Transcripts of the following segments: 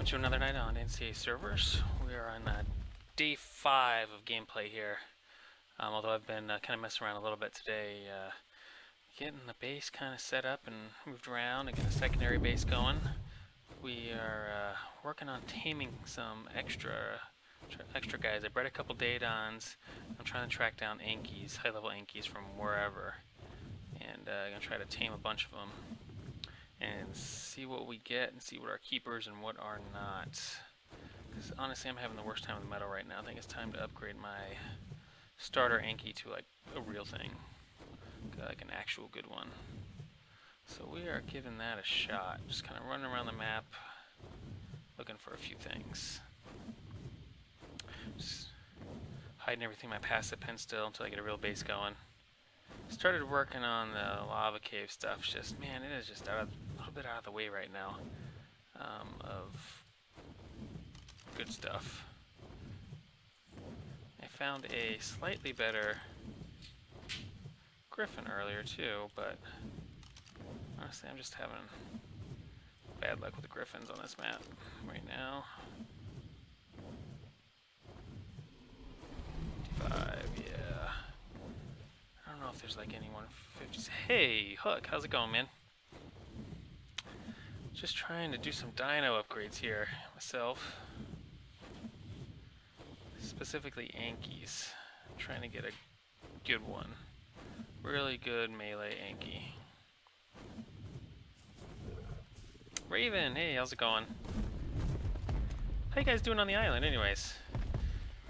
welcome to another night on NCA servers. We are on day 5 of gameplay here. Although I've been kind of messing around a little bit today, getting the base kind of set up and moved around and getting a secondary base going. We are working on taming some extra guys. I bred a couple Daedons. I'm trying to track down Ankies, high-level Ankies from wherever, and I'm gonna try to tame a bunch of them and see what we get and see what are keepers and what are not. Because honestly, I'm having the worst time with the metal right now. I think it's time to upgrade my starter Anki to like a real thing, like an actual good one. So we are giving that a shot. Just kind of running around the map, looking for a few things. Just hiding everything in my passive pen still until I get a real base going. Started working on the lava cave stuff. Just, man, it is just a little bit out of the way right now of good stuff. I found a slightly better griffin earlier too, but honestly I'm just having bad luck with the griffins on this map right now. 55, yeah. I don't know if there's like any 150s. Hey, Hook, how's it going, man? Just trying to do some dino upgrades here myself. Specifically Ankies. Trying to get a good one. Really good melee Anki. Raven, hey, how's it going? How you guys doing on the island anyways?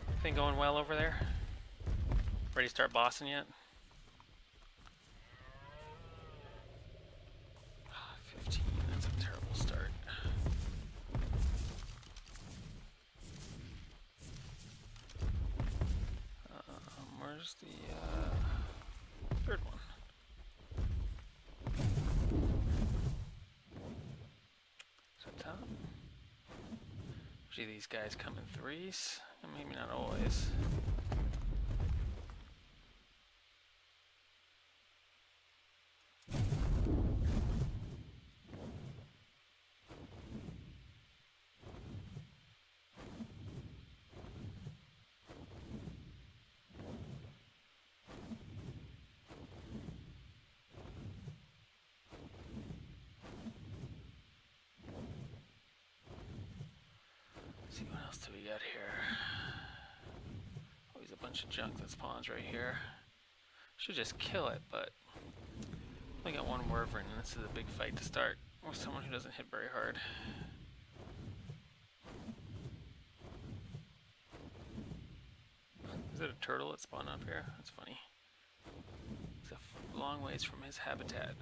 Everything going well over there? Ready to start bossing yet? 15, that's a terrible start. Where's the third one? Is that top? Usually these guys come in threes, and maybe not always. See what else do we got here? Always a bunch of junk that spawns right here. Should just kill it, but I got one Wyvern, and this is a big fight to start with someone who doesn't hit very hard. Is it a turtle that spawned up here? That's funny. It's a long ways from his habitat.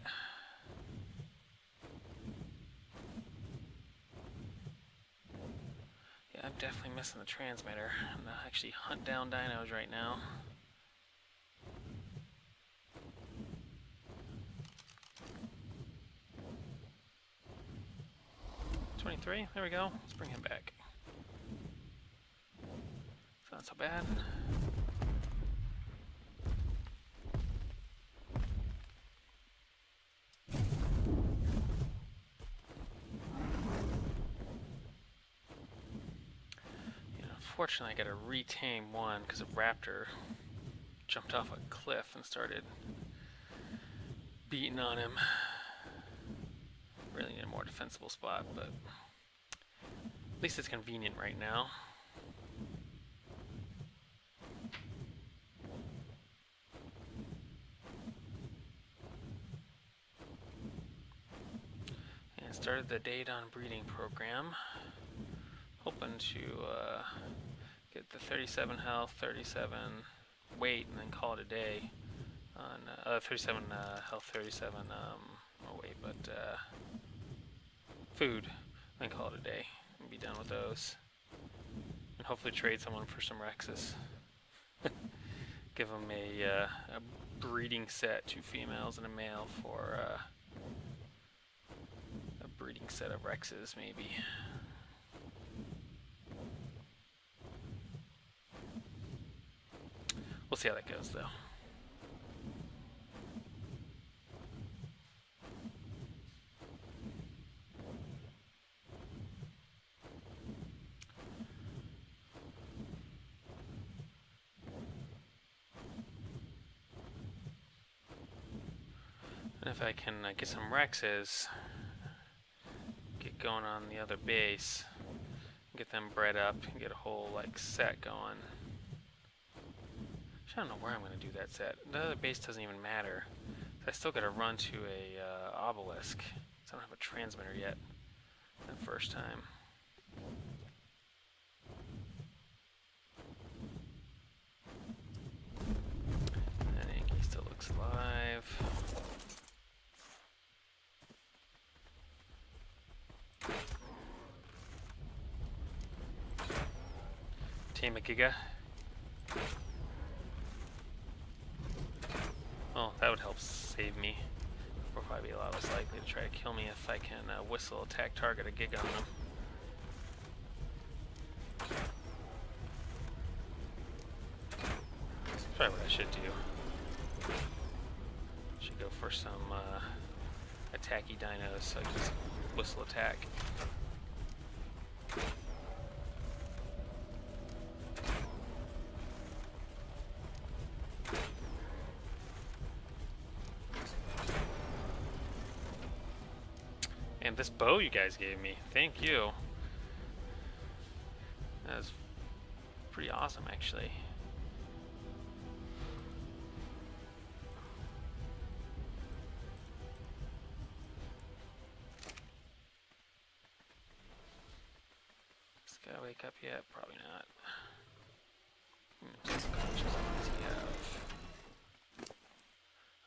I'm definitely missing the transmitter. I'm gonna actually hunt down dinos right now. $23, there we go. Let's bring him back. It's not so bad. Unfortunately, I gotta retame one because a raptor jumped off a cliff and started beating on him. Really need a more defensible spot, but at least it's convenient right now. And started the Daedon breeding program. Hoping to get the 37 health, 37 weight, and then call it a day. On 37 health, 37 weight, but food, then call it a day and be done with those. And hopefully trade someone for some Rexes. Give them a breeding set, 2 females and a male, for a breeding set of Rexes, maybe. We'll see how that goes, though. if I can get some Rexes, get going on the other base, get them bred up, and get a whole like set going. I don't know where I'm going to do that set. The other base doesn't even matter. I still got to run to a obelisk. So I don't have a transmitter yet. That first time. And Yankee still looks alive. Tame a Giga. Well, that would help save me. Or probably be a lot less likely to try to kill me if I can whistle attack target a Giga on them. That's probably what I should do. Should go for some attacky dinos so I can just whistle attack. And this bow you guys gave me, thank you. That was pretty awesome, actually. This guy wake up yet? Probably not.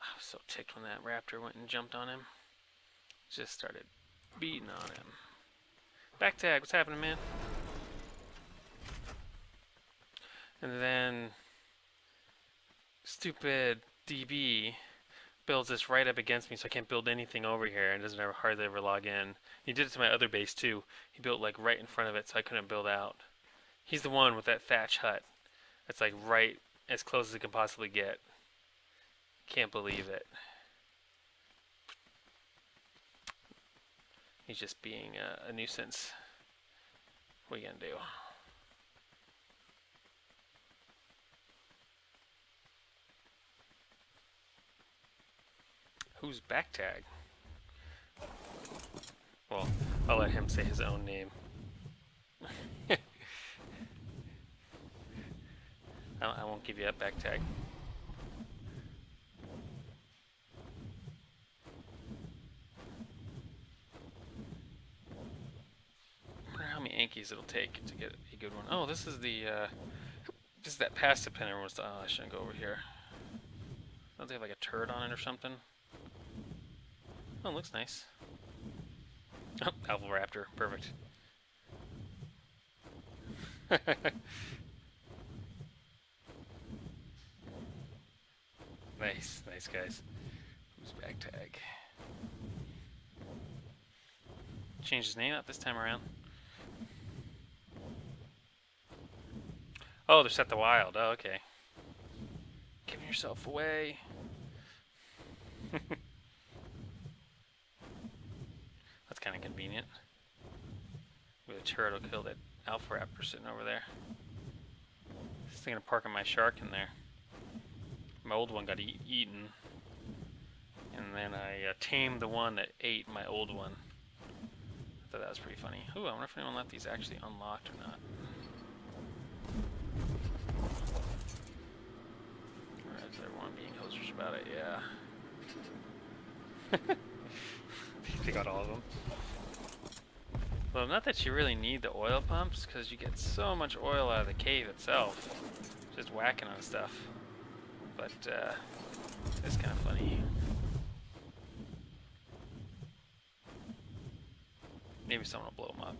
I was so ticked when that raptor went and jumped on him. Just started beating on him. Back tag, what's happening, man? And then stupid DB builds this right up against me, so I can't build anything over here, and doesn't ever hardly ever log in. He did it to my other base too. He built like right in front of it, so I couldn't build out. He's the one with that thatch hut. That's like right as close as it can possibly get. Can't believe it. He's just being a nuisance. What are you gonna do? Who's back tag? Well, I'll let him say his own name. I won't give you that back tag. I wonder how many Yankees it'll take to get a good one. Oh, this is the this is that passive pin everyone's. Oh, I shouldn't go over here. Don't they have like a turret on it or something? Oh, it looks nice. Oh, Alpha Raptor, perfect. Nice, nice guys. Who's back tag? Change his name up this time around. Oh, they're set the wild. Oh, okay. Giving yourself away. That's kind of convenient. With a turret will kill that Alpha Raptor sitting over there. Just thinking of parking my shark in there. My old one got eaten, and then I tamed the one that ate my old one. I thought that was pretty funny. Ooh, I wonder if anyone left these actually unlocked or not. Alright, is everyone being hosers about it? Yeah. They got all of them. Well, not that you really need the oil pumps, because you get so much oil out of the cave itself. Just whacking on stuff. But, it's kind of funny. Maybe someone will blow them up.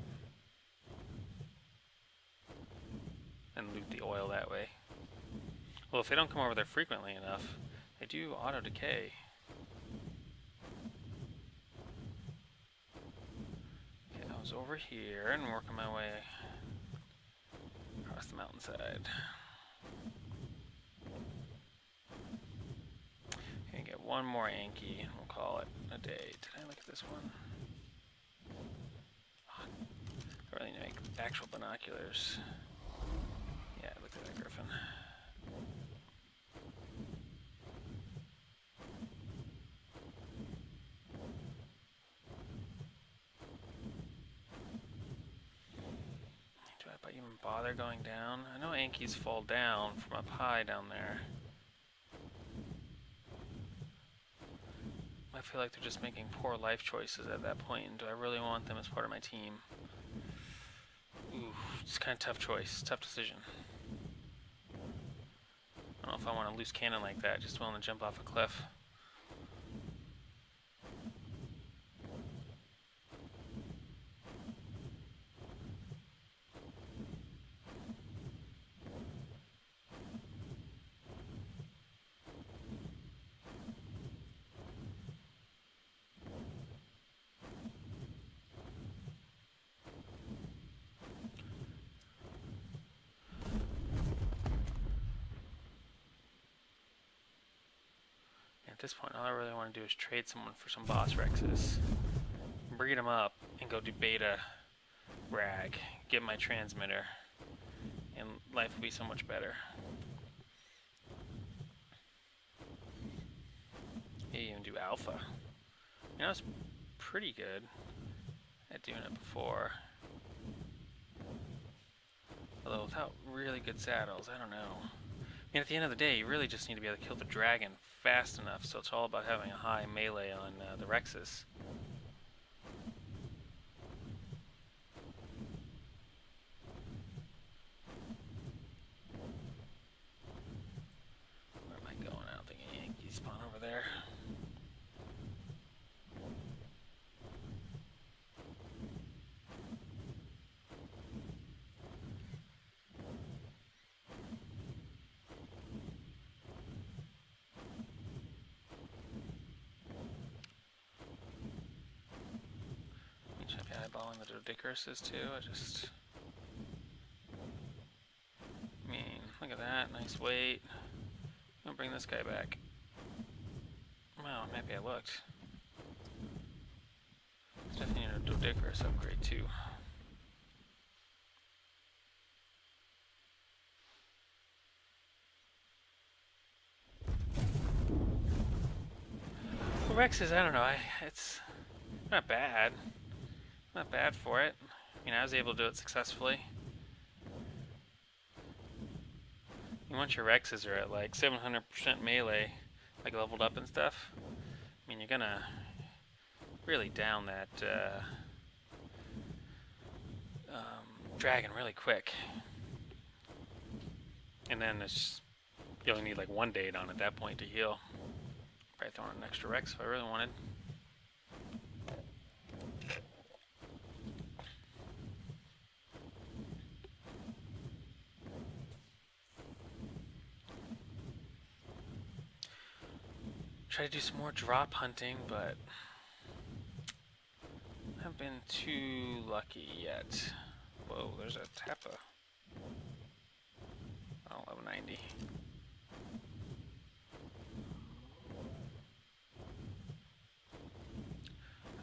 And loot the oil that way. Well, if they don't come over there frequently enough, they do auto-decay. Okay, I was over here and working my way across the mountainside. Gonna get one more Anki and we'll call it a day. Did I look at this one? Oh, I really need to make actual binoculars. Yeah, I looked at that griffin. bother going down? I know Ankies fall down from up high down there. I feel like they're just making poor life choices at that point, and do I really want them as part of my team? Ooh, it's kind of tough choice, tough decision. I don't know if I want a loose cannon like that, just willing to jump off a cliff. At this point, all I really want to do is trade someone for some boss Rexes, breed them up, and go do beta rag, get my transmitter, and life will be so much better. Maybe even do alpha. You know, I was pretty good at doing it before. Although without really good saddles, I don't know. I mean, at the end of the day, you really just need to be able to kill the dragon fast enough, so it's all about having a high melee on the Rexes. Where am I going? I don't think any Yankees spawn over there. Eyeballing the Dodicaruses too. I mean, look at that, nice weight. I'm gonna bring this guy back. Well, maybe I looked. Definitely need a Dodicarus upgrade too. Well, Rexes, I don't know. It's not bad. Not bad for it. I mean, I was able to do it successfully. And once your Rexes are at like 700% melee, like leveled up and stuff, I mean, you're gonna really down that dragon really quick. And then it's, you only need like one date on at that point to heal. Probably throw in an extra Rex if I really wanted. Try to do some more drop hunting, but I haven't been too lucky yet. Whoa, there's a Tappa. Oh, 1190.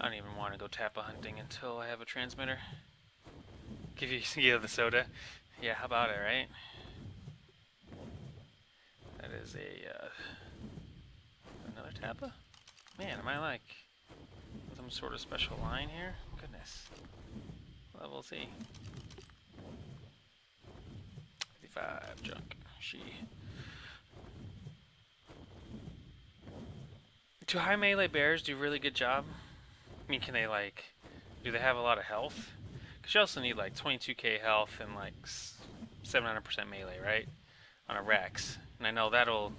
I don't even want to go Tappa hunting until I have a transmitter. Give you the soda. Yeah, how about it, right? That is a another Tappa? Man, am I like some sort of special line here? Goodness. What level is he? 55 junk. Do high melee bears do a really good job? I mean, can they like, do they have a lot of health? Because you also need like 22k health and like 700% melee, right? On a Rex. And I know that'll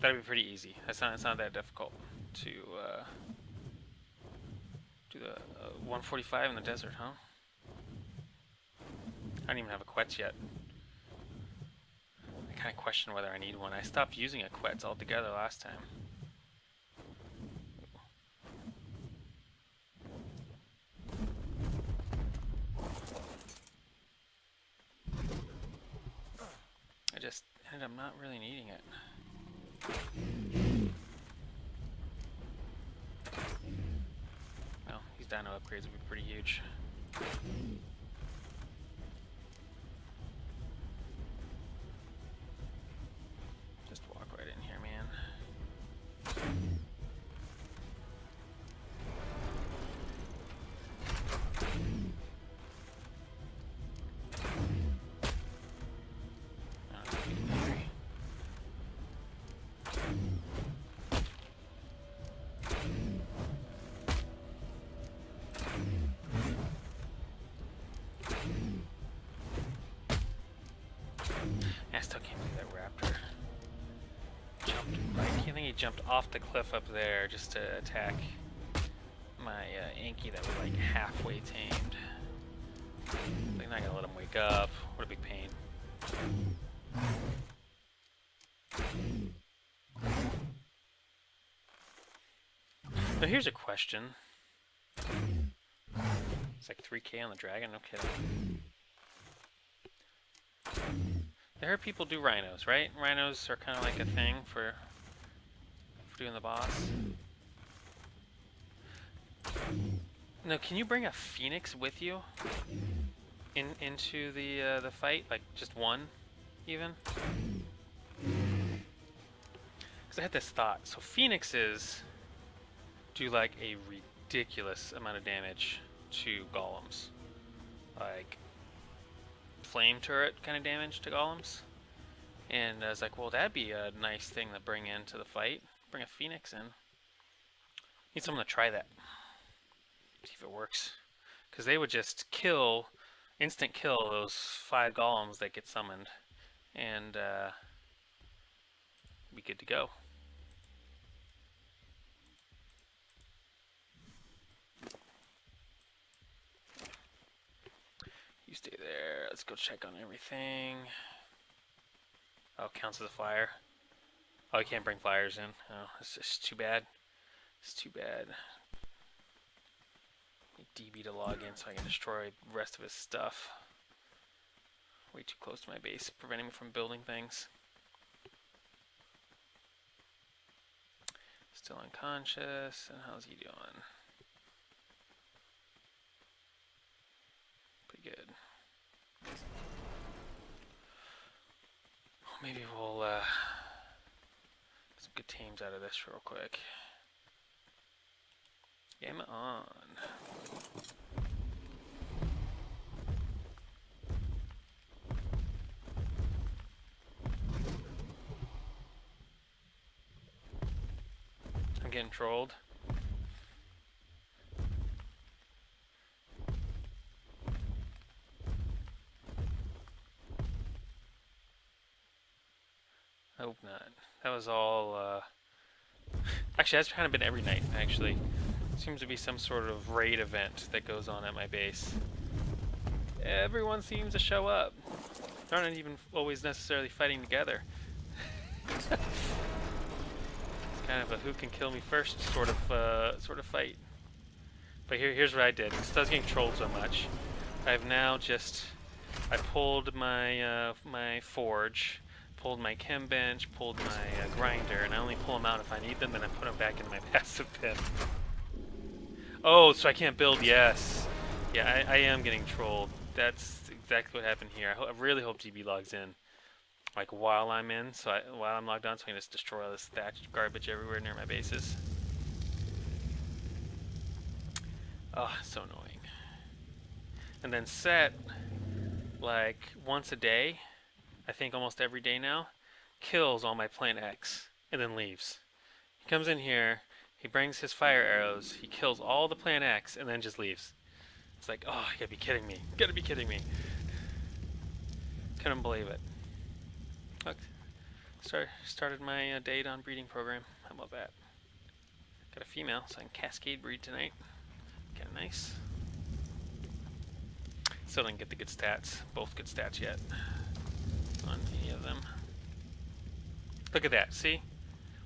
be pretty easy. It's not that difficult to do the 145 in the desert, huh? I don't even have a Quetz yet. I kind of question whether I need one. I stopped using a Quetz altogether last time. I just ended up not really needing it. Well, these dino upgrades would be pretty huge. Just walk right in here, man. I still can't do that raptor. Jumped, I think he jumped off the cliff up there just to attack my Anki that was like halfway tamed. I'm not gonna let him wake up. What a big pain. Now here's a question. It's like 3K on the dragon, no kidding. I heard people do rhinos, right? Rhinos are kind of like a thing for doing the boss. Now, can you bring a phoenix with you into the fight? Like just one, even? Because I had this thought. So phoenixes do like a ridiculous amount of damage to golems, like flame turret kind of damage to golems. And I was like, well, that'd be a nice thing to bring into the fight. Bring a phoenix in. Need someone to try that. See if it works. Because they would just kill, instant kill those 5 golems that get summoned. And be good to go. You stay there. Let's go check on everything. Oh, counts as a flyer. Oh, I can't bring flyers in. Oh, it's just too bad. It's too bad. Need DB to log in so I can destroy the rest of his stuff. Way too close to my base, preventing me from building things. Still unconscious, and how's he doing? Pretty good. Maybe we'll get some good teams out of this real quick. Game on. I'm getting trolled. I hope not. That was all, actually, that's kind of been every night, actually. Seems to be some sort of raid event that goes on at my base. Everyone seems to show up. They're not even always necessarily fighting together. It's kind of a who can kill me first sort of fight. But here's what I did. Instead of getting trolled so much, I've now I pulled my my forge, pulled my chem bench, pulled my grinder, and I only pull them out if I need them, then I put them back in my passive bin. Oh, so I can't build, yes. Yeah, I am getting trolled. That's exactly what happened here. I really hope DB logs in, like, while I'm in, while I'm logged on, so I can just destroy all this thatched garbage everywhere near my bases. Oh, so annoying. And then Set, like, once a day, I think almost every day now, kills all my Plant X, and then leaves. He comes in here, he brings his fire arrows, he kills all the Plant X, and then just leaves. It's like, oh, you gotta be kidding me. You gotta be kidding me. Couldn't believe it. Look, started my date on breeding program. How about that? Got a female, so I can cascade breed tonight. Kinda nice. Still didn't get the good stats, both good stats yet on any of them. Look at that, see?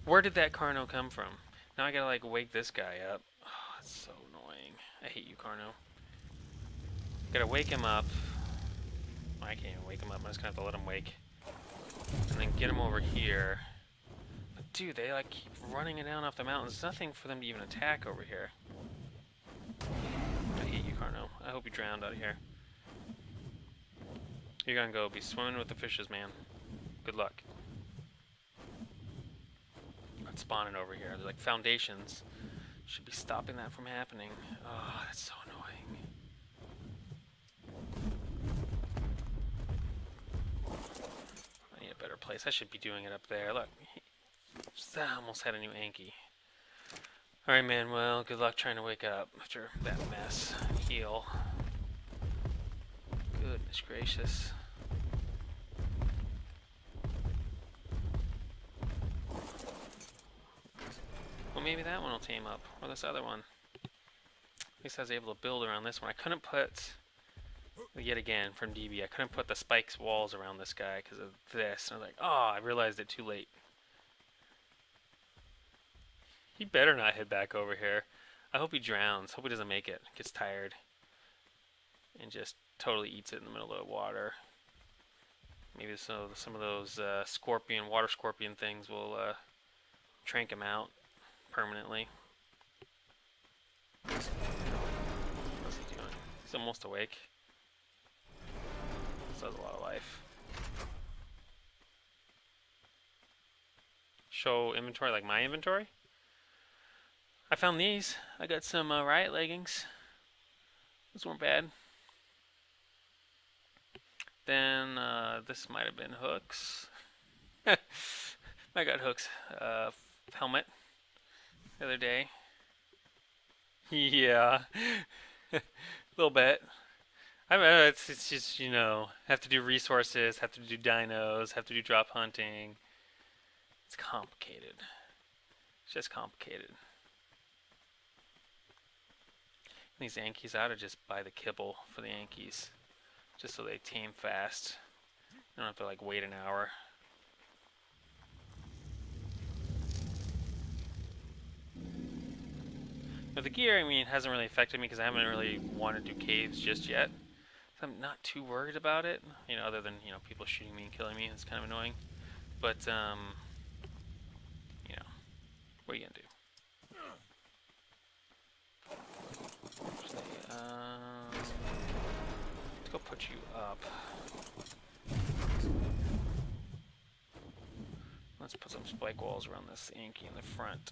Where did that Carno come from? Now I gotta like wake this guy up. Oh, that's so annoying. I hate you, Carno. Gotta wake him up. I can't even wake him up, I'm just gonna have to let him wake. And then get him over here. But dude, they like keep running it down off the mountains. There's nothing for them to even attack over here. I hate you, Carno. I hope you drowned out here. You're gonna go be swimming with the fishes, man. Good luck. Not spawning over here. There's like foundations. Should be stopping that from happening. Oh, that's so annoying. I need a better place. I should be doing it up there. Look. I almost had a new Anki. Alright, man. Well, good luck trying to wake up after that mess. Heal. Goodness gracious. Well, maybe that one will tame up, or this other one. At least I was able to build around this one. I couldn't put, yet again from DB, I couldn't put the spikes walls around this guy because of this. And I was like, oh, I realized it too late. He better not head back over here. I hope he drowns. Hope he doesn't make it. Gets tired. And just totally eats it in the middle of the water. Maybe some of those water scorpion things will trank him out permanently. What's he doing? He's almost awake. This has a lot of life. Show inventory, like my inventory? I found these. I got some riot leggings. Those weren't bad. Then this might have been Hook's. I got Hook's helmet the other day. Yeah, a little bit. I mean, it's just, you know, have to do resources, have to do dinos, have to do drop hunting. It's complicated. It's just complicated. These Yankees, I ought to just buy the kibble for the Yankees, just so they tame fast. I don't have to like wait an hour. But the gear, I mean, hasn't really affected me because I haven't really wanted to do caves just yet. So I'm not too worried about it, you know, other than, you know, people shooting me and killing me. It's kind of annoying. But, you know, what are you going to do? Let's go put you up. Let's put some spike walls around this Yankee in the front.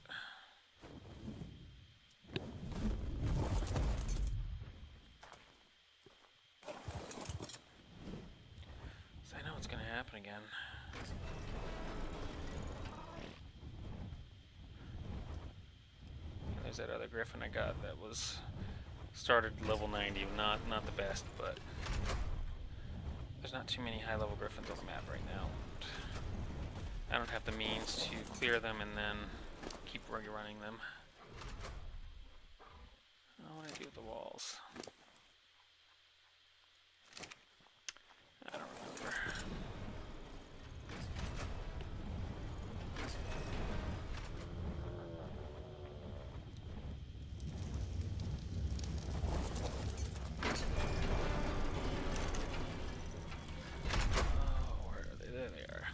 So I know it's going to happen again. There's that other griffin I got that was started level 90, not the best, but there's not too many high level griffins on the map right now. I don't have the means to clear them and then keep running them. What do I do with the walls? I don't remember. Oh, where are they? There they are.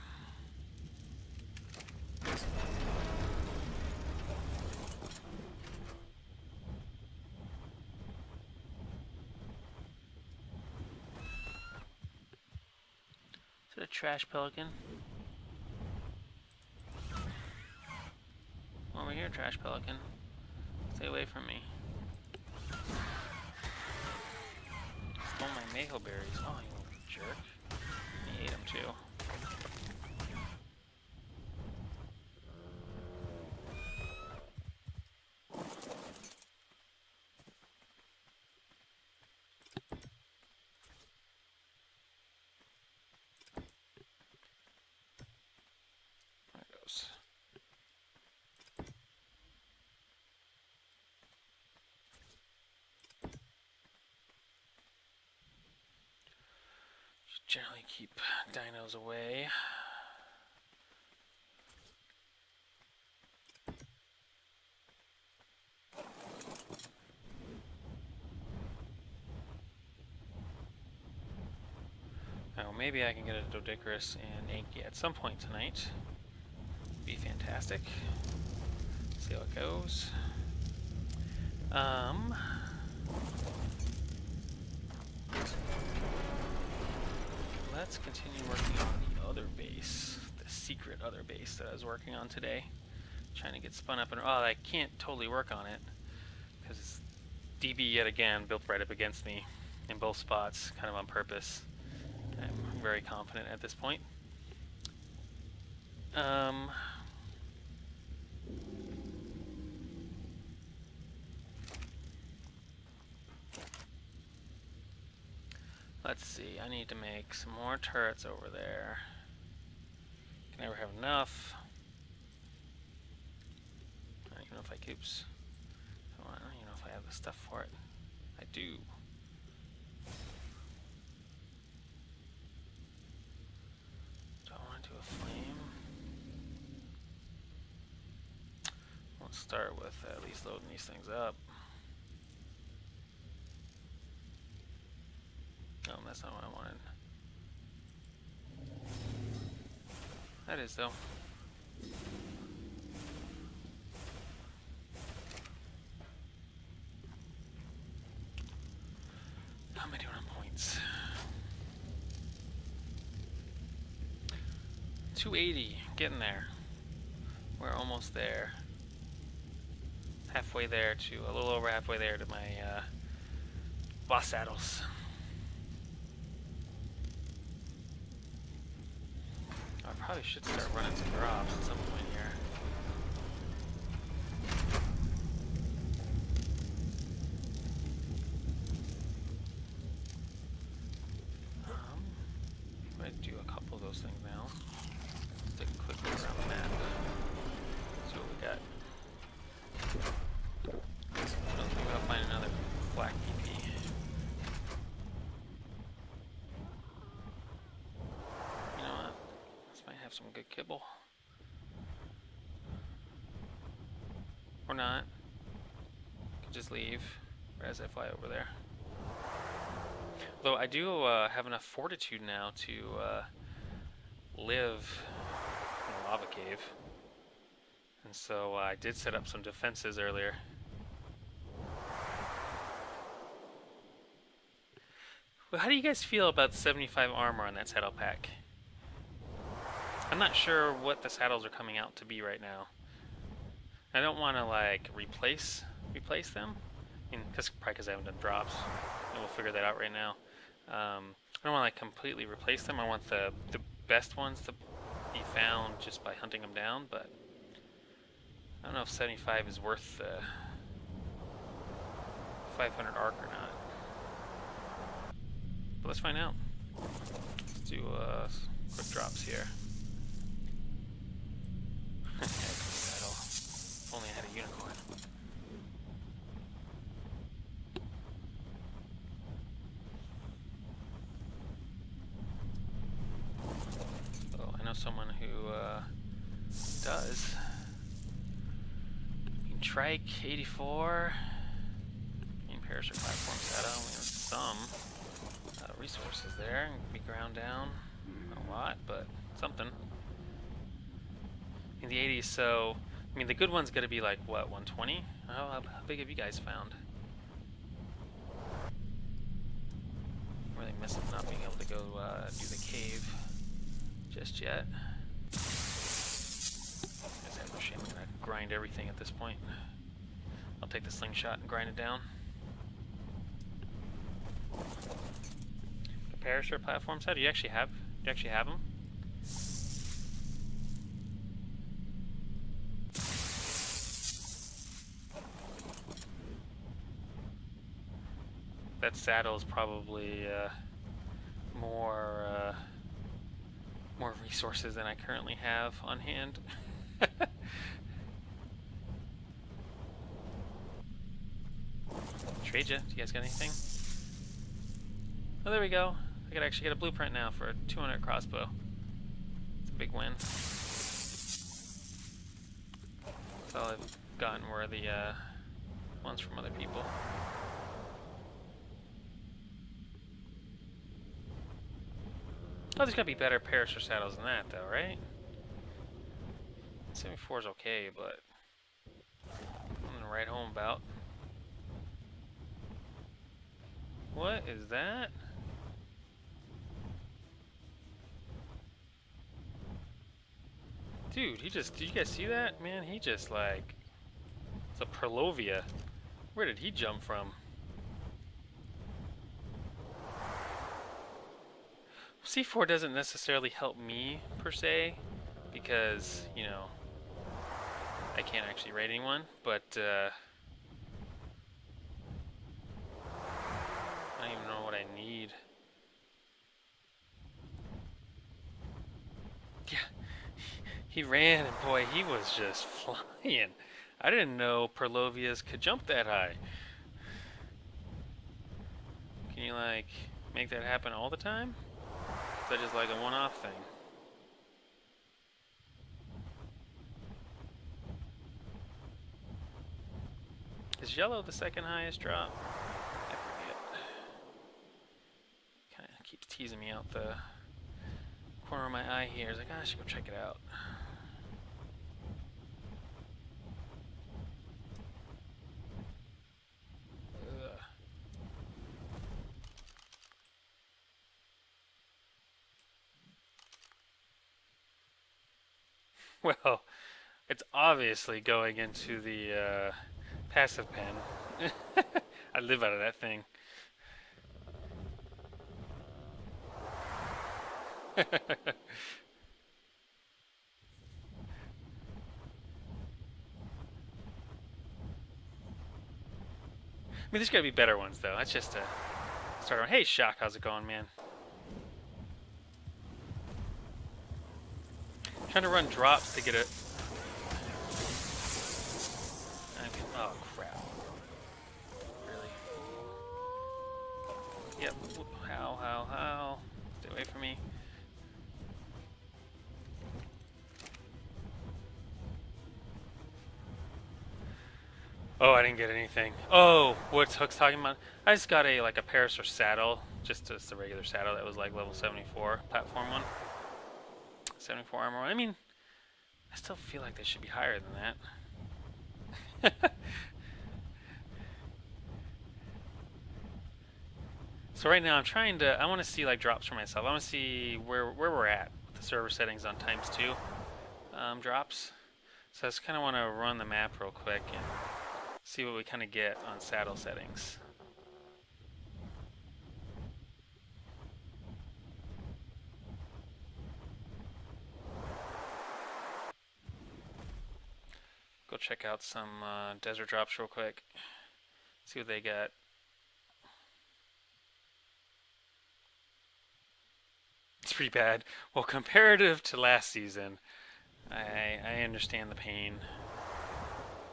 Is it a trash pelican? Over here, trash pelican. Stay away from me. Stole my mayho berries. Oh, you little jerk. He ate them too. Generally keep dinos away. Now maybe I can get a Doedicurus and Yankee at some point tonight. Be fantastic. See how it goes. Let's continue working on the other base, the secret other base that I was working on today. Trying to get spun up and I can't totally work on it because it's DB yet again built right up against me in both spots, kind of on purpose. I'm very confident at this point. Let's see, I need to make some more turrets over there. Can never have enough. I don't even know if I coops. I don't even know if I have the stuff for it. I do. Do I want to do a flame? Let's start with at least loading these things up. Oh, that's not what I wanted. That is, though. How am I doing on points? 280, getting there. We're almost there. Halfway there to, a little over halfway there to my boss saddles. I probably should start running some drops at some point here. I'm going to do a couple of those things now. Let's take a quick look around the map. See what we got. Maybe I'll find another black EP. You know what? This might have some good kibble. Or not. Could just leave as I fly over there. Though I do have enough fortitude now to live in a lava cave. And so I did set up some defenses earlier. Well, how do you guys feel about 75 armor on that saddle pack? I'm not sure what the saddles are coming out to be right now. I don't want to like replace them. I mean, probably because I haven't done drops. And we'll figure that out right now. I don't want to like completely replace them. I want the best ones to be found just by hunting them down. But I don't know if 75 is worth the 500 arc or not. But let's find out. Let's do quick drops here. If only I had a unicorn. Oh, I know someone who does. Trike 84. Parachute platform set. Only have some resources there. Can be ground down. Not a lot, but something. In the 80s, so I mean the good one's gonna be like what, 120? How big have you guys found? I'm really missing not being able to go do the cave just yet. It's a shame. I'm gonna grind everything at this point. I'll take the slingshot and grind it down. The parachute platform set. Do you actually have them? That saddle is probably more resources than I currently have on hand. Trade ya? Do you guys got anything? Oh, there we go. I could actually get a blueprint now for a 200 crossbow. It's a big win. That's all I've gotten were the ones from other people. Oh, there's gotta be better parachute saddles than that, though, right? 74 is okay, but nothing to write home about. What is that? Dude, did you guys see that? Man, he just like, it's a Perlovia. Where did he jump from? C4 doesn't necessarily help me, per se, because, you know, I can't actually raid anyone, but, I don't even know what I need. He ran, and boy, he was just flying. I didn't know Perlovias could jump that high. Can you, like, make that happen all the time? Is that just like a one-off thing? Is yellow the second highest drop? I forget. Kind of keeps teasing me out the corner of my eye here. It's like, I should go check it out. Ugh. Well, it's obviously going into the passive pen. I live out of that thing. I mean, there's gotta be better ones, though. That's just a start. Hey, Shock, how's it going, man? Trying to run drops to get it. Oh, crap. Really? Yep. How? Stay away from me. Oh, I didn't get anything. Oh, what's Hook's talking about? I just got a Parasaur saddle, just the regular saddle that was like level 74, platform one. 74 armor. I mean, I still feel like they should be higher than that. So right now I'm trying to, I want to see like drops for myself. I want to see where we're at with the server settings on ×2 drops. So I just kind of want to run the map real quick and see what we kind of get on saddle settings. Go check out some desert drops real quick. See what they got. It's pretty bad. Well, comparative to last season, I understand the pain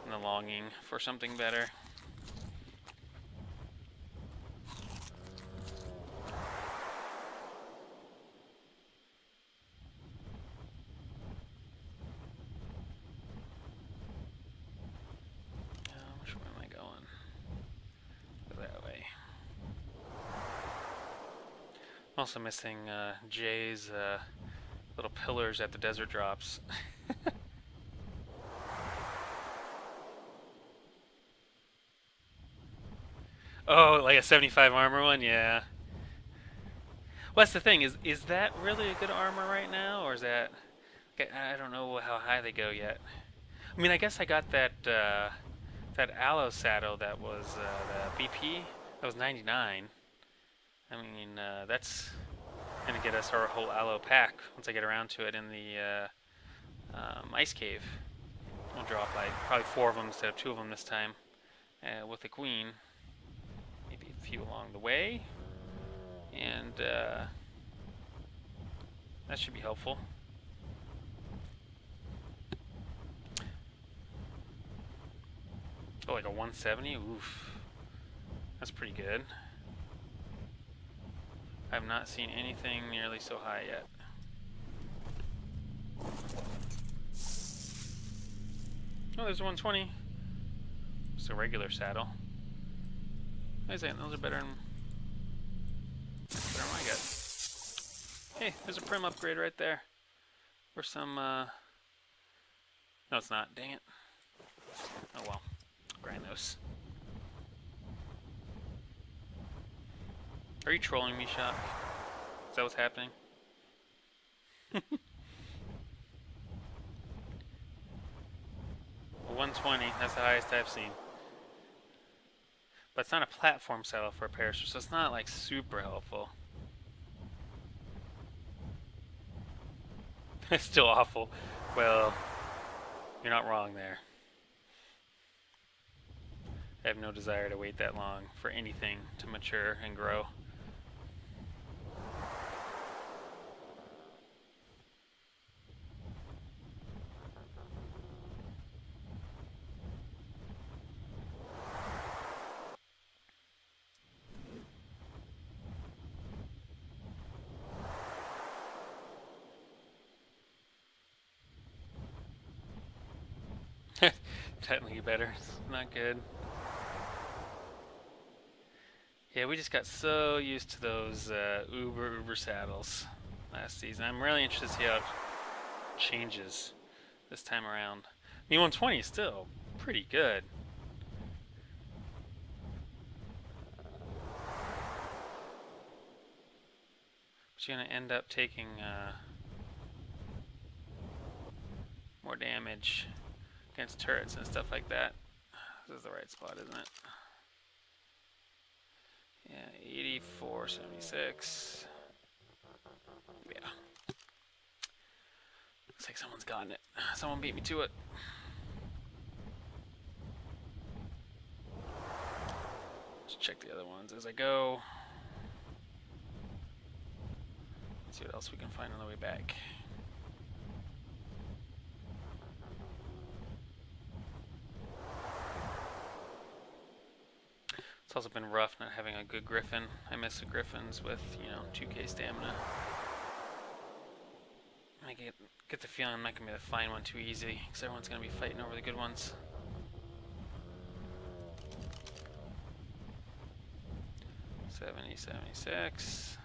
and the longing for something better. Which way am I going? Go that way. I'm also missing Jay's little pillars at the desert drops. Oh, like a 75 armor one? Yeah. Well, that's the thing. Is that really a good armor right now, or is that? I don't know how high they go yet. I mean, I guess I got that that aloe saddle that was the BP. That was 99. I mean, that's gonna get us our whole aloe pack once I get around to it in the ice cave. We'll drop like probably 4 of them instead of 2 of them this time with the queen. Maybe a few along the way, and that should be helpful. Oh, like a 170? Oof. That's pretty good. I have not seen anything nearly so high yet. Oh, there's a 120. It's a regular saddle. I was saying those are better than I got. Hey, there's a prim upgrade right there. Or some, no it's not, dang it. Oh well, grind those. Are you trolling me, Shock? Is that what's happening? 120, that's the highest I've seen. But it's not a platform saddle for a Parasaur, so it's not like super helpful. It's still awful. Well, you're not wrong there. I have no desire to wait that long for anything to mature and grow. Technically better. It's not good. Yeah, we just got so used to those Uber saddles last season. I'm really interested to see how it changes this time around. I mean, 120 is still pretty good. But you're going to end up taking more damage against turrets and stuff like that. This is the right spot, isn't it? Yeah, 8476. Yeah. Looks like someone's gotten it. Someone beat me to it. Let's check the other ones as I go. Let's see what else we can find on the way back. It's also been rough not having a good griffin. I miss the griffins with, 2k stamina. I get the feeling I'm not going to be able to find one too easy, because everyone's going to be fighting over the good ones. $70, $76.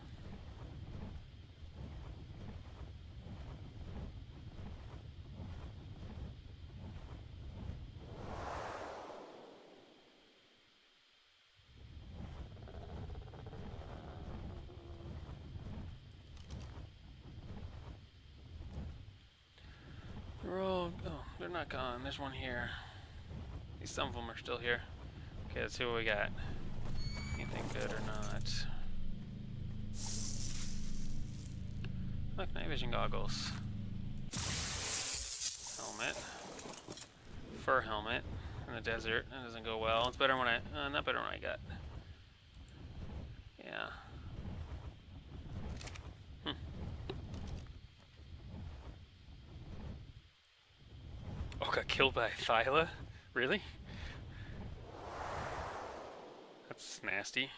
They're not gone. There's one here. At least some of them are still here. Okay, let's see what we got. Anything good or not? Look, night vision goggles. Helmet. Fur helmet in the desert. That doesn't go well. It's better when not better when I got. Yeah. Oh, got killed by Thyla? Really? That's nasty.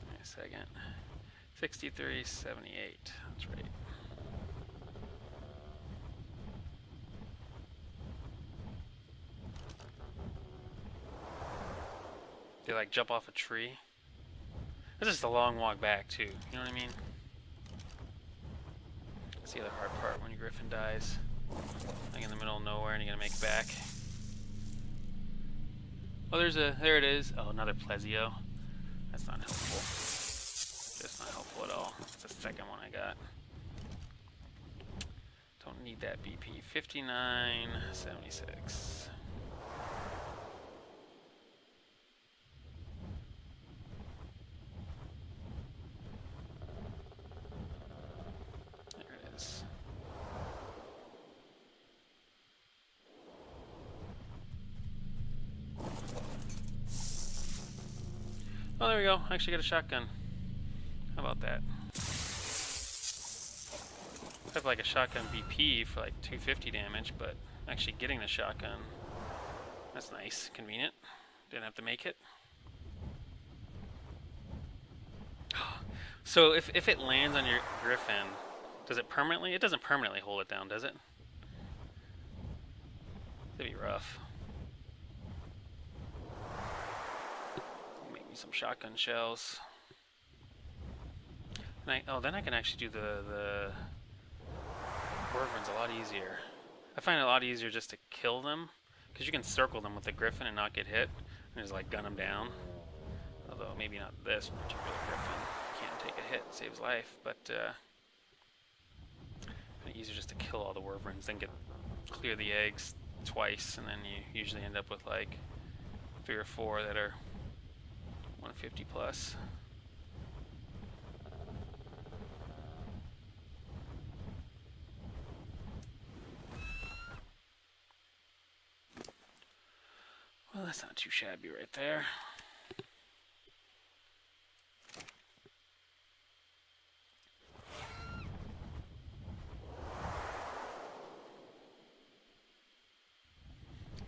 Wait a second. 6378. That's right. They like jump off a tree. This is a long walk back too. You know what I mean? That's the other hard part when your griffin dies. Like in the middle of nowhere and you're gonna make it back. Oh, there it is. Oh, another Plezio. That's not helpful. Just not helpful at all. It's the second one I got. Don't need that BP. 5976. Oh, there we go. I actually got a shotgun. How about that? I have like a shotgun BP for like 250 damage, but actually getting the shotgun, that's nice. Convenient. Didn't have to make it. So if it lands on your griffin, does it permanently? It doesn't permanently hold it down, does it? That'd be rough. Some shotgun shells. And then I can actually do the wyverns a lot easier. I find it a lot easier just to kill them, because you can circle them with the griffin and not get hit, and just like gun them down. Although maybe not this particular griffin. Can't take a hit, saves life, but easier just to kill all the wyverns, then clear the eggs twice, and then you usually end up with like 3 or 4 that are 150 plus. Well, that's not too shabby right there.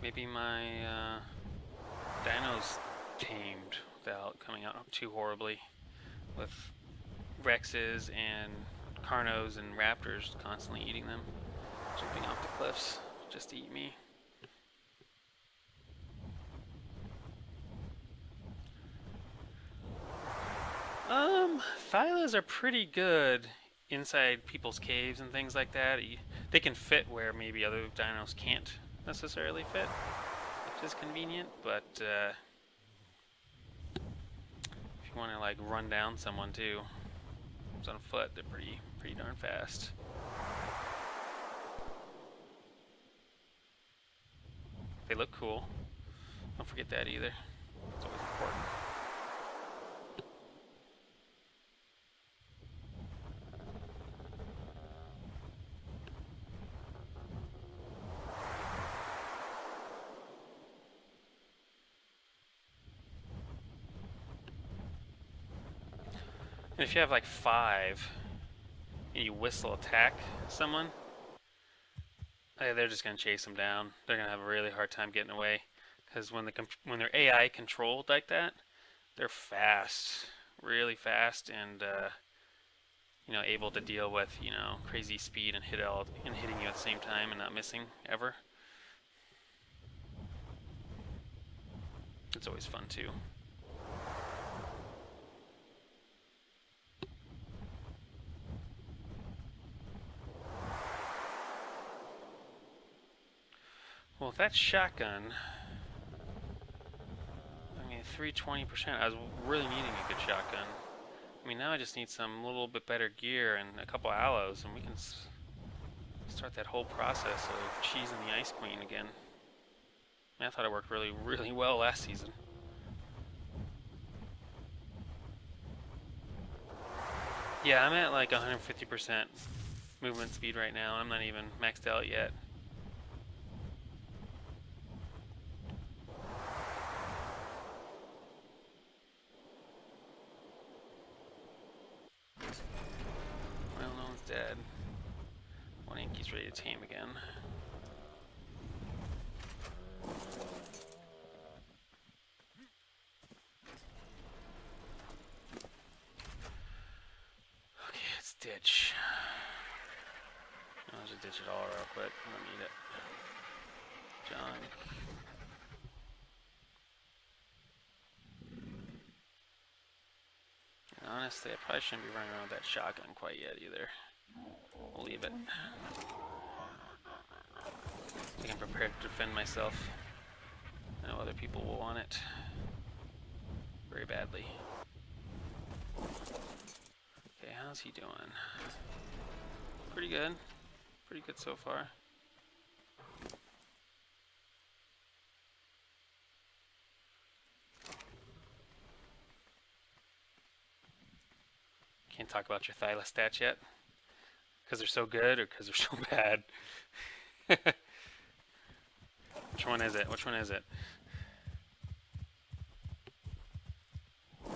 Maybe my dino's tamed without coming out too horribly with Rexes and Carnos and raptors constantly eating them, jumping off the cliffs just to eat me. Thylas are pretty good inside people's caves and things like that. They can fit where maybe other dinos can't necessarily fit, which is convenient, but if you want to like run down someone too, it's on foot, they're pretty darn fast. They look cool. Don't forget that either. It's always important. And if you have like 5 and you whistle attack someone, they're just going to chase them down. They're going to have a really hard time getting away, because when they're AI controlled like that, they're fast, really fast, and able to deal with crazy speed and hitting you at the same time and not missing ever. It's always fun too. Well, with that shotgun, I mean, 320%, I was really needing a good shotgun. I mean, now I just need some little bit better gear and a couple aloes, and we can start that whole process of cheesing the Ice Queen again. I mean, I thought it worked really, really well last season. Yeah, I'm at like 150% movement speed right now. I'm not even maxed out yet. Well, no one's dead. One Inky's ready to tame again. Okay, let's ditch. I'll just ditch it all real quick. I don't need it. Junk. And honestly, I probably shouldn't be running around with that shotgun quite yet either. We'll leave it. I think I'm prepared to defend myself. I know other people will want it very badly. Okay, how's he doing? Pretty good. Pretty good so far. Can't talk about your Thyla stats yet, because they're so good or because they're so bad. Which one is it? Which one is it? Okay,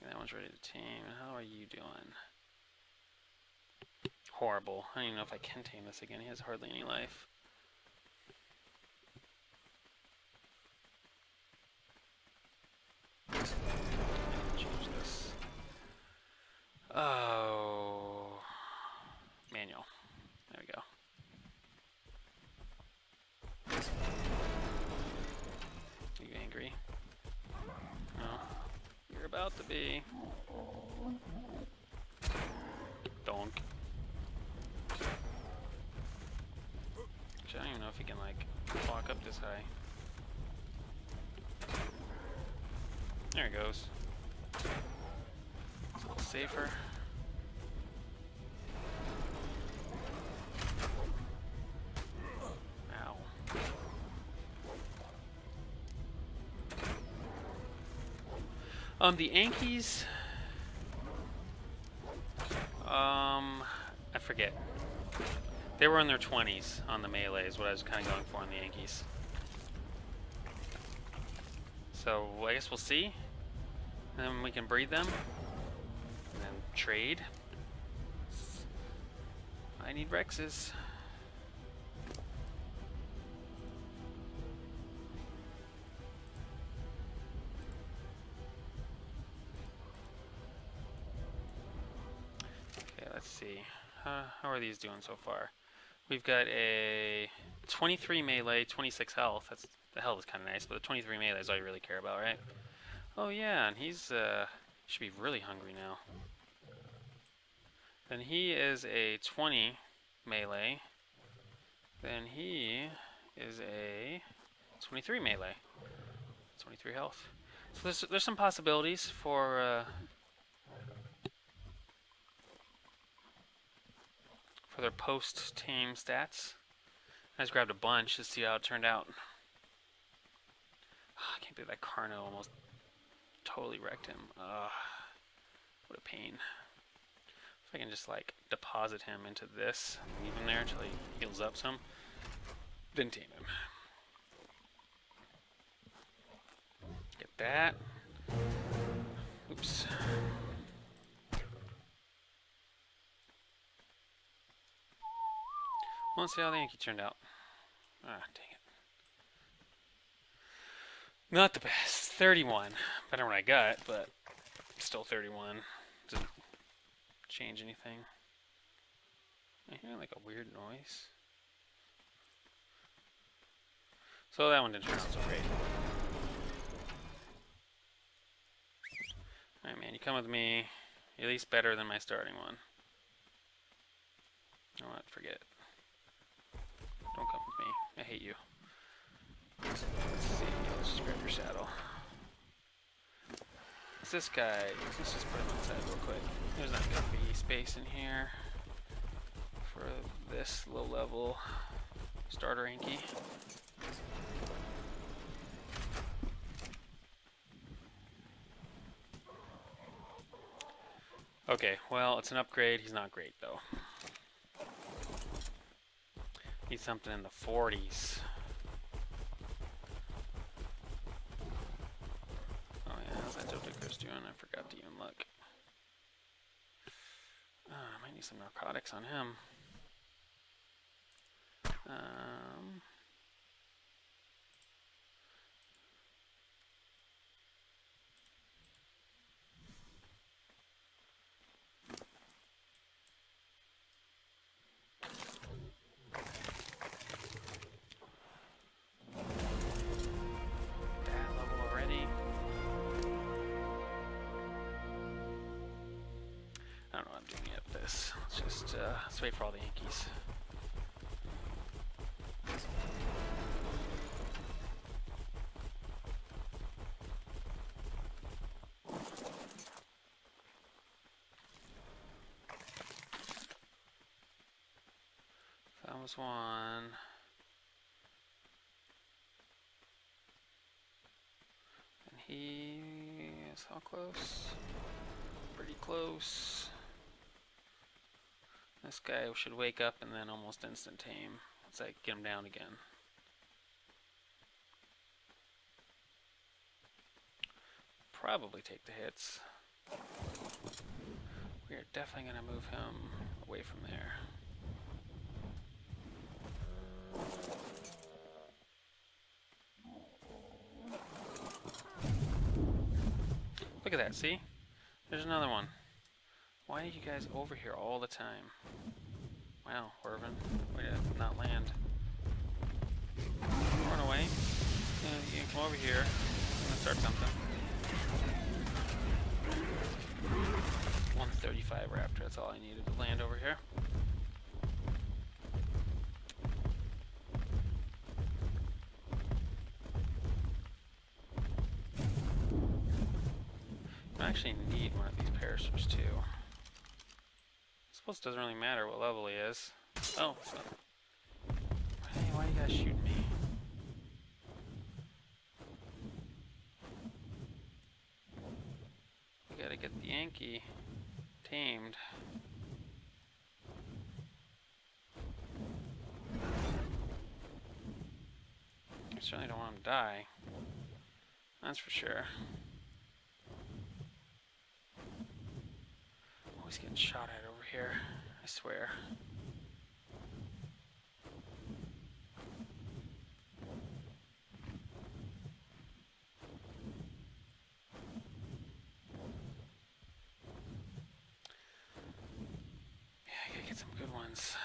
that one's ready to tame. How are you doing? Horrible. I don't even know if I can tame this again. He has hardly any life. Change this. Oh, manual. There we go. Are you angry? No. You're about to be. Donk. Actually, I don't even know if he can like walk up this high. There it goes. It's a little safer. Ow. The Yankees. I forget. They were in their 20s on the melee is what I was kind of going for on the Yankees. So I guess we'll see. And then we can breed them. And then trade. I need Rexes. see. How are these doing so far? We've got a 23 melee, 26 health. That's the health is kind of nice, but the 23 melee is all you really care about, right? Oh yeah, and he's should be really hungry now. Then he is a 20 melee. Then he is a 23 melee. 23 health. So there's some possibilities for their post-tame stats. I just grabbed a bunch to see how it turned out. I can't believe that Carno almost totally wrecked him. What a pain. If I can just like deposit him into this, leave him there until he heals up some, then tame him. Get that. Oops. Let's see how the Yankee turned out. Ah, dang it. Not the best. 31. Better than what I got, but still 31. Doesn't change anything. I hear like a weird noise. So that one didn't turn out so great. Alright, man, you come with me. You're at least better than my starting one. You know what? Forget it. Don't come with me. I hate you. Let's see. Let's just grab your saddle. It's this guy. Let's just put him outside real quick. There's not going to be space in here for this low-level starter Anki. Okay, well, it's an upgrade. He's not great, though. Need something in the 40s. Oh yeah, how's that Joltikers doing? I forgot to even look. I might need some narcotics on him. Let's wait for all the Yankees. That was one. And he is how close? Pretty close. This guy should wake up and then almost instant tame. Let's like get him down again. Probably take the hits. We are definitely going to move him away from there. Look at that, see? There's another one. Why are you guys over here all the time? Wow, Orvin, way to not land. Run away. You can come over here. I'm gonna start something. 135 Raptor, that's all I needed to land over here. I actually need one of these parachutes too. I suppose it doesn't really matter what level he is. Oh, so. Hey, why are you guys shooting me? We gotta get the Yankee tamed. I certainly don't want him to die. That's for sure. Always getting shot at over here, I swear. Get some good ones.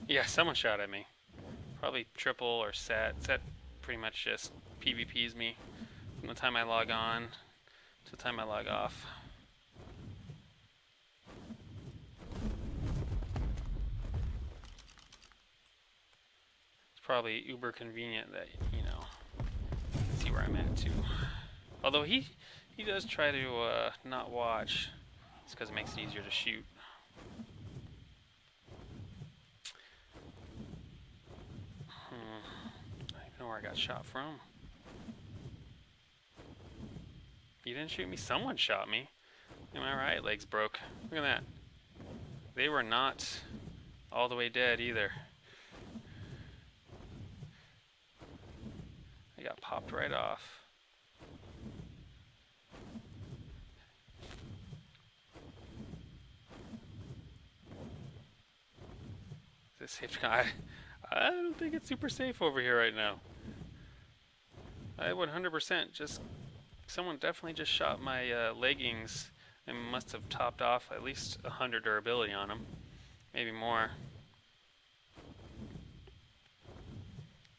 Yeah, someone shot at me. Probably triple or set. Set pretty much just PvPs me from the time I log on to the time I log off. It's probably uber convenient that, you know, you can see where I'm at too. Although he does try to not watch. It's because it makes it easier to shoot. I don't even know where I got shot from. You didn't shoot me? Someone shot me. Am I right? Legs broke. Look at that. They were not all the way dead either. I got popped right off. Is this safe? I don't think it's super safe over here right now. I 100% just... Someone definitely just shot my leggings and must have topped off at least 100 durability on them. Maybe more.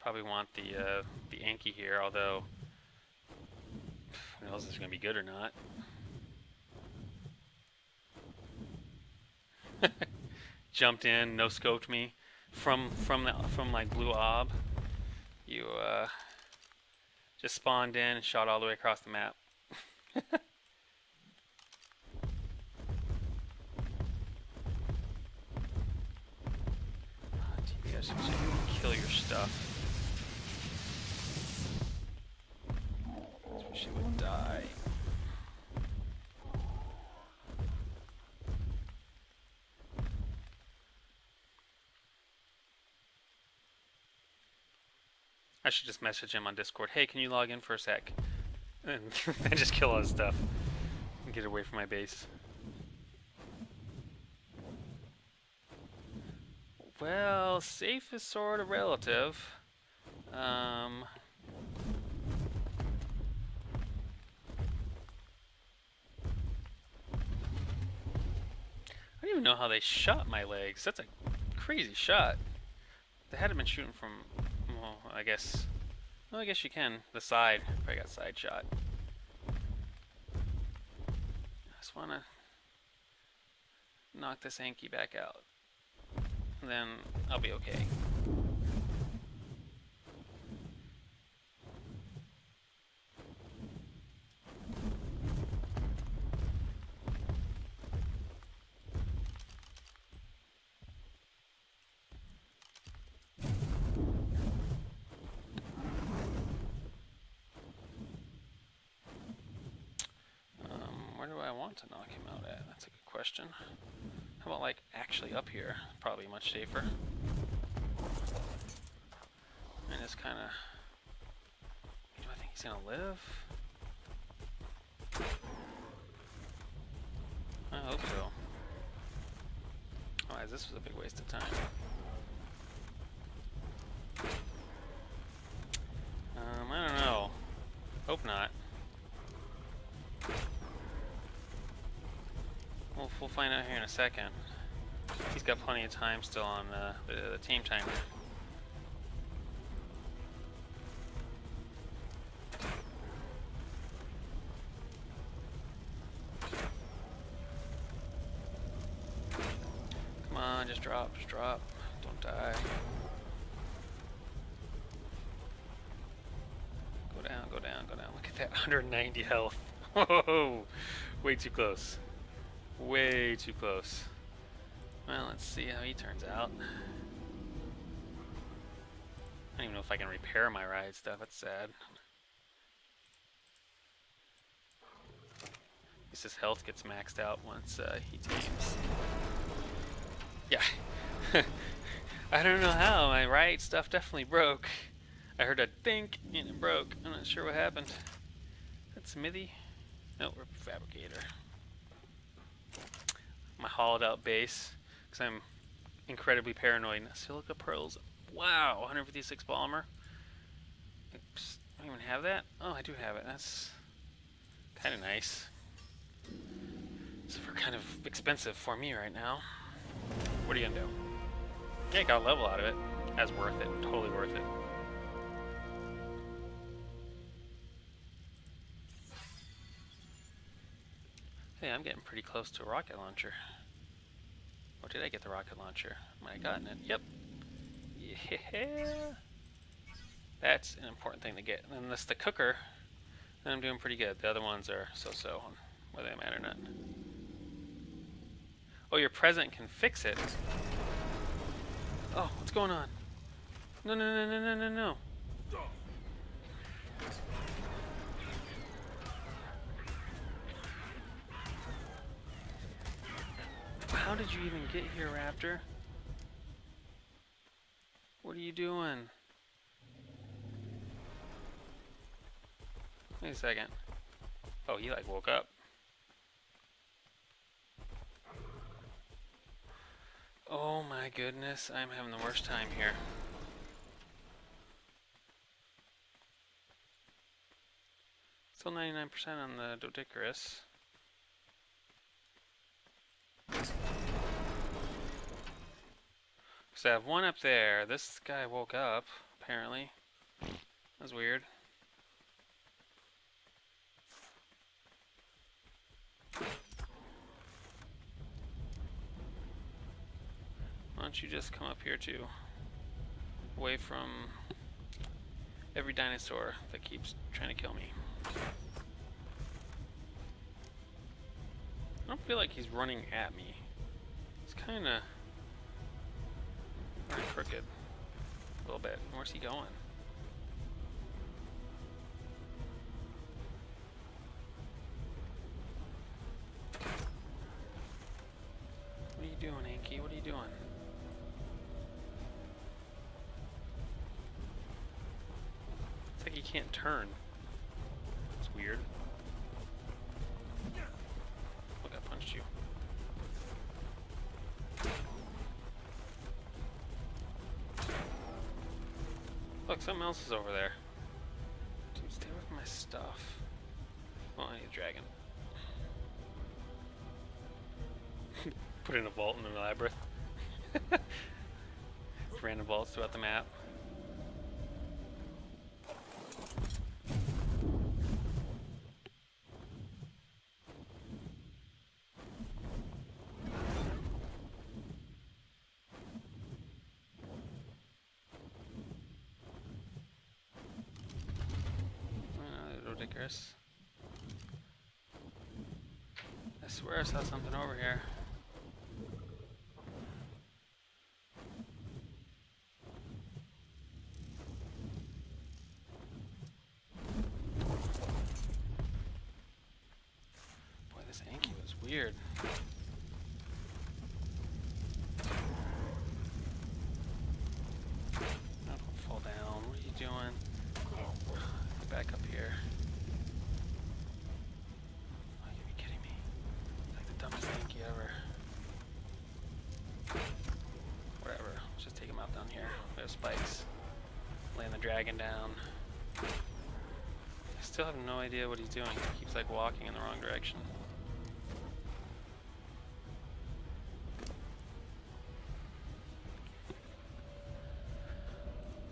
Probably want the Anki here, although who knows if it's gonna be good or not. Jumped in, no scoped me from like blue ob. You just spawned in and shot all the way across the map. TBS, so you can kill your stuff. So she would die. I should just message him on Discord. Hey, can you log in for a sec? And just kill all his stuff and get away from my base. Well, safe is sort of relative. I don't even know how they shot my legs. That's a crazy shot. They had been shooting from, well, I guess you can. The side. Probably got side shot. I just want to knock this Anki back out. And then I'll be okay. Where do I want to knock him out at? That's a good question. How about like actually up here? Probably much safer. And just kind of... Do I think he's gonna live? I hope so. Otherwise, this was a big waste of time. I don't know. Hope not. We'll find out here in a second. He's got plenty of time still on the team timer. Come on, just drop, don't die. Go down, go down, go down. Look at that, 190 health. Whoa, way too close. Way too close. Well, let's see how he turns out. I don't even know if I can repair my ride stuff. That's sad. At least his health gets maxed out once he tames. Yeah. I don't know how. My ride stuff definitely broke. I heard a dink and it broke. I'm not sure what happened. That's Smithy? No, we're Fabricator. My hollowed out base, because I'm incredibly paranoid. Silica pearls. Wow, 156 bomber. Oops, I don't even have that. Oh, I do have it. That's kind of nice. So we're kind of expensive for me right now. What are you gonna do? Yeah, got a level out of it. That's worth it. Totally worth it. Hey, I'm getting pretty close to a rocket launcher. Or did I get the rocket launcher? Might have gotten it. Yep. Yeah. That's an important thing to get. And then this the cooker, then I'm doing pretty good. The other ones are so-so on whether they matter or not. Oh, your present can fix it. Oh, what's going on? No, no, no, no, no, no, no. How did you even get here, Raptor? What are you doing? Wait a second. Oh, he like woke up. Oh my goodness, I'm having the worst time here. Still 99% on the Dodicarus. So I have one up there. This guy woke up, apparently. That's weird. Why don't you just come up here too? Away from every dinosaur that keeps trying to kill me. I don't feel like he's running at me. It's kind of very crooked. A little bit. Where's he going? What are you doing, Anki? What are you doing? It's like he can't turn. It's weird. Look, I punched you. Look, something else is over there. Dude, stay away from my stuff. Oh, I need a dragon. Put in a vault in the labyrinth. Random vaults throughout the map. Ridiculous. I swear I saw something over here. Boy, this Anki was weird. Don't fall down. What are you doing? Get back up here. Oh, you be kidding me. It's like the dumbest Anki ever. Whatever. Let's just take him out down here. We have spikes. Laying the dragon down. I still have no idea what he's doing. He keeps like walking in the wrong direction.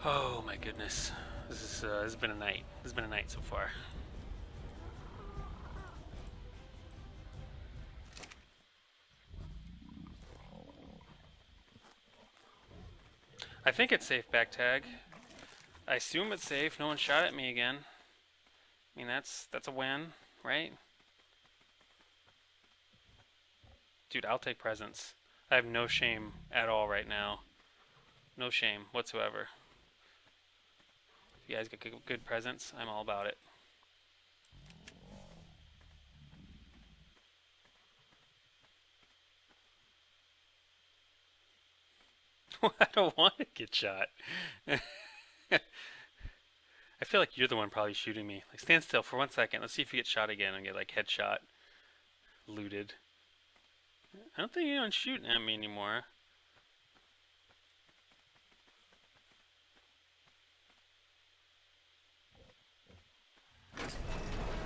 Oh my goodness. This has been a night. This has been a night so far. I think it's safe back tag. I assume it's safe. No one shot at me again. I mean, that's a win, right? Dude, I'll take presents. I have no shame at all right now. No shame whatsoever. If you guys get good presents, I'm all about it. I don't want to get shot. I feel like you're the one probably shooting me. Like, stand still for 1 second. Let's see if you get shot again and get like headshot, looted. I don't think anyone's shooting at me anymore.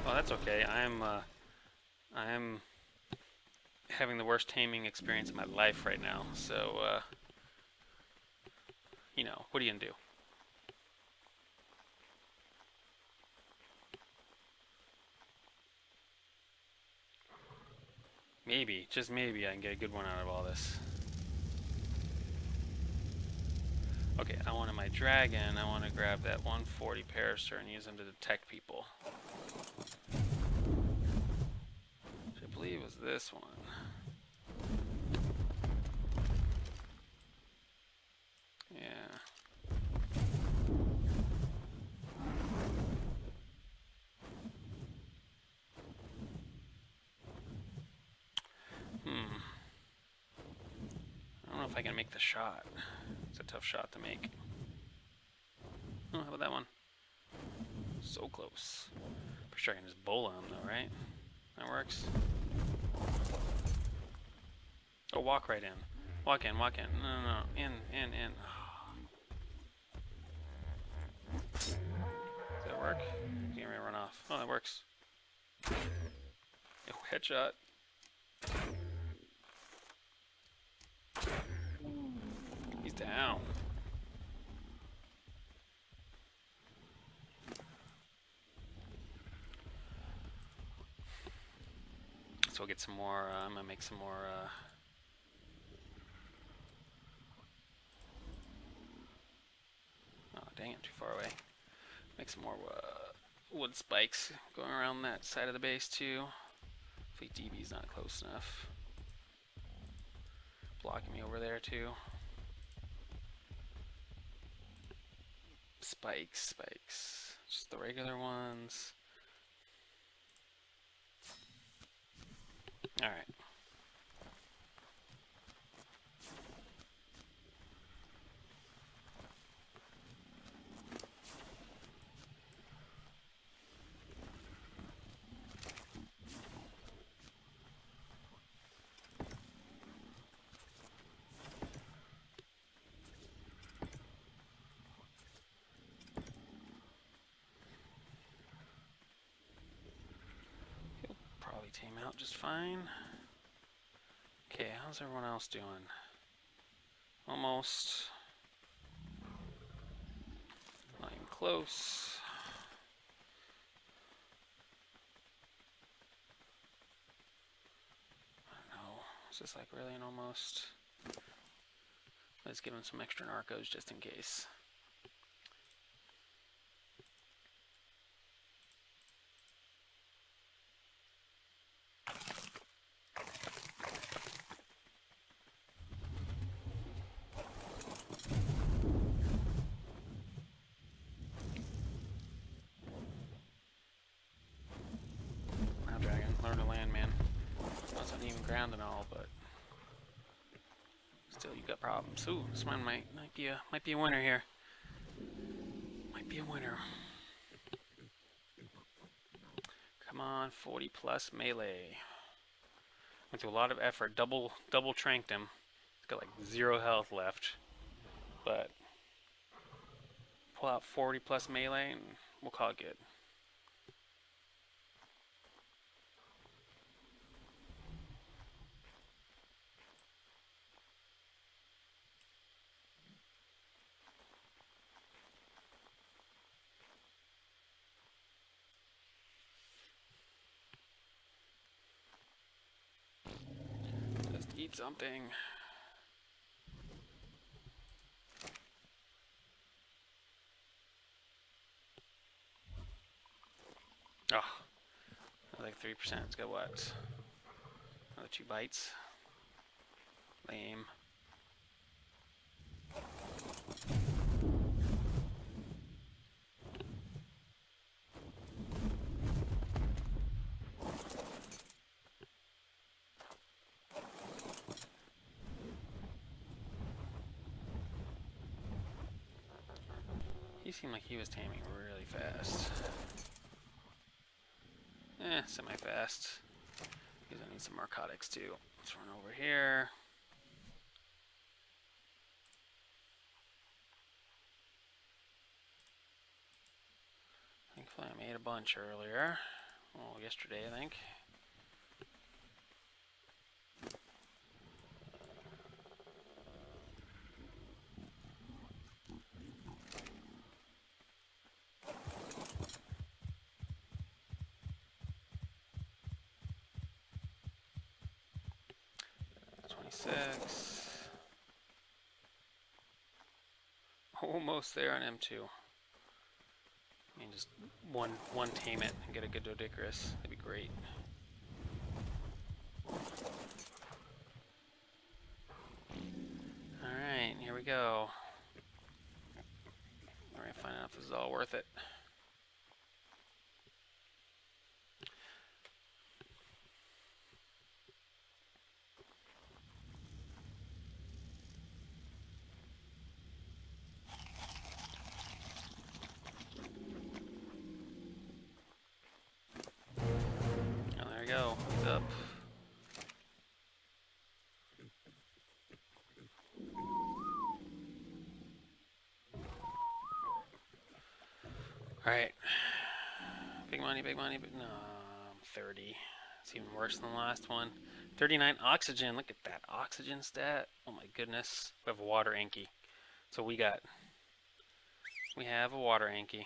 Oh, that's okay. I'm having the worst taming experience of my life right now. So, you know, what are you gonna do? Maybe, just maybe, I can get a good one out of all this. Okay, I wanted my dragon. I want to grab that 140 Parasaur and use them to detect people. Which I believe was this one. Yeah. I don't know if I can make the shot. It's a tough shot to make. Oh, how about that one? So close. For sure I can just bowl on him though, right? That works. Oh, walk right in. Walk in, walk in. No. In. Does that work? You're gonna run off. Oh, that works. Oh, headshot. He's down. So we'll get some more, I'm gonna make some more, oh dang it, too far away. Make some more, wood spikes going around that side of the base too. Hopefully DB's not close enough. Blocking me over there too. Spikes. Just the regular ones. Alright. Tame out just fine. Okay, how's everyone else doing? Almost. Not even close. I don't know. Is this like really an almost? Let's give him some extra narcos just in case. Learn to land, man. It's uneven ground and all, but still, you got problems. Ooh, this one might be a winner here. Might be a winner. Come on, 40 plus melee. Went through a lot of effort. Double tranked him. He's got like 0 health left, but pull out 40 plus melee and we'll call it good. Eat something. Oh, like 3%. It's got what? Another 2 bites. Lame. He seemed like he was taming really fast. Semi-fast. Because I need some narcotics too. Let's run over here. Thankfully I made a bunch earlier. Well, yesterday I think. 26. Almost there on M2. I mean, just one tame it and get a good Dodicarus. That'd be great. Alright, here we go. We're gonna find out if this is all worth it. Oh, there we go. It's up. Alright. Big money, big money, but no, 30. It's even worse than the last one. 39 oxygen. Look at that oxygen stat. Oh my goodness. We have a water Anki. So we have a water Anki.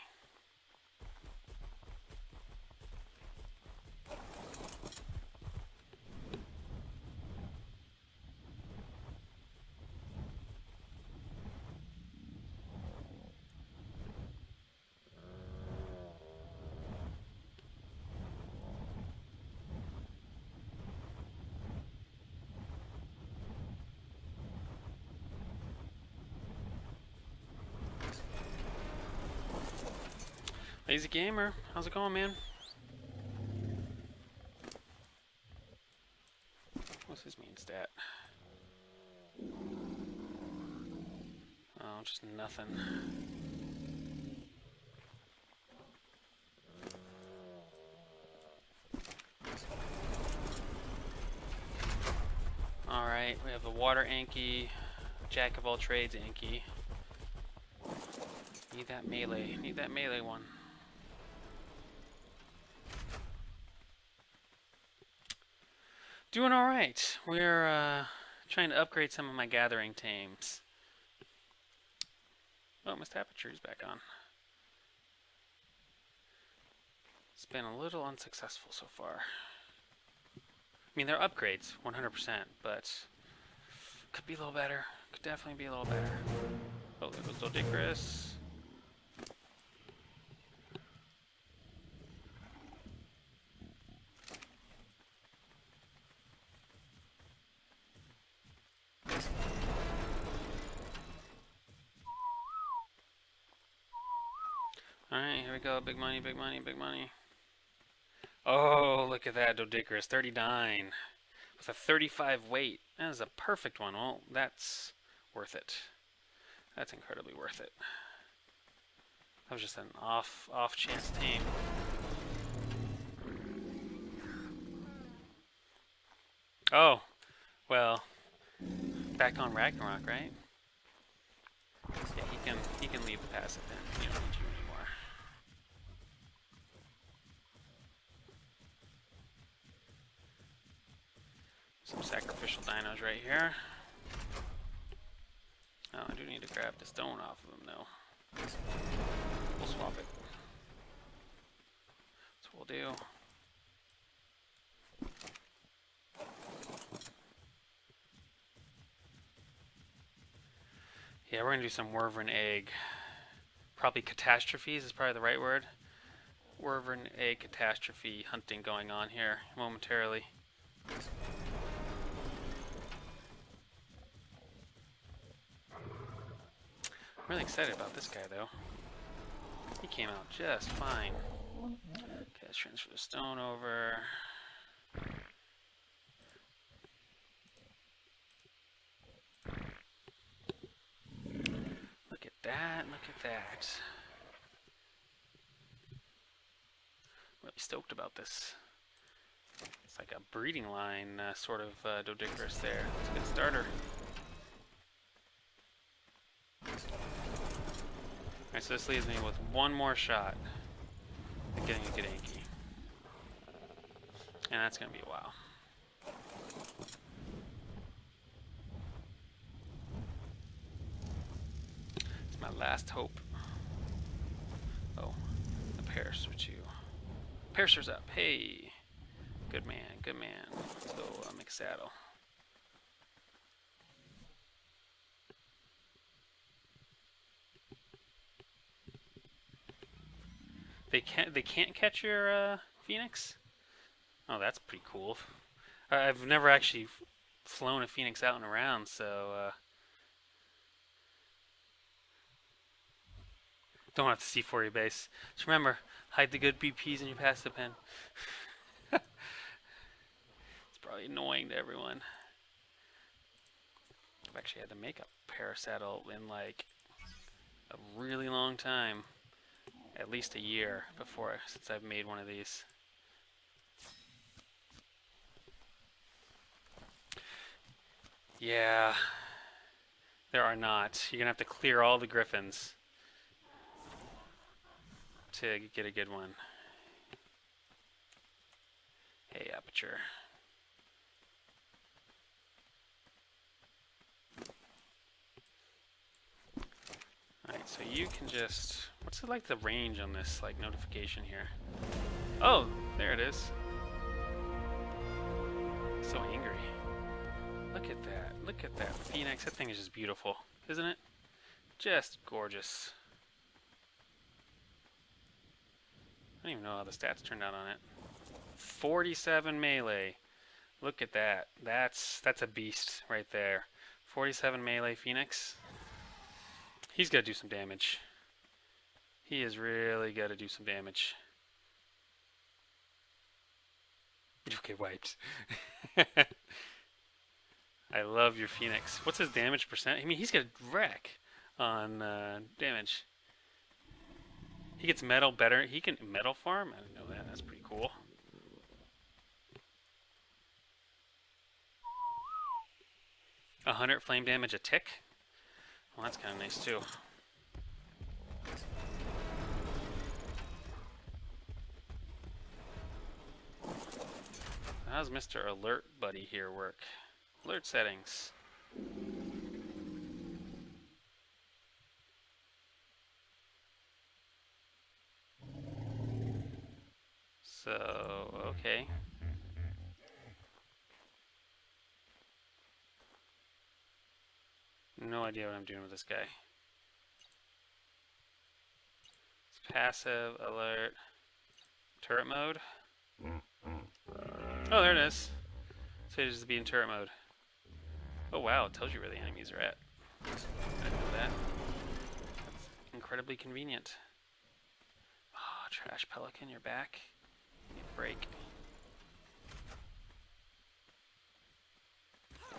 Lazy Gamer, how's it going, man? What's his mean stat? Oh, just nothing. Alright, we have the water Anki, jack of all trades Anki. Need that melee one. Doing alright. We're trying to upgrade some of my gathering tames. Oh, Mr. Aperture's back on. It's been a little unsuccessful so far. I mean, they're upgrades, 100%, but could be a little better. Could definitely be a little better. Oh, there goes Dodicarus. Alright, here we go. Big money, big money, big money. Oh, look at that Dodicarus. 39. With a 35 weight. That is a perfect one. Well, that's worth it. That's incredibly worth it. That was just an off chance tame. Oh, well, back on Ragnarok, right? Yeah, he can leave the passive then. You don't need you anymore. Some sacrificial dinos right here. Oh, I do need to grab the stone off of them though. We'll swap it. That's what we'll do. Yeah, we're gonna do some Wyvern egg. Probably catastrophes is probably the right word. Wyvern egg catastrophe hunting going on here momentarily. I'm really excited about this guy though. He came out just fine. Okay, let's transfer the stone over. Look at that, look at that. I'm really stoked about this. It's like a breeding line sort of Dodicarus there. It's a good starter. Alright, so this leaves me with one more shot at getting a good Anki. And that's going to be a while. It's my last hope. Oh, the Parasaur too. Parasaur's up. Hey! Good man, good man. Let's go make a saddle. They can't catch your Phoenix? Oh, that's pretty cool. I've never actually flown a Phoenix out and around, so don't have to see for your base. Just remember, hide the good BPs in your passive pen. It's probably annoying to everyone. I've actually had to make a parasaddle in like a really long time. At least a year before since I've made one of these. Yeah, there are not. You're gonna have to clear all the griffins to get a good one. Hey, Aperture. Alright, so you can just... What's it like the range on this like notification here? Oh, there it is. So angry. Look at that. Look at that Phoenix. That thing is just beautiful, isn't it? Just gorgeous. I don't even know how the stats turned out on it. 47 melee. Look at that. That's a beast right there. 47 melee Phoenix. He's got to do some damage. He is really got to do some damage. Okay, wipes. I love your Phoenix. What's his damage percent? I mean, he's got a wreck on damage. He gets metal better. He can metal farm? I didn't know that. That's pretty cool. A 100 flame damage a tick? Well, that's kind of nice too. How's Mr. Alert Buddy here work? Alert settings. So, okay. No idea what I'm doing with this guy. It's passive, alert, turret mode. Oh, there it is. So it is to be in turret mode. Oh wow, it tells you where the enemies are at. I didn't know that. That's incredibly convenient. Oh, trash pelican, you're back. Give me a break.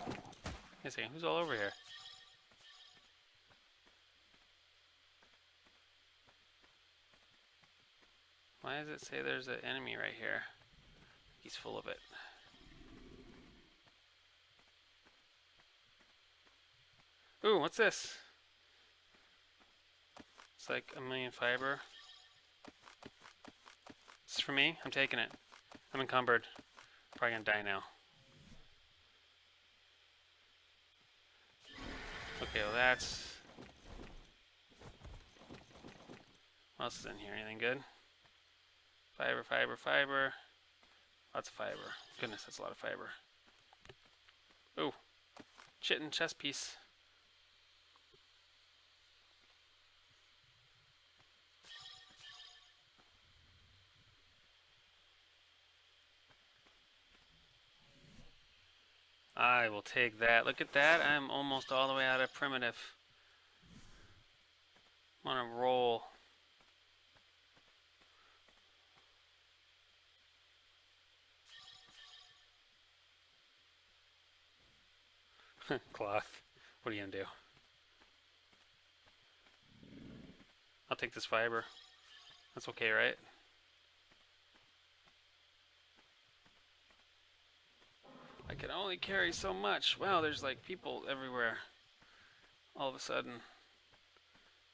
Wait a second, who's all over here? Why does it say there's an enemy right here? He's full of it. Ooh, what's this? It's like 1,000,000 fiber. This is for me? I'm taking it. I'm encumbered. Probably gonna die now. Okay, well that's... What else is in here? Anything good? Fiber, fiber, fiber. Lots of fiber. Goodness, that's a lot of fiber. Ooh. Chitin chest piece. I will take that. Look at that. I'm almost all the way out of primitive. I'm on a roll. Cloth. What are you gonna do? I'll take this fiber. That's okay, right? I can only carry so much. Wow, there's like people everywhere. All of a sudden.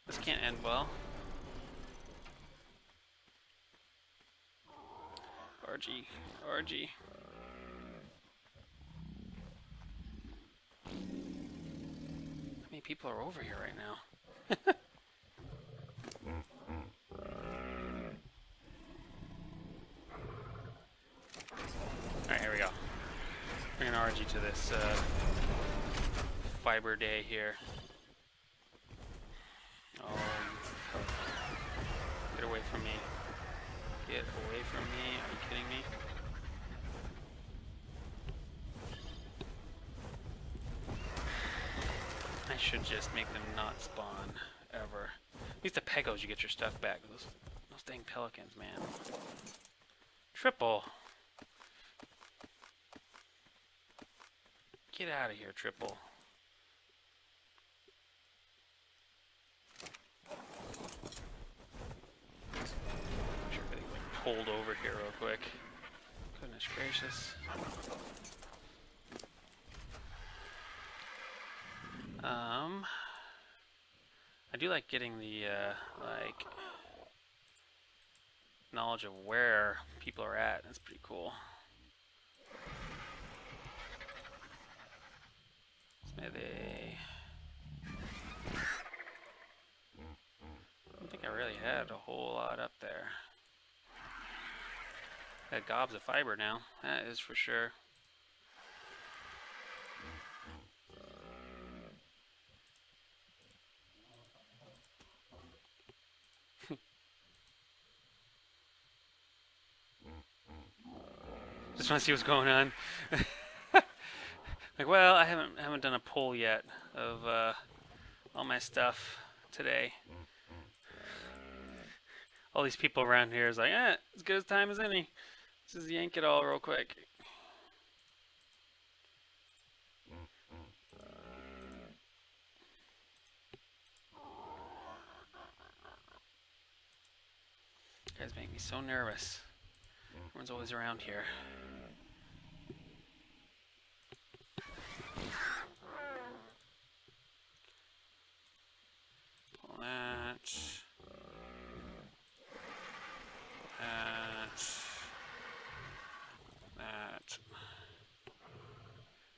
This can't end well. RG. RG. How many people are over here right now? Alright, here we go. Bring an RG to this fiber day here. Oh, get away from me. Get away from me. Are you kidding me? I should just make them not spawn ever. At least the Pegos, you get your stuff back. Those dang pelicans, man. Triple. Get out of here, Triple. Make sure everything's like pulled over here real quick. Goodness gracious. I do like getting the like knowledge of where people are at. That's pretty cool. Smithy. I don't think I really had a whole lot up there. Got gobs of fiber now. That is for sure. Just want to see what's going on. Like, well, I haven't done a poll yet of all my stuff today. All these people around here is like, as good as time as any. Let's just yank it all real quick. You guys make me so nervous. Everyone's always around here. Pull that. That.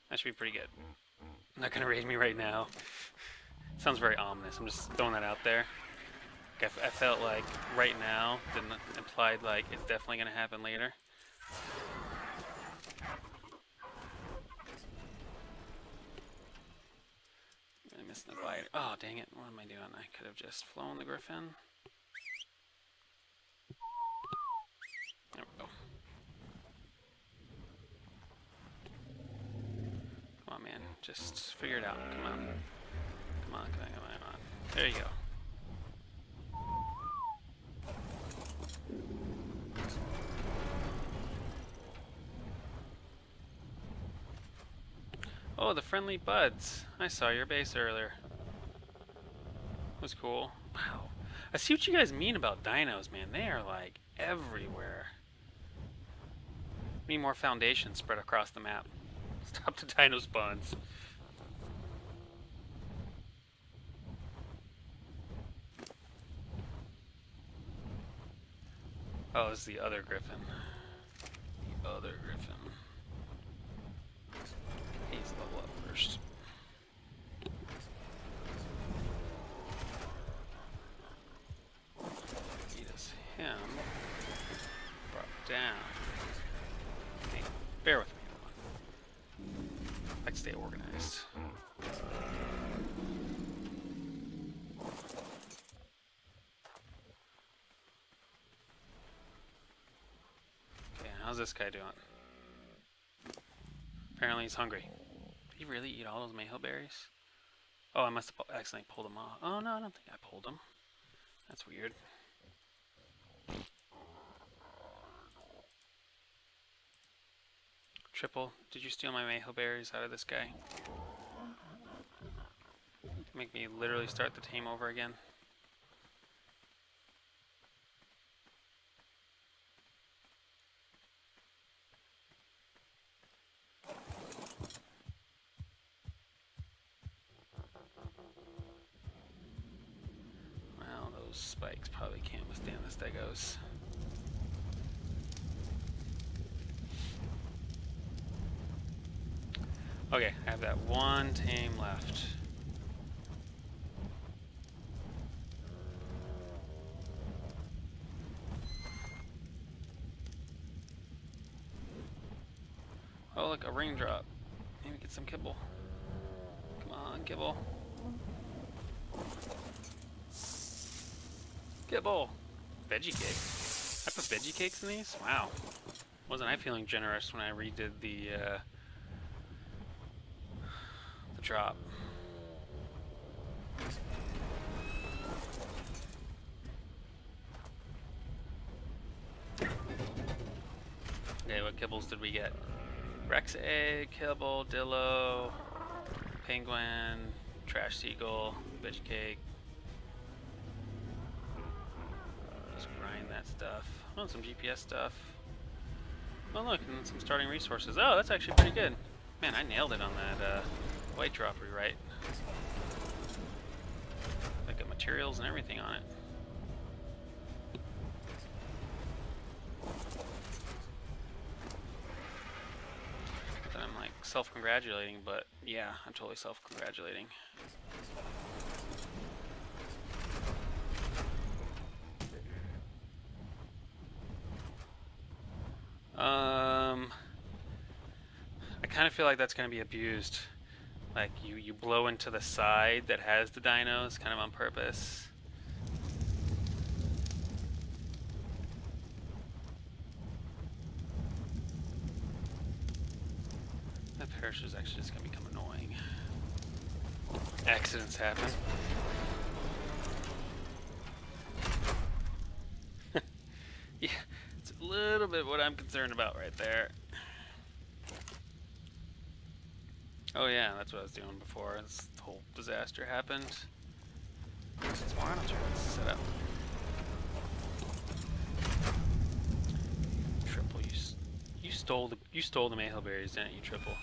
That should be pretty good. Not gonna raid me right now. Sounds very ominous. I'm just throwing that out there. Like I felt like right now didn't implied like it's definitely gonna happen later. I'm really missing the glider. Oh dang it! What am I doing? I could have just flown the Griffin. There we go. Come on, man. Just figure it out. Come on. Come on. Come on. Come on. Come on. There you go. Oh, the friendly buds. I saw your base earlier. That was cool. Wow. I see what you guys mean about dinos, man. They are like everywhere. We need more foundations spread across the map. Stop the dino spawns. Oh, this is the other Griffin. The other Griffin. He's level up first. Beat us him. Brought down. Okay, bear with me. I like to stay organized. Okay, how's this guy doing? Apparently he's hungry. Did he really eat all those mayhill berries? Oh, I must have accidentally pulled them off. Oh no, I don't think I pulled them. That's weird. Triple, did you steal my mayhill berries out of this guy? Make me literally start the tame over again. Well, those spikes probably can't withstand the stegos. Okay, I have that one tame left. Oh, look, a raindrop. Maybe get some kibble. Come on, kibble. Kibble. Veggie cake. I put veggie cakes in these? Wow. Wasn't I feeling generous when I redid the drop? Okay, what kibbles did we get? Rex egg, kibble, dillo, penguin, trash seagull, veggie cake. Just grind that stuff. Oh, some GPS stuff. Oh look, and some starting resources. Oh, that's actually pretty good. Man, I nailed it on that white drop rewrite. I got materials and everything on it. Then I'm like self-congratulating, but yeah, I'm totally self-congratulating. I kind of feel like that's going to be abused. Like you blow into the side that has the dinos kind of on purpose. That parachute is actually just going to become annoying. Accidents happen. Yeah, it's a little bit what I'm concerned about right there. Oh yeah, that's what I was doing before this whole disaster happened. Since more auto turrets set up. Triple, you stole the mayhill berries, didn't you, Triple?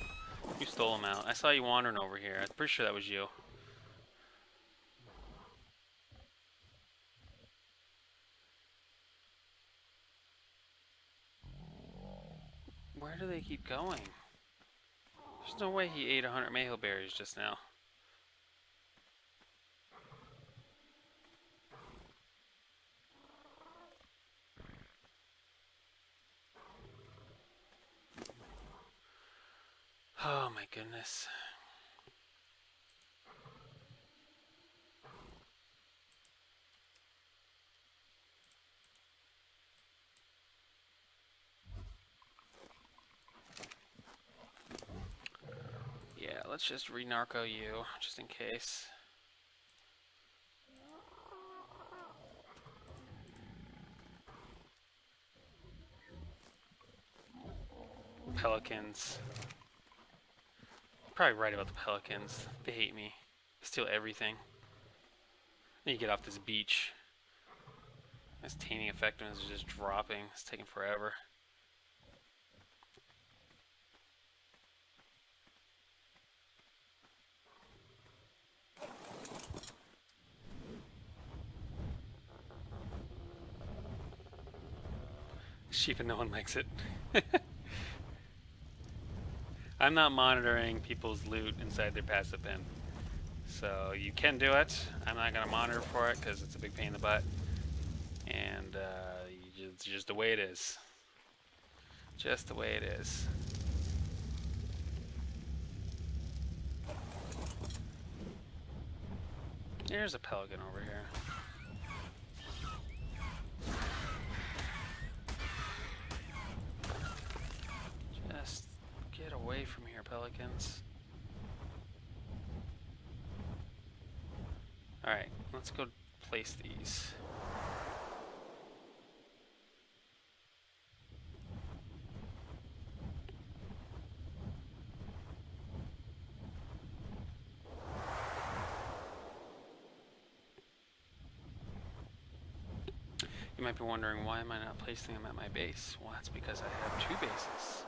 You stole them out. I saw you wandering over here. I'm pretty sure that was you. Where do they keep going? There's no way he ate 100 mayhill berries just now. Oh my goodness. Yeah, let's just re-narco you, just in case. Pelicans. Probably right about the pelicans. They hate me. They steal everything. Then you get off this beach. This tainting effectiveness is just dropping. It's taking forever. Sheep and no one likes it. I'm not monitoring people's loot inside their passive bin. So you can do it. I'm not going to monitor for it because it's a big pain in the butt. And it's just the way it is. Just the way it is. There's a pelican over here. Just get away from here, pelicans. Alright, let's go place these. You might be wondering, why am I not placing them at my base? Well, that's because I have two bases.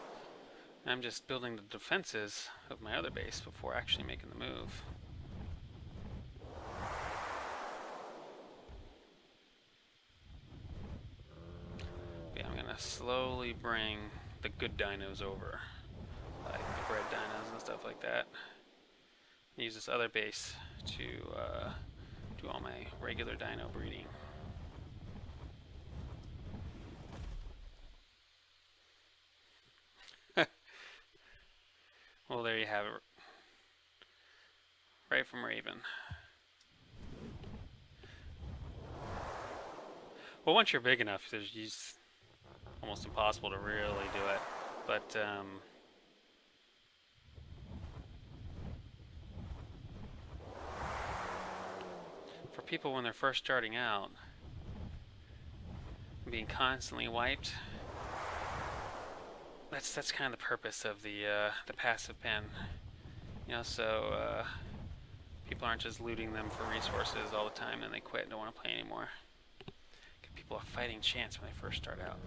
I'm just building the defenses of my other base before actually making the move. But yeah, I'm gonna slowly bring the good dinos over, like the bred dinos and stuff like that. Use this other base to do all my regular dino breeding. Well, there you have it. Right from Raven. Well, once you're big enough, almost impossible to really do it. But for people when they're first starting out, being constantly wiped, that's kind of the purpose of the passive pen. You know, so people aren't just looting them for resources all the time and they quit and don't want to play anymore. Give people a fighting chance when they first start out.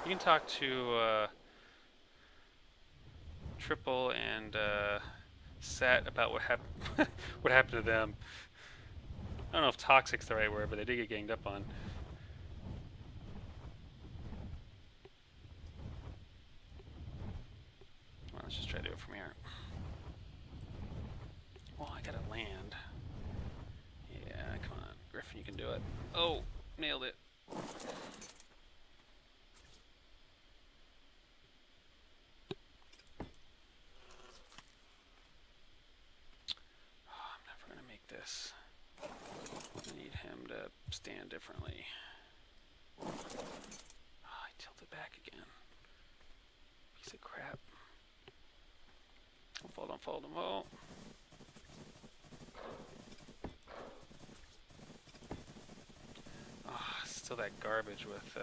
You can talk to Triple and Set about what happened. What happened to them? I don't know if toxic's the right word, but they did get ganged up on. Well, let's just try to do it from here. Well, I gotta land. Yeah, come on, Griffin, you can do it. Oh, nailed it. This. I need him to stand differently. Oh, I tilted back again. Piece of crap. Don't fall, don't fall, don't fall. Oh, still that garbage with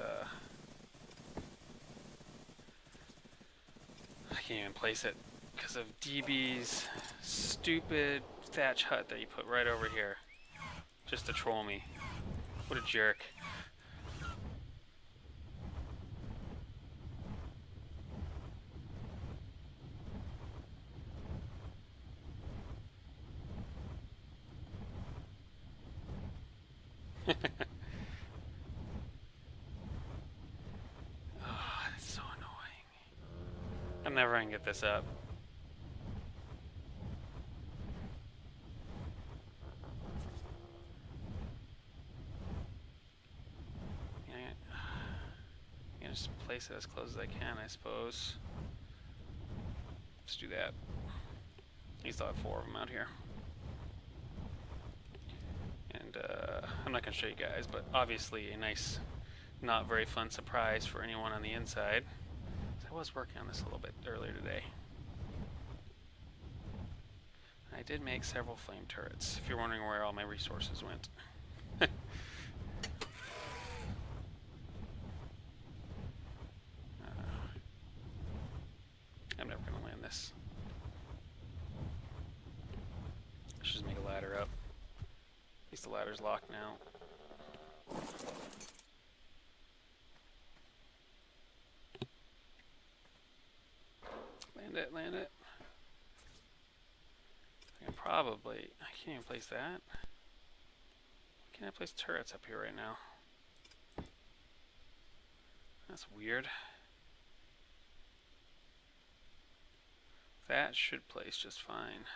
I can't even place it because of DB's stupid thatch hut that you put right over here just to troll me. What a jerk. Oh, that's so annoying. I'm never gonna get this up. Just place it as close as I can, I suppose. Let's do that. You still have 4 of them out here. And I'm not going to show you guys, but obviously a nice, not very fun surprise for anyone on the inside. So I was working on this a little bit earlier today. I did make several flame turrets, if you're wondering where all my resources went. I'm never going to land this. I should just make a ladder up. At least the ladder's locked now. Land it, land it. I can probably... I can't even place that. Can I place turrets up here right now? That's weird. That should place just fine.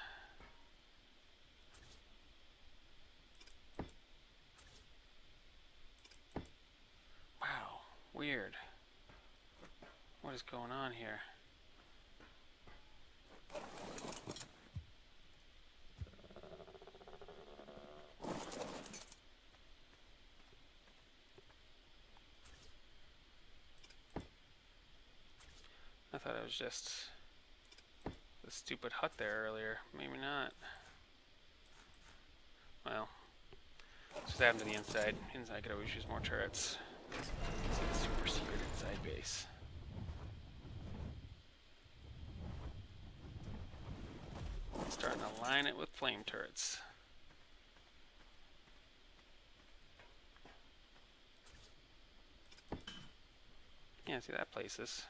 Wow, weird. What is going on here? I thought it was just the stupid hut there earlier. Maybe not. Well, just happened to the inside. Inside could always use more turrets. It's like a super secret inside base. Starting to line it with flame turrets. Yeah, see that places.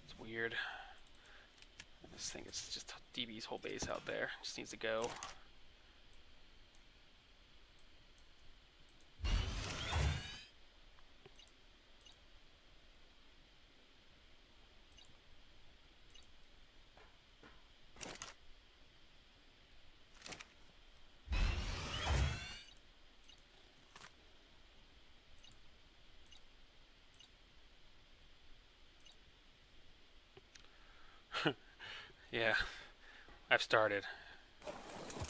It's weird. I just think it's just DB's whole base out there. Just needs to go. Yeah, I've started.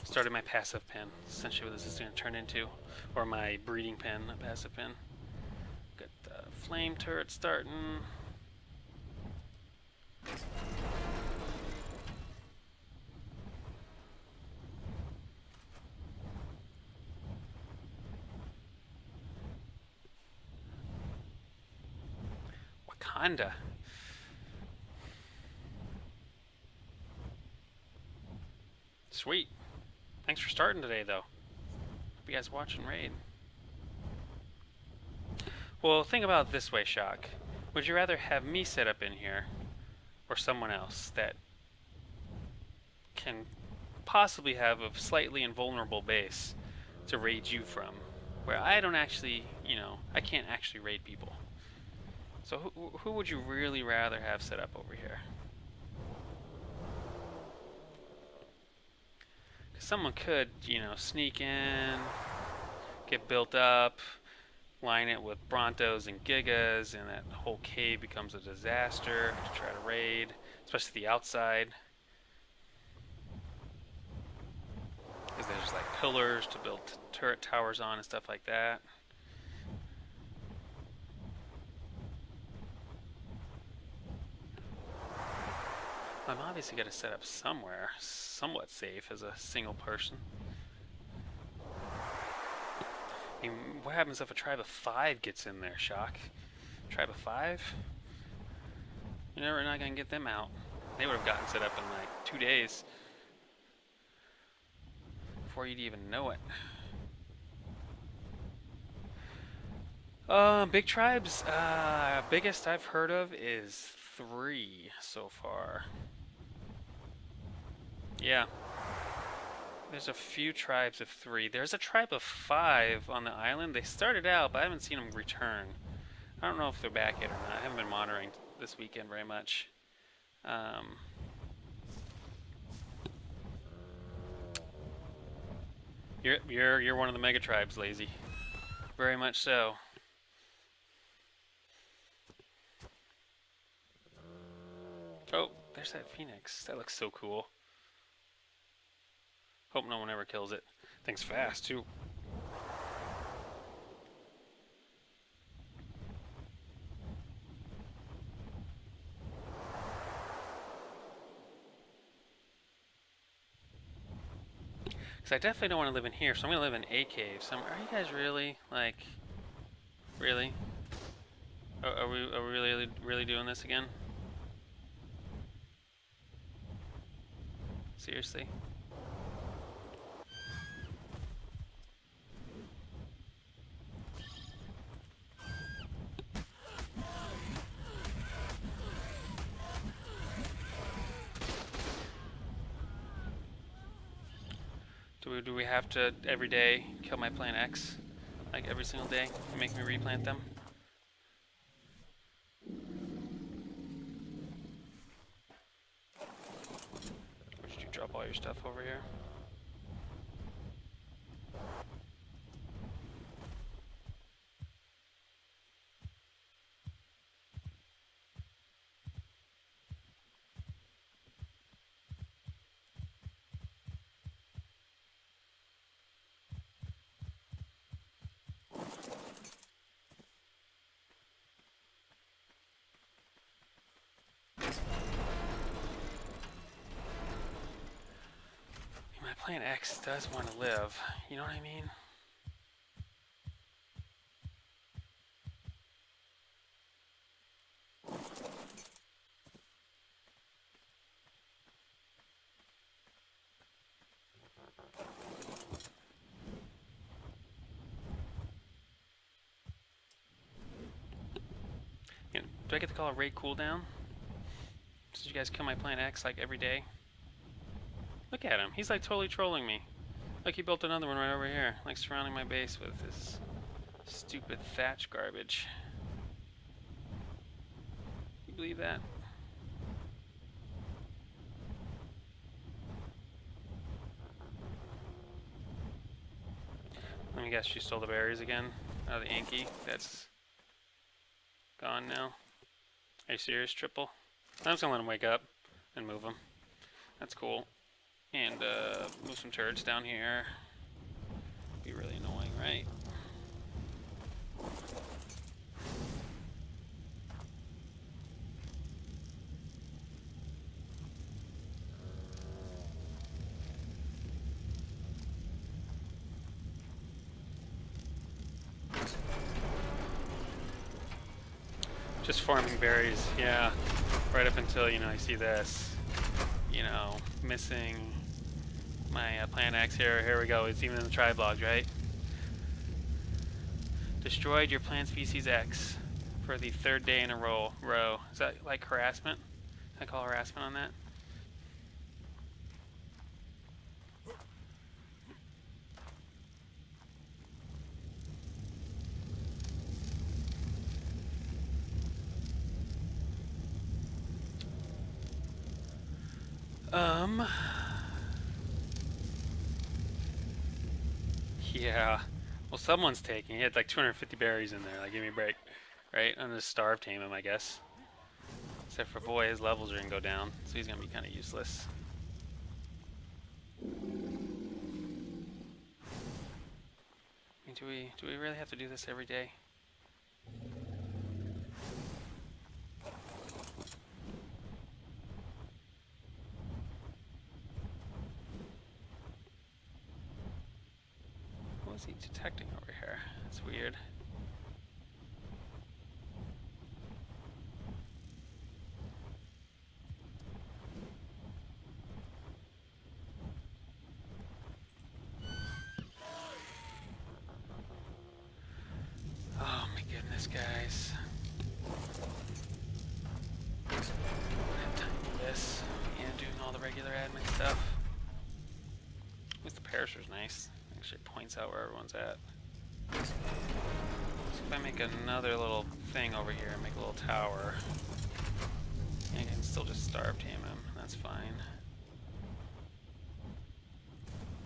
Started my passive pen. Essentially what this is going to turn into. Or my breeding pen, not passive pen. Got the flame turret starting. Wakanda. Sweet. Thanks for starting today, though. Hope you guys watching Raid. Well, think about it this way, Shock. Would you rather have me set up in here, or someone else that can possibly have a slightly invulnerable base to raid you from, where I don't actually, I can't actually raid people? So who would you really rather have set up over here? Because someone could, sneak in, get built up, line it with Brontos and Gigas, and that whole cave becomes a disaster to try to raid, especially the outside. Because there's like pillars to build turret towers on and stuff like that. I'm obviously going to set up somewhere somewhat safe as a single person. I mean, what happens if a tribe of 5 gets in there, Shock? Tribe of 5? You're never not going to get them out. They would have gotten set up in like 2 days before you'd even know it. Big tribes, biggest I've heard of is 3 so far. Yeah. There's a few tribes of 3. There's a tribe of 5 on the island. They started out, but I haven't seen them return. I don't know if they're back yet or not. I haven't been monitoring this weekend very much. You're one of the mega tribes, Lazy. Very much so. Oh, there's that phoenix. That looks so cool. Hope no one ever kills it. Thing's fast, too. Because I definitely don't want to live in here, so I'm going to live in a cave. So are you guys really, like, really? Are we really doing this again? Seriously? Do we have to every day kill my plant X? Like every single day? And make me replant them? Or did you drop all your stuff over here? My plant X does want to live. You know what I mean? Do I get to call a raid cooldown? Did you guys kill my plant X like every day? Look at him. He's like totally trolling me. Look, he built another one right over here. Like surrounding my base with this stupid thatch garbage. You believe that? Let me guess, you stole the berries again out of the Yankee. That's gone now. Are you serious, Triple? I'm just gonna let him wake up and move him. That's cool. And move some turrets down here. Be really annoying, right? Just farming berries, yeah. Right up until, you know, I see this. You know, missing my plant X here. Here we go. It's even in the tribe logs, right? Destroyed your plant species X for the 3rd day in a row. Is that like harassment? Can I call harassment on that? Yeah. Well, someone's taking. He had like 250 berries in there. Like, give me a break. Right? I'm gonna starve tame him, I guess. Except for, boy, his levels are gonna go down. So he's gonna be kind of useless. I mean, do we really have to do this every day? What was he detecting over here? That's weird. Oh my goodness, guys. I have time to do this. And doing all the regular admin stuff. At least the perisher's nice. Actually points out where everyone's at. So if I make another little thing over here, make a little tower, I can still just starve tame him. That's fine.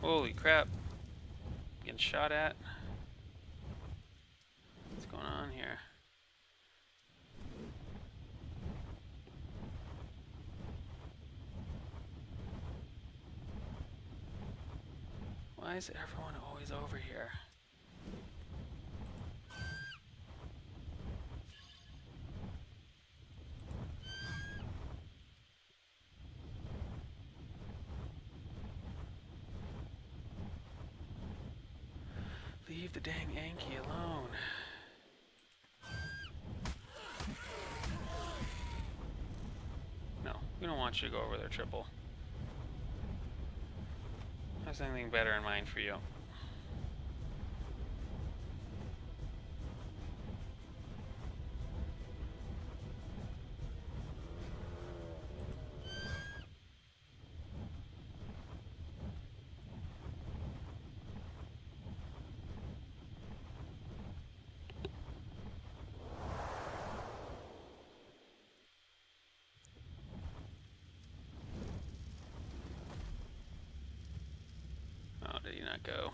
Holy crap. Getting shot at. What's going on here? Why is everyone always over here? Leave the dang Anki alone. No, we don't want you to go over there, Triple. There's anything better in mind for you. Oh, did he not go?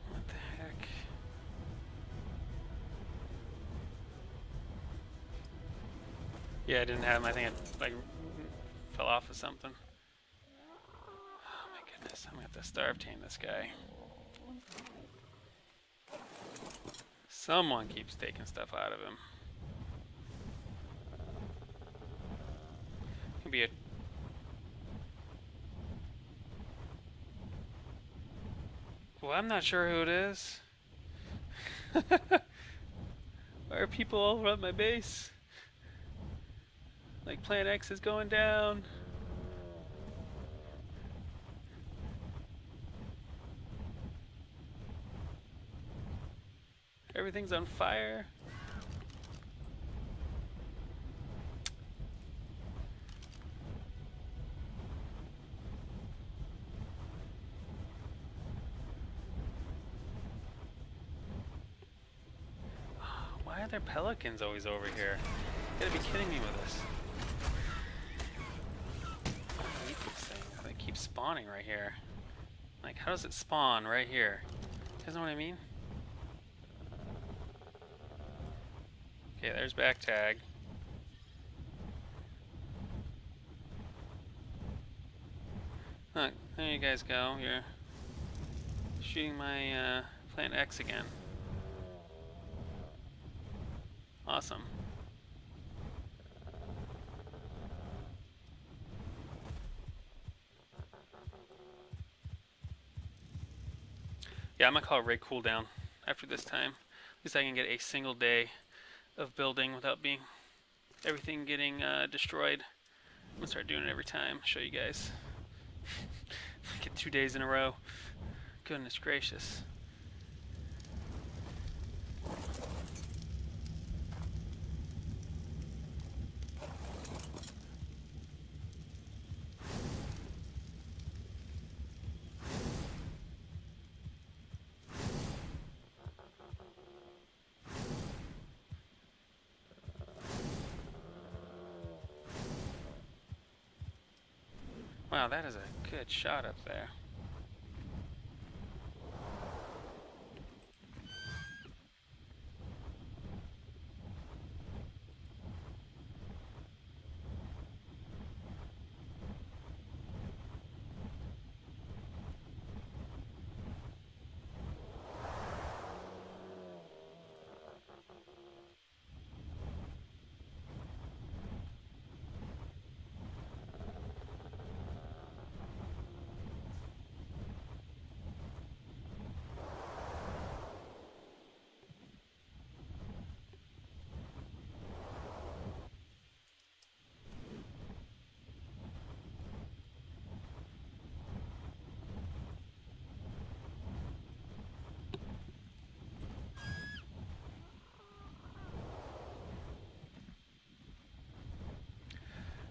What the heck? Yeah, I didn't have him. I think it like fell off of something. Oh my goodness, I'm gonna have to starve tame this guy. Someone keeps taking stuff out of him. Could be a well, I'm not sure who it is. Why are people all around my base? Like, Plan X is going down. Everything's on fire. are there pelicans always over here? You gotta be kidding me with this. I hate these things. They keep spawning right here. Like, how does it spawn right here? You guys know what I mean? Okay, there's back tag. Look, there you guys go. You're shooting my Plant X again. Awesome. Yeah, I'm gonna call it raid cooldown after this time. At least I can get a single day of building without everything getting destroyed. I'm gonna start doing it every time. Show you guys. Get 2 days in a row. Goodness gracious. Wow, that is a good shot up there.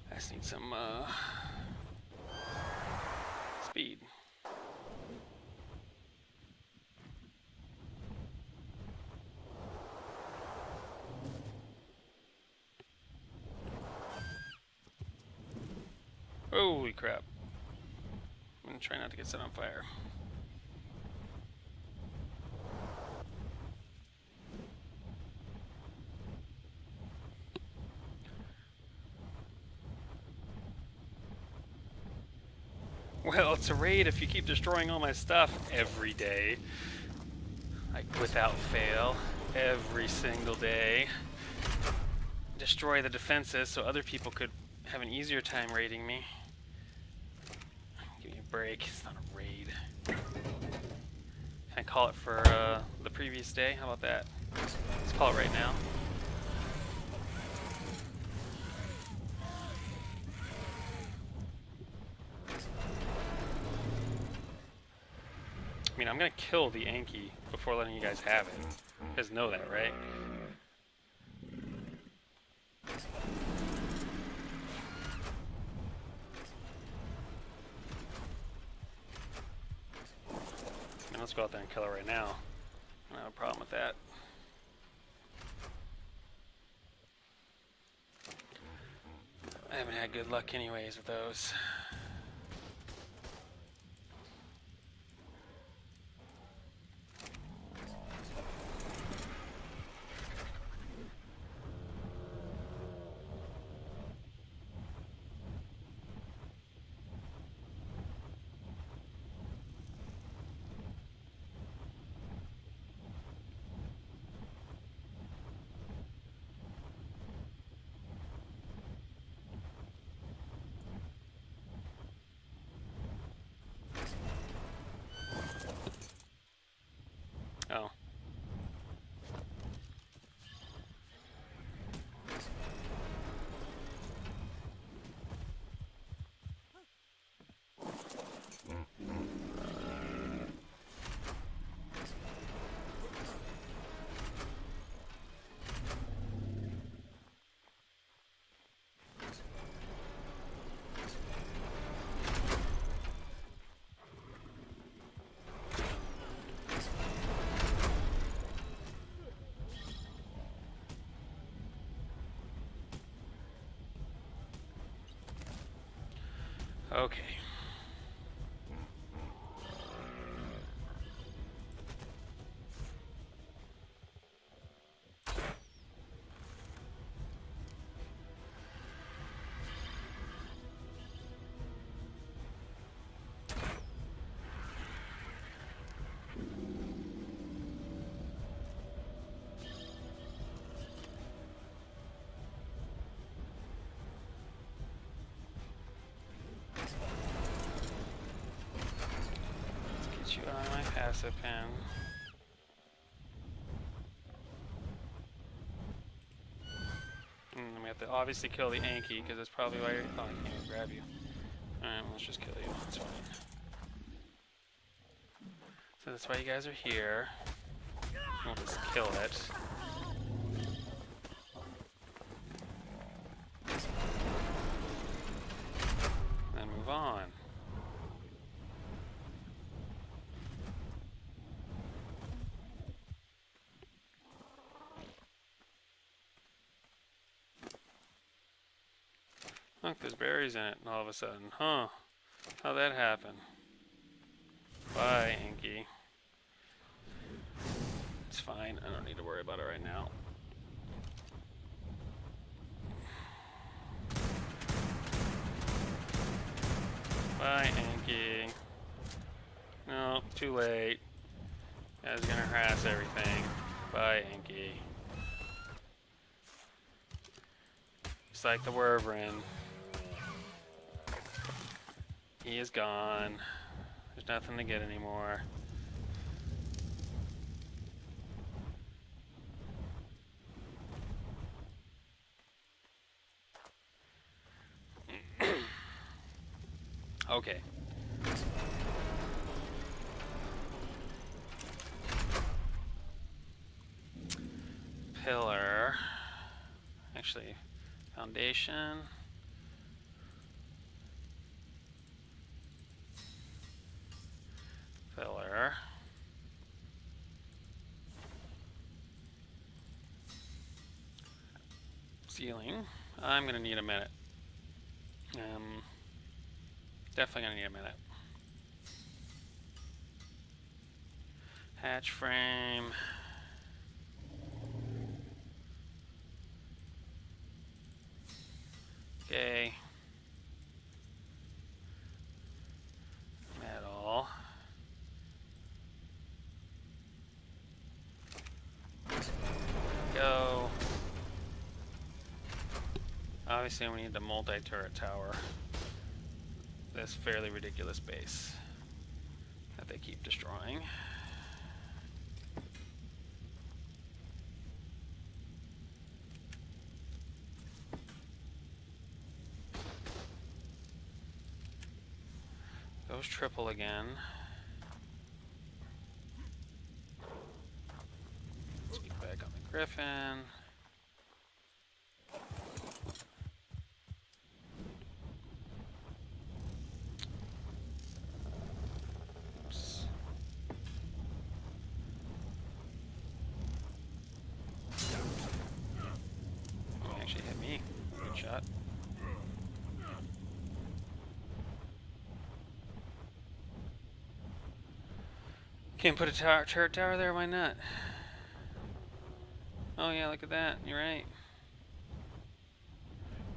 I just need some speed. Holy crap. I'm gonna try not to get set on fire. Well, it's a raid if you keep destroying all my stuff every day. Like, without fail. Every single day. Destroy the defenses so other people could have an easier time raiding me. Give me a break. It's not a raid. Can I call it for the previous day? How about that? Let's call it right now. I mean, I'm gonna kill the Anki before letting you guys have it. You guys know that, right? I mean, let's go out there and kill it right now. I don't have a problem with that. I haven't had good luck anyways with those. Okay. You on my passive pen. We have to obviously kill the Anki because that's probably why oh, I can't even grab you. Alright, well, let's just kill you. That's fine. So that's why you guys are here. We'll just kill it. Then move on. Look, there's berries in it all of a sudden. Huh. How'd that happen? Bye, Anki. It's fine. I don't need to worry about it right now. Bye, Anki. No, too late. Guys are gonna harass everything. Bye, Anki. Just like the Wyvern. He is gone. There's nothing to get anymore. Okay. Pillar. Actually, foundation. Pillar. Ceiling. I'm gonna need a minute. Definitely gonna need a minute. Hatch frame. Okay. Metal. Go. Obviously we need the multi-turret tower. This fairly ridiculous base that they keep destroying. Goes triple again. Let's get back on the Griffin. Shot. Can't put a turret tower there, why not? Oh yeah, look at that, you're right.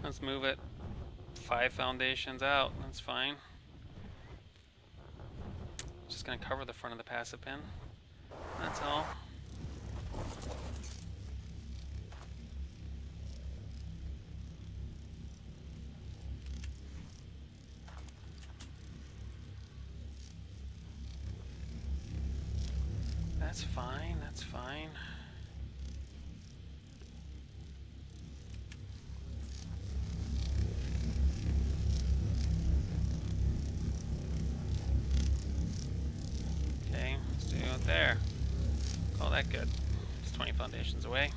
Let's move it 5 foundations out, that's fine. Just gonna cover the front of the passive pin, that's all. That's fine, that's fine. Okay, let's do it there. Call that good. It's 20 foundations away.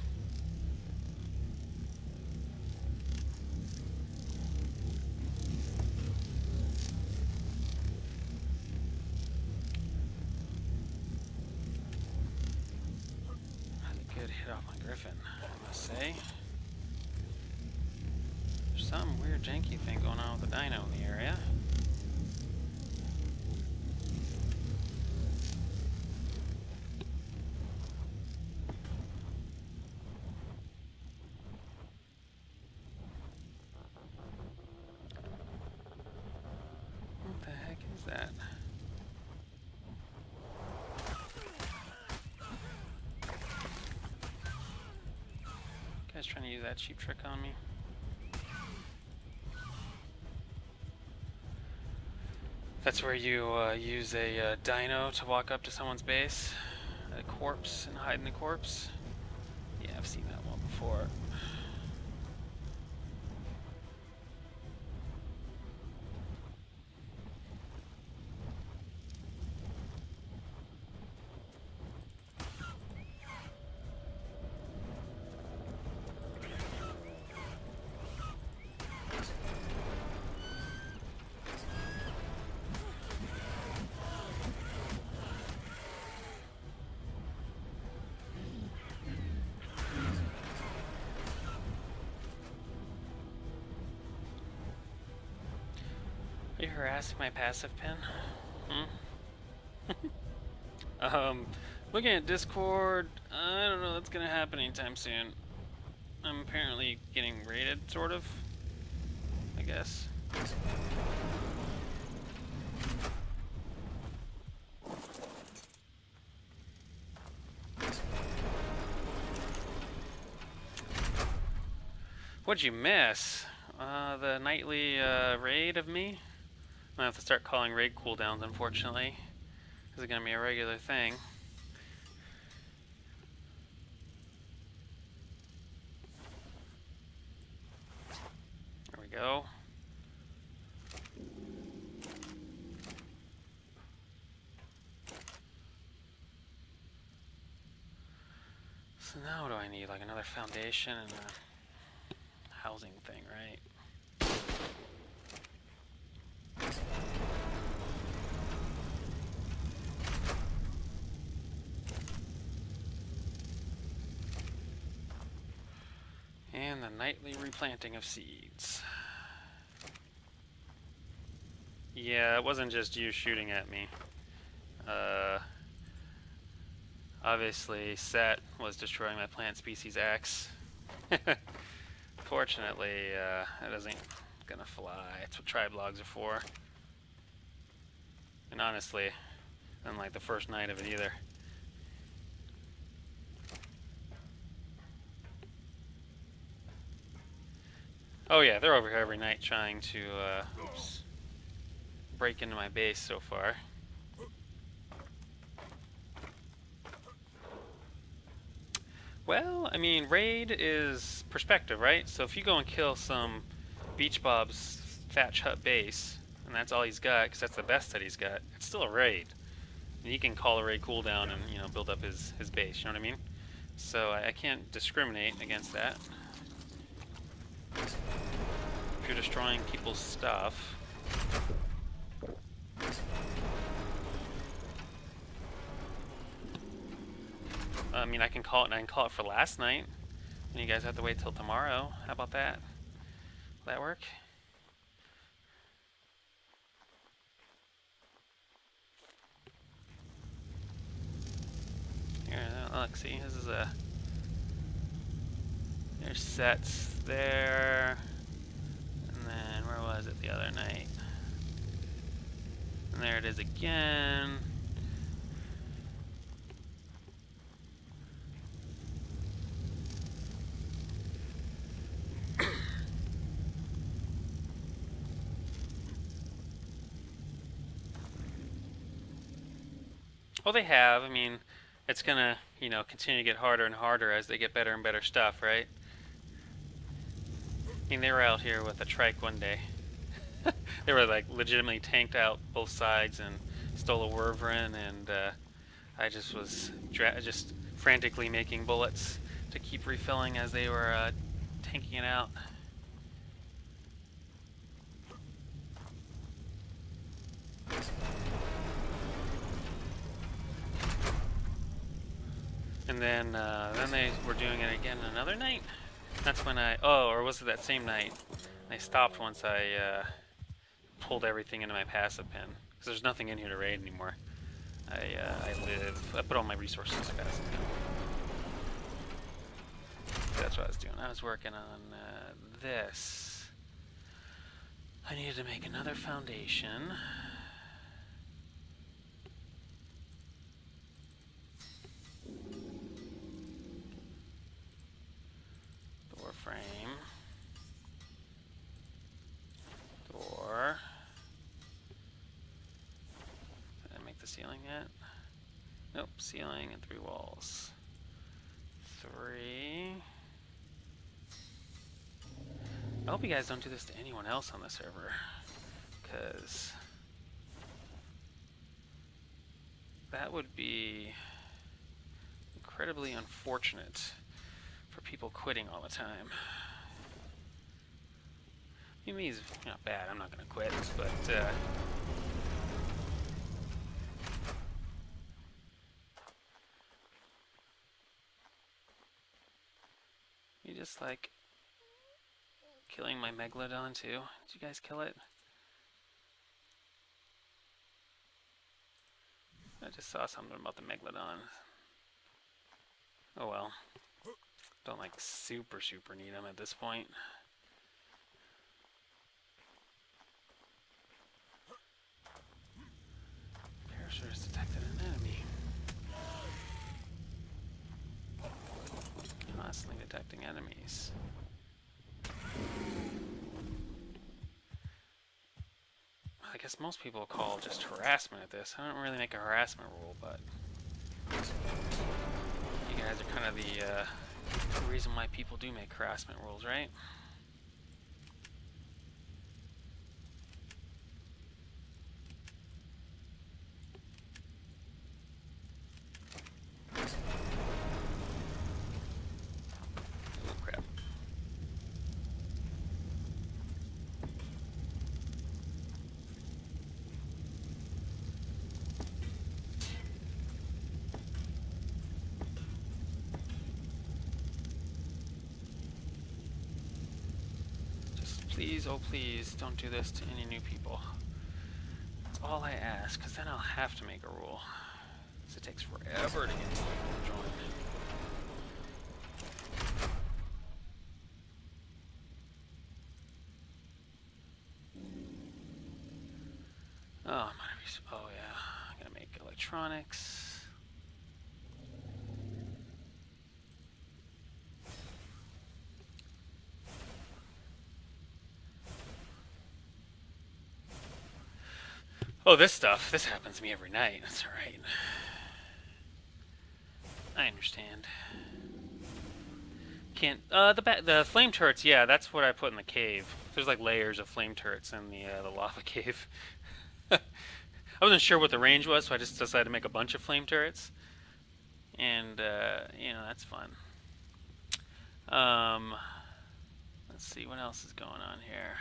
Hit off my Griffin, I must say. There's some weird janky thing going on with the dino in the area. guys trying to use that cheap trick on me? That's where you use a dino to walk up to someone's base, a corpse, and hide in the corpse. Yeah, I've seen that one before. Are you harassing my passive pin? Looking at Discord, I don't know that's gonna happen anytime soon. I'm apparently getting raided, sort of, I guess. What'd you miss? The nightly raid of me? I'm gonna have to start calling raid cooldowns, unfortunately. This is gonna be a regular thing. There we go. So now what do I need? Like another foundation and a housing thing, right? And the nightly replanting of seeds. Yeah, it wasn't just you shooting at me. Obviously, Set was destroying my plant species X. Fortunately, that isn't gonna fly. That's what tribe logs are for. And honestly, unlike the first night of it either. Oh yeah, they're over here every night trying to break into my base so far. Well, I mean, raid is perspective, right? So if you go and kill some Beach Bob's thatch hut base, and that's all he's got, because that's the best that he's got, it's still a raid. And he can call a raid cooldown and, you know, build up his base, you know what I mean? So I can't discriminate against that. If you're destroying people's stuff. I mean, I can call it, and I can call it for last night. And you guys have to wait till tomorrow. How about that? Will that work? Here, look, see, this is a... There's sets there. And then, where was it the other night? And there it is again. Well, they have. I mean, it's gonna, you know, continue to get harder and harder as they get better and better stuff, right? I mean, they were out here with a trike one day. They were like legitimately tanked out both sides and stole a Wyvern, and I just was just frantically making bullets to keep refilling as they were tanking it out. And then they were doing it again another night. That's when or was it that same night? I stopped once I pulled everything into my passive pin, because there's nothing in here to raid anymore. I put all my resources in my passive pin. That's what I was doing. I was working on this. I needed to make another foundation. ceiling yet? Nope, ceiling and 3 walls. 3. I hope you guys don't do this to anyone else on the server, because that would be incredibly unfortunate for people quitting all the time. Me's not bad, I'm not gonna quit, but you just like killing my Megalodon too. Did you guys kill it? I just saw something about the Megalodon. Oh well. Don't like super need them at this point. Parachute has detected an enemy. Constantly detecting enemies. I guess most people call just harassment at this. I don't really make a harassment rule, but you guys are kind of the reason why people do make harassment rules, right? Oh crap. Please, oh please, don't do this to any new people. That's all I ask, because then I'll have to make a rule. Because it takes forever to get people to join. Oh, oh yeah, I'm gonna make electronics. Oh, this stuff. This happens to me every night. That's alright. I understand. Can't... the flame turrets, yeah, that's what I put in the cave. There's like layers of flame turrets in the lava cave. I wasn't sure what the range was, so I just decided to make a bunch of flame turrets. And, you know, that's fun. Let's see, what else is going on here?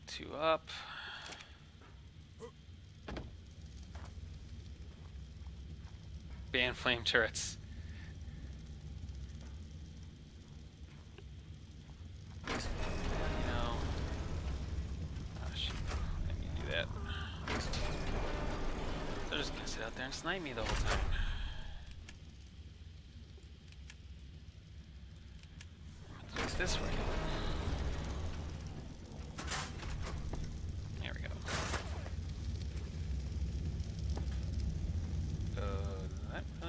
Two up. Ban flame turrets. You know. Oh shoot. I didn't mean to do that. They're just gonna sit out there and snipe me the whole time. It's this way.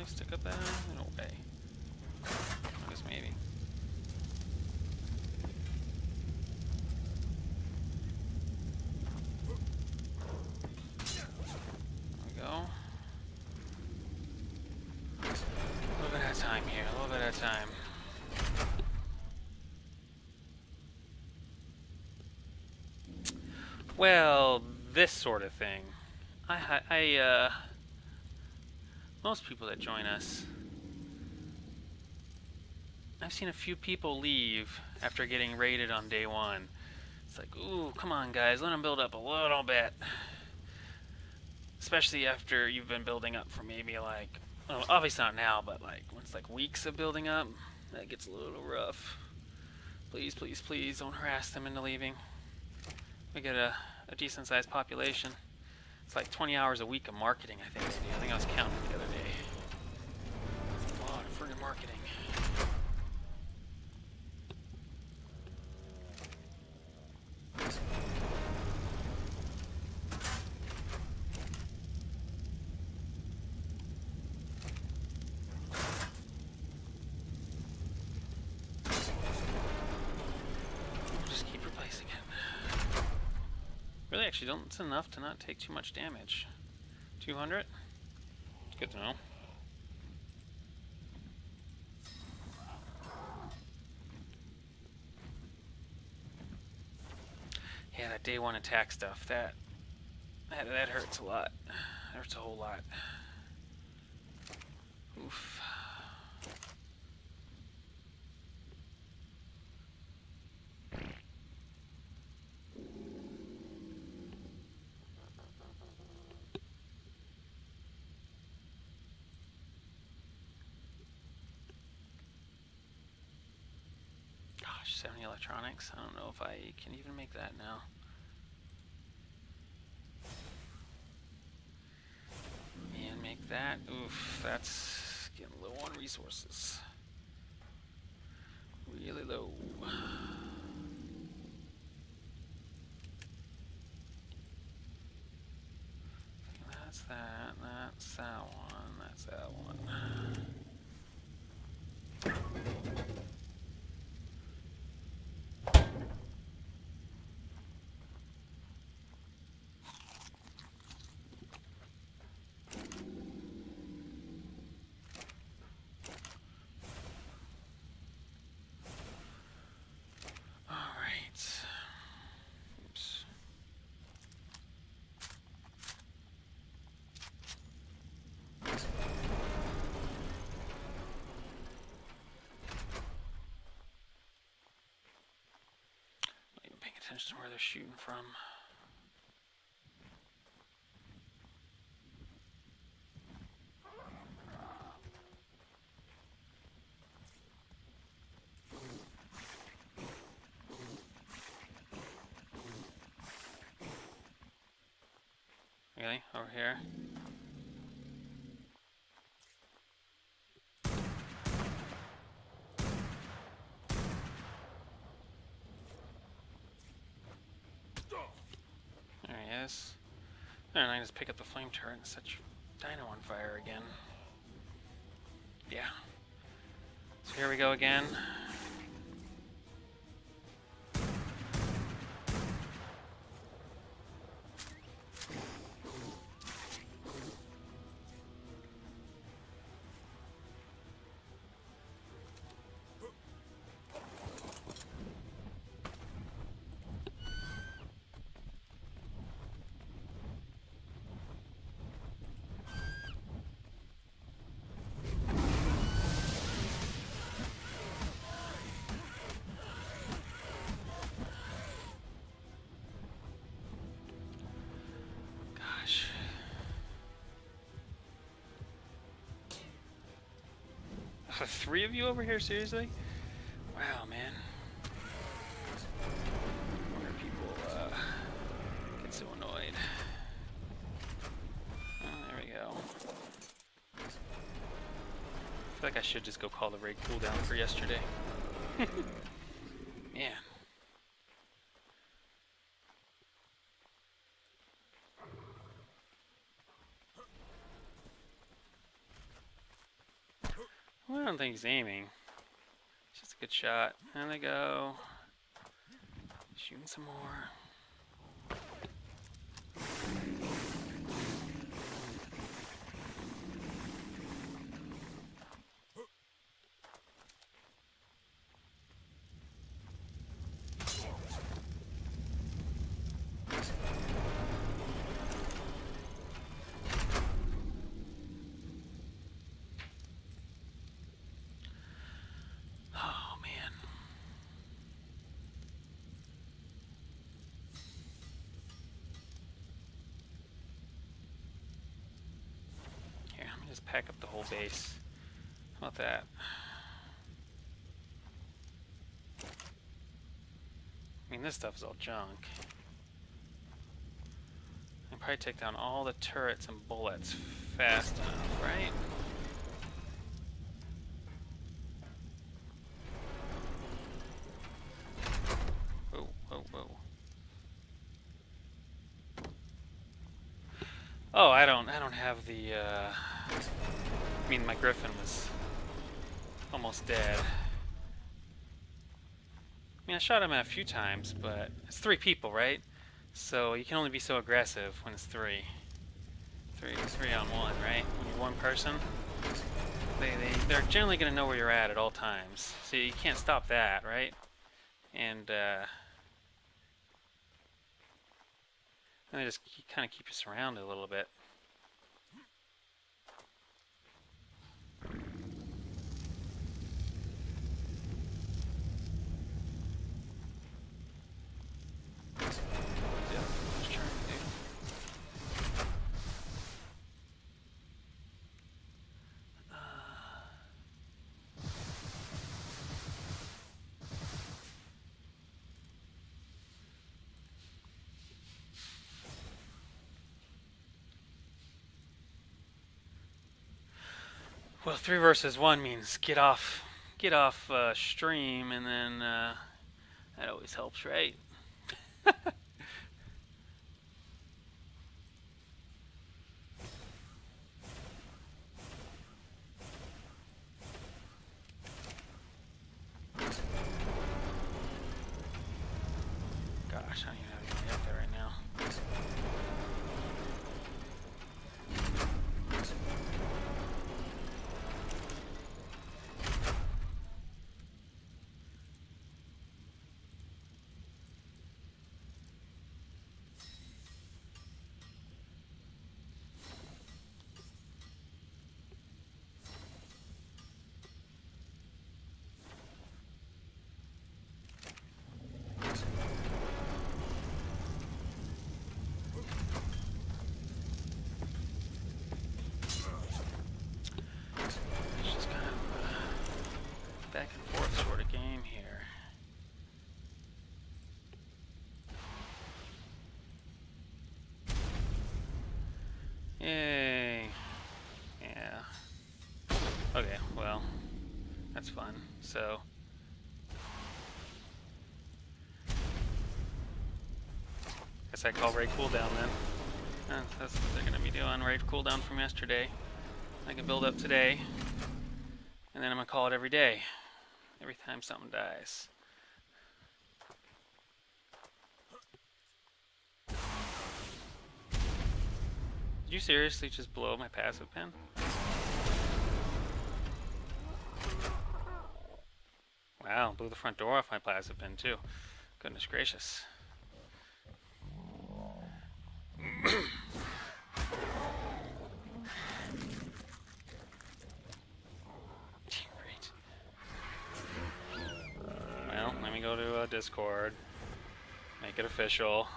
Stick up that? No way. I guess maybe. There we go. A little bit at a time here, a little bit at a time. Well, this sort of thing. Most people that join us, I've seen a few people leave after getting raided on day 1. It's like, ooh, come on guys, let them build up a little bit. Especially after you've been building up for maybe like, well, obviously not now, but like, when it's like weeks of building up, that gets a little rough. Please, please, please don't harass them into leaving. We get a decent sized population. It's like 20 hours a week of marketing, I think they do. I think I was counting the other day. That's a lot of friggin' marketing. actually don't. It's enough to not take too much damage. 200? It's good to know. Yeah, that day one attack stuff, that hurts a lot. Hurts a whole lot. Oof. Gosh, 70 electronics. I don't know if I can even make that now. And make that. Oof, that's getting low on resources. Really low. That's that. That's that one. That's that one. Attention to where they're shooting from. Really? Over here? There he is. And I can just pick up the flame turret and set Dino on fire again. Yeah. So here we go again. Three of you over here, seriously? Wow, man. Wonder people get so annoyed. Oh, there we go. I feel like I should just go call the raid cooldown for yesterday. Man. Well, I don't think he's aiming. It's just a good shot. And they go. Shooting some more. Just pack up the whole base. How about that? I mean, this stuff is all junk. I can probably take down all the turrets and bullets fast enough, right? Whoa, whoa, whoa. Oh, I don't have the, I mean, my Griffin was almost dead. I mean, I shot him a few times, but it's 3 people, right? So you can only be so aggressive when it's three on one, right? When you're one person, they're generally going to know where you're at all times. So you can't stop that, right? And they just kind of keep you surrounded a little bit. Well, 3 versus 1 means get off stream, and then that always helps, right? Gosh, I don't even have anybody up there right now. It's just kind of back and forth sort of game here. Yay. Yeah. Okay, well, that's fun. So, guess I call raid cooldown then. That's what they're going to be doing. Raid cooldown from yesterday. I can build up today, and then I'm going to call it every day. Every time something dies. Did you seriously just blow my passive pen? Wow, blew the front door off my passive pen too. Goodness gracious. Great. Well, let me go to Discord. Make it official.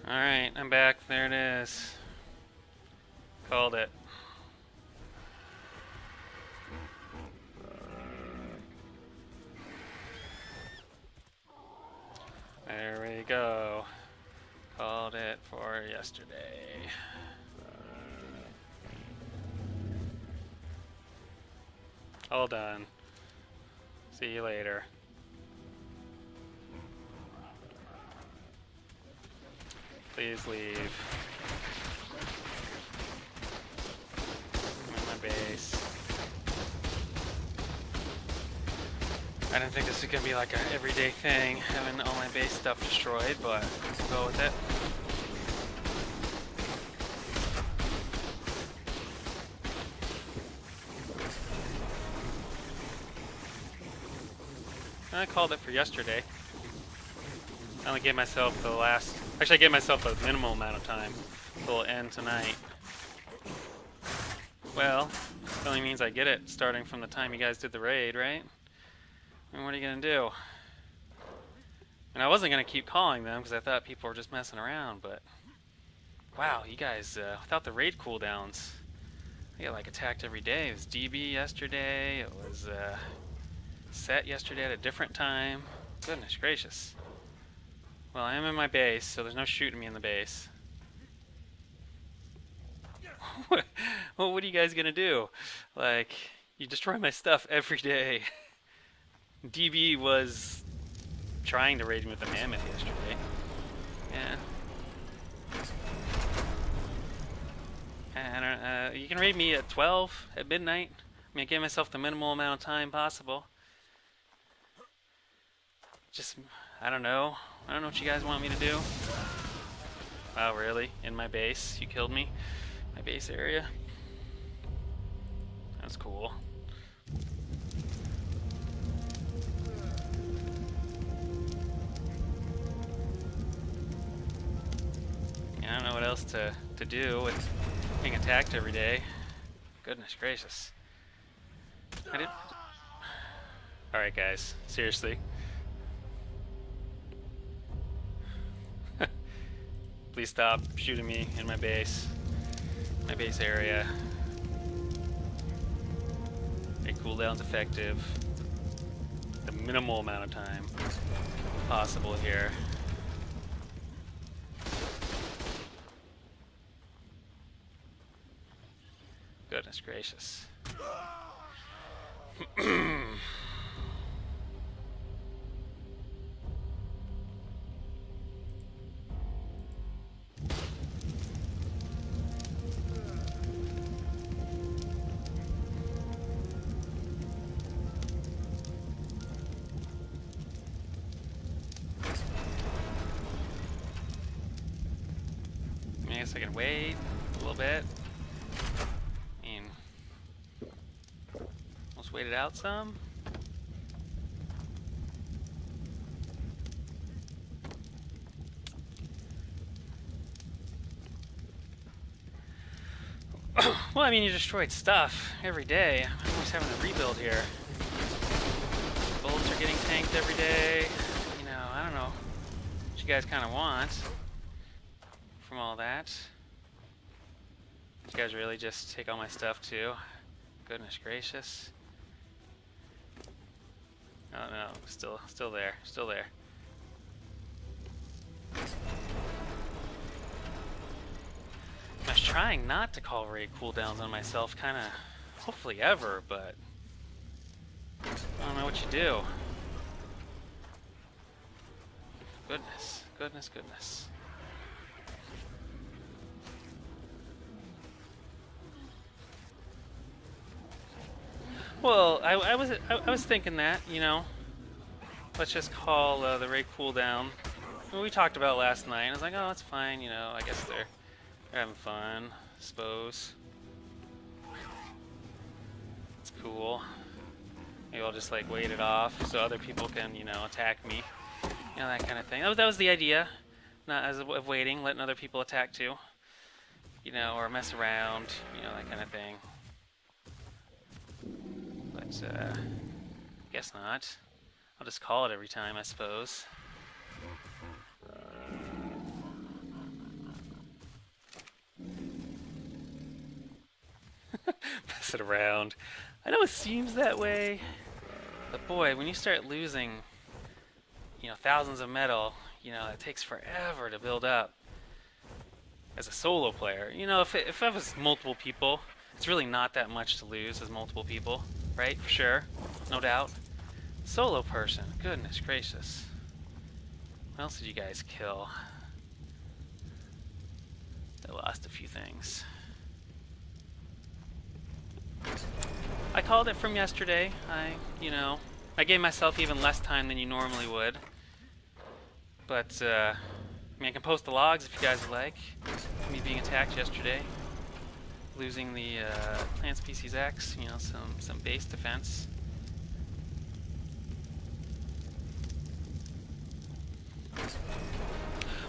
Alright, I'm back. There it is. Called it. There we go. Called it for yesterday. All done. See you later. Please leave. I'm in my base. I didn't think this was gonna be like an everyday thing, having all my base stuff destroyed, but we'll go with it. I called it for yesterday. I only gave myself the last... Actually, I gave myself a minimal amount of time. It'll end tonight. Well, it only means I get it starting from the time you guys did the raid, right? I mean, what are you gonna do? And I wasn't going to keep calling them because I thought people were just messing around, but wow, you guys, without the raid cooldowns, I get like attacked every day. It was DB yesterday, it was set yesterday at a different time. Goodness gracious. Well, I am in my base, so there's no shooting me in the base. Well, what are you guys going to do? Like, you destroy my stuff every day. DB was trying to raid me with a mammoth yesterday. Yeah. I don't, you can raid me at 12 at midnight. I mean, I gave myself the minimal amount of time possible. Just, I don't know. I don't know what you guys want me to do. Oh, really? In my base? You killed me? My base area? That's cool. I don't know what else to do with being attacked every day. Goodness gracious. I did. Alright, guys. Seriously. Please stop shooting me in my base. My base area. Make cooldowns effective. The minimal amount of time possible here. Goodness gracious. I guess I can wait a little bit. Wait it out some. Well, I mean, you destroyed stuff every day. I'm always having to rebuild here. Bullets are getting tanked every day. You know, I don't know what you guys kind of want from all that. You guys really just take all my stuff too? Goodness gracious. Oh no, still there, still there. I was trying not to call raid cooldowns on myself, kinda, hopefully ever, but I don't know what you do. Goodness, goodness, goodness. Well, I was thinking that, you know, let's just call the raid cooldown. We talked about last night. I was like, oh, that's fine, you know. I guess they're having fun, I suppose. It's cool. Maybe I'll just like wait it off so other people can, you know, attack me. You know, that kind of thing. That was the idea. Not as of waiting, letting other people attack too. You know, or mess around. You know, that kind of thing. But guess not. I'll just call it every time, I suppose. Mess it around. I know it seems that way, but boy, when you start losing, you know, thousands of metal, you know, it takes forever to build up. As a solo player, you know, if I was multiple people, it's really not that much to lose as multiple people, right? For sure, no doubt. Solo person, goodness gracious. What else did you guys kill? I lost a few things. I called it from yesterday. I gave myself even less time than you normally would. But, I mean, I can post the logs if you guys would like. Me being attacked yesterday. Losing the plant species X, you know, some base defense.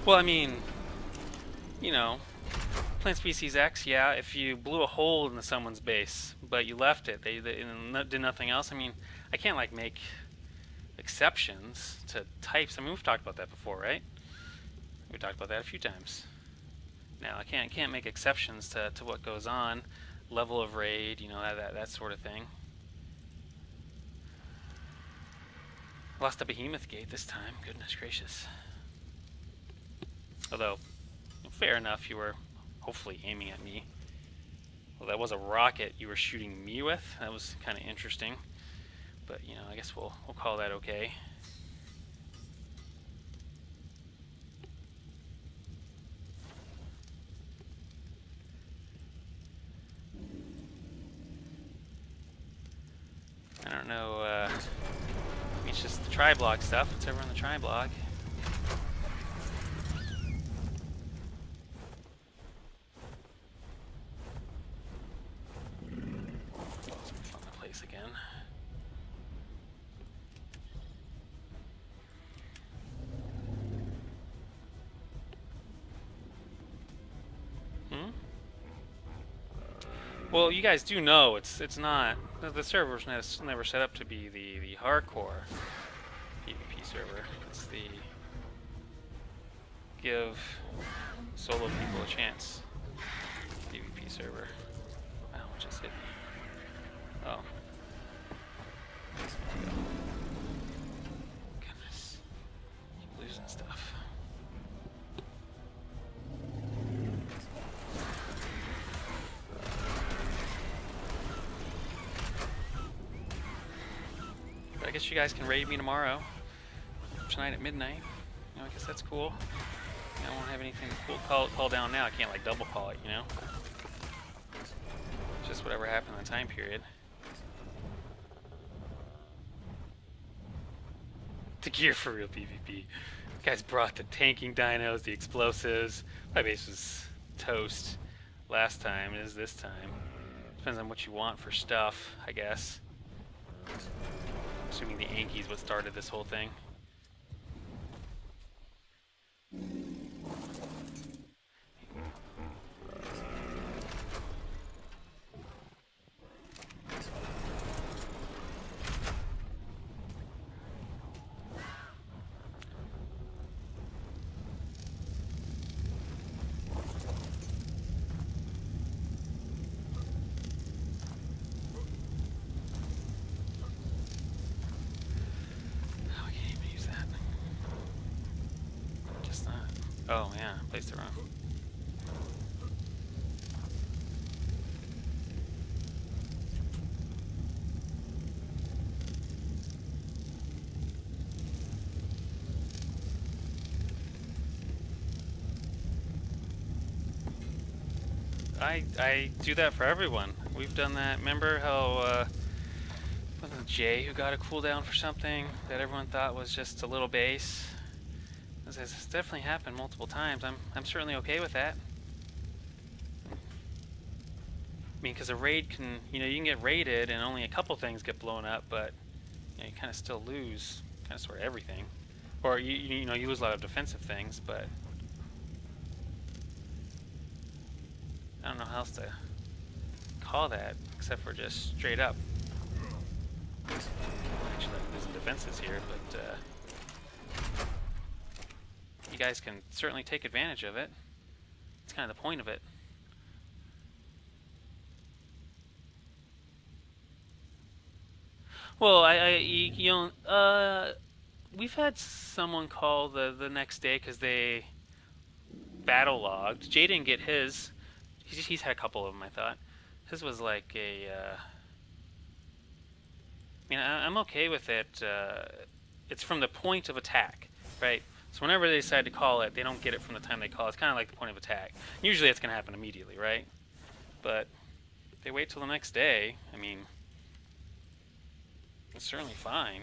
Well, I mean, you know, plant species X, yeah, if you blew a hole into someone's base, but you left it, they did nothing else. I mean, I can't, like, make exceptions to types. I mean, we've talked about that before, right? We talked about that a few times. Now, I can't make exceptions to what goes on, level of raid, you know, that sort of thing. Lost a behemoth gate this time. Goodness gracious. Although, fair enough, you were hopefully aiming at me. Well, that was a rocket you were shooting me with. That was kind of interesting. But, you know, I guess we'll call that okay. I don't know, it's just the tri-block stuff. What's over on the tri-block? Let's find the place again. Well, you guys do know it's not, the server's never set up to be the hardcore PvP server. It's the give solo people a chance PvP server. Wow, what just hit me? Oh. Goodness. Keep losing stuff. I guess you guys can raid me tomorrow. Tonight at midnight. You know, I guess that's cool. You know, I won't have anything to call down now. I can't like double call it, you know? It's just whatever happened in the time period. The gear for real PvP. You guys brought the tanking dinos, the explosives. My base was toast last time, it is this time. Depends on what you want for stuff, I guess. Assuming the Anki's what started this whole thing. Oh yeah, placed it wrong. I do that for everyone. We've done that. Remember how wasn't it Jay who got a cooldown for something that everyone thought was just a little base? It's definitely happened multiple times. I'm certainly okay with that. I mean, because a raid can, you know, you can get raided and only a couple things get blown up, but you know, you kind of still lose kind of sort of everything, or you know, you lose a lot of defensive things, but I don't know how else to call that except for just straight up. Actually, there's some defenses here, but you guys can certainly take advantage of it. It's kind of the point of it. Well, you know, we've had someone call the next day because they battle logged. Jay didn't get his. He's had a couple of them, I thought. His was like a. I mean, I'm okay with it. It's from the point of attack, right? So whenever they decide to call it, they don't get it from the time they call. It's kind of like the point of attack. Usually it's going to happen immediately, right? But if they wait till the next day, I mean, it's certainly fine.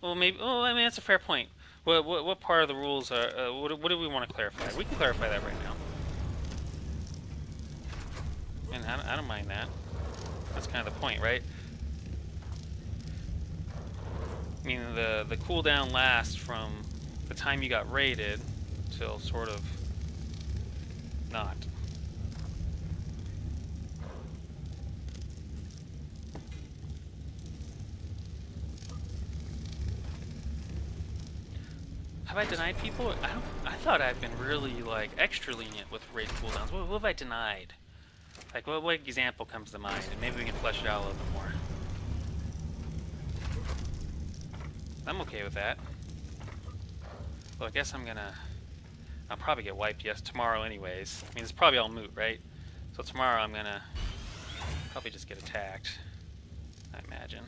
Well, maybe. Oh, I mean, that's a fair point. What part of the rules are? What do we want to clarify? We can clarify that right now. And I don't mind that. That's kind of the point, right? I mean, the cooldown lasts from the time you got raided till sort of not. Have I denied people? I thought I've been really like extra lenient with raid cooldowns. What have I denied? Like what example comes to mind? And maybe we can flesh it out a little bit more. I'm okay with that. Well, I guess I'll probably get wiped tomorrow anyways. I mean, it's probably all moot, right? So tomorrow I'm gonna probably just get attacked, I imagine.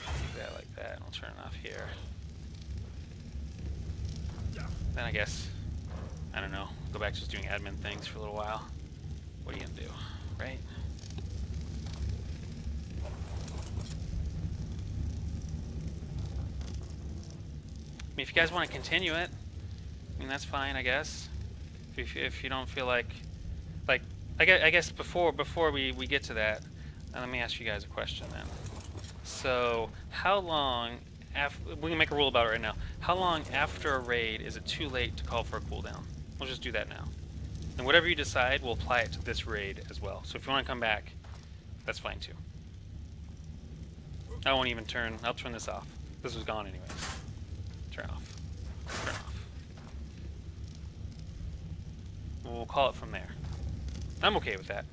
Do that like that, and I'll turn it off here. Then I guess, I don't know, go back to just doing admin things for a little while. What are you gonna do, right? I mean, if you guys want to continue it, I mean, that's fine, I guess. If you don't feel like I guess before we get to that, let me ask you guys a question then. So, how long after, we can make a rule about it right now. How long after a raid is it too late to call for a cooldown? We'll just do that now. And whatever you decide, we'll apply it to this raid as well. So if you want to come back, that's fine too. I won't even I'll turn this off. This was gone anyways. Turn off. Turn off. We'll call it from there. I'm okay with that.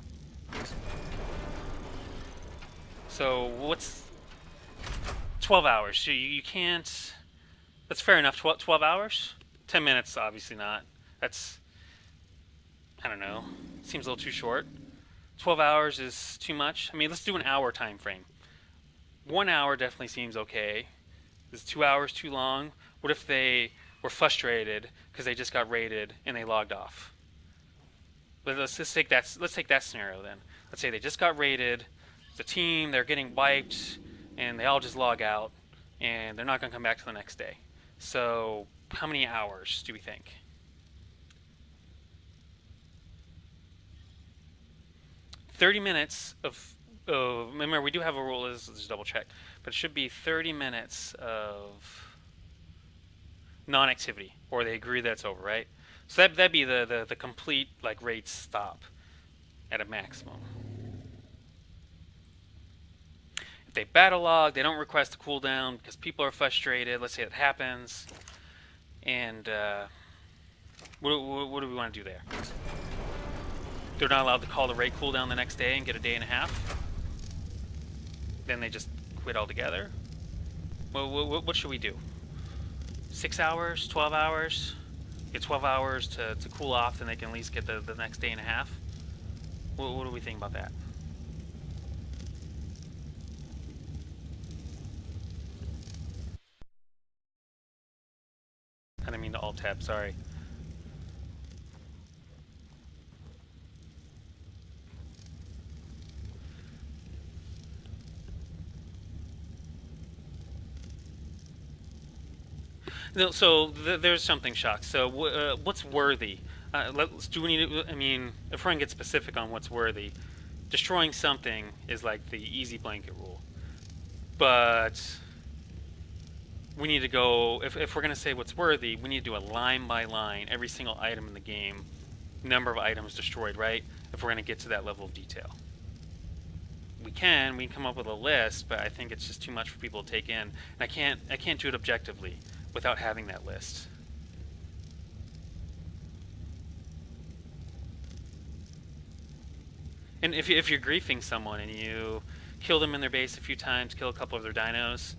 So what's 12 hours? So you can't. That's fair enough. 12 hours? 10 minutes, obviously not. That's, I don't know. Seems a little too short. 12 hours is too much. I mean, let's do an hour time frame. 1 hour definitely seems okay. Is 2 hours too long? What if they were frustrated because they just got raided and they logged off? Let's take that. Let's take that scenario then. Let's say they just got raided. The team, they're getting wiped, and they all just log out, and they're not going to come back till the next day. So, how many hours do we think? Remember, we do have a rule. Let's just double check, but it should be 30 minutes of non-activity, or they agree that it's over, right? So that'd be the complete like raid stop at a maximum. If they battle log, they don't request a cooldown because people are frustrated. Let's say it happens, and what do we want to do there? They're not allowed to call the raid cooldown the next day and get a day and a half. Then they just quit altogether. What should we do? 6 hours, 12 hours? Get 12 hours to cool off, then they can at least get the next day and a half. What do we think about that? I didn't mean to alt tab, sorry. No, so there's something, Shock. So what's worthy? Do we need to, I mean, if we're going to get specific on what's worthy, destroying something is like the easy blanket rule. But we need to go, if we're going to say what's worthy, we need to do a line by line, every single item in the game, number of items destroyed, right? If we're going to get to that level of detail. We can come up with a list, but I think it's just too much for people to take in. And I can't do it objectively without having that list. And if you're griefing someone and you kill them in their base a few times, kill a couple of their dinos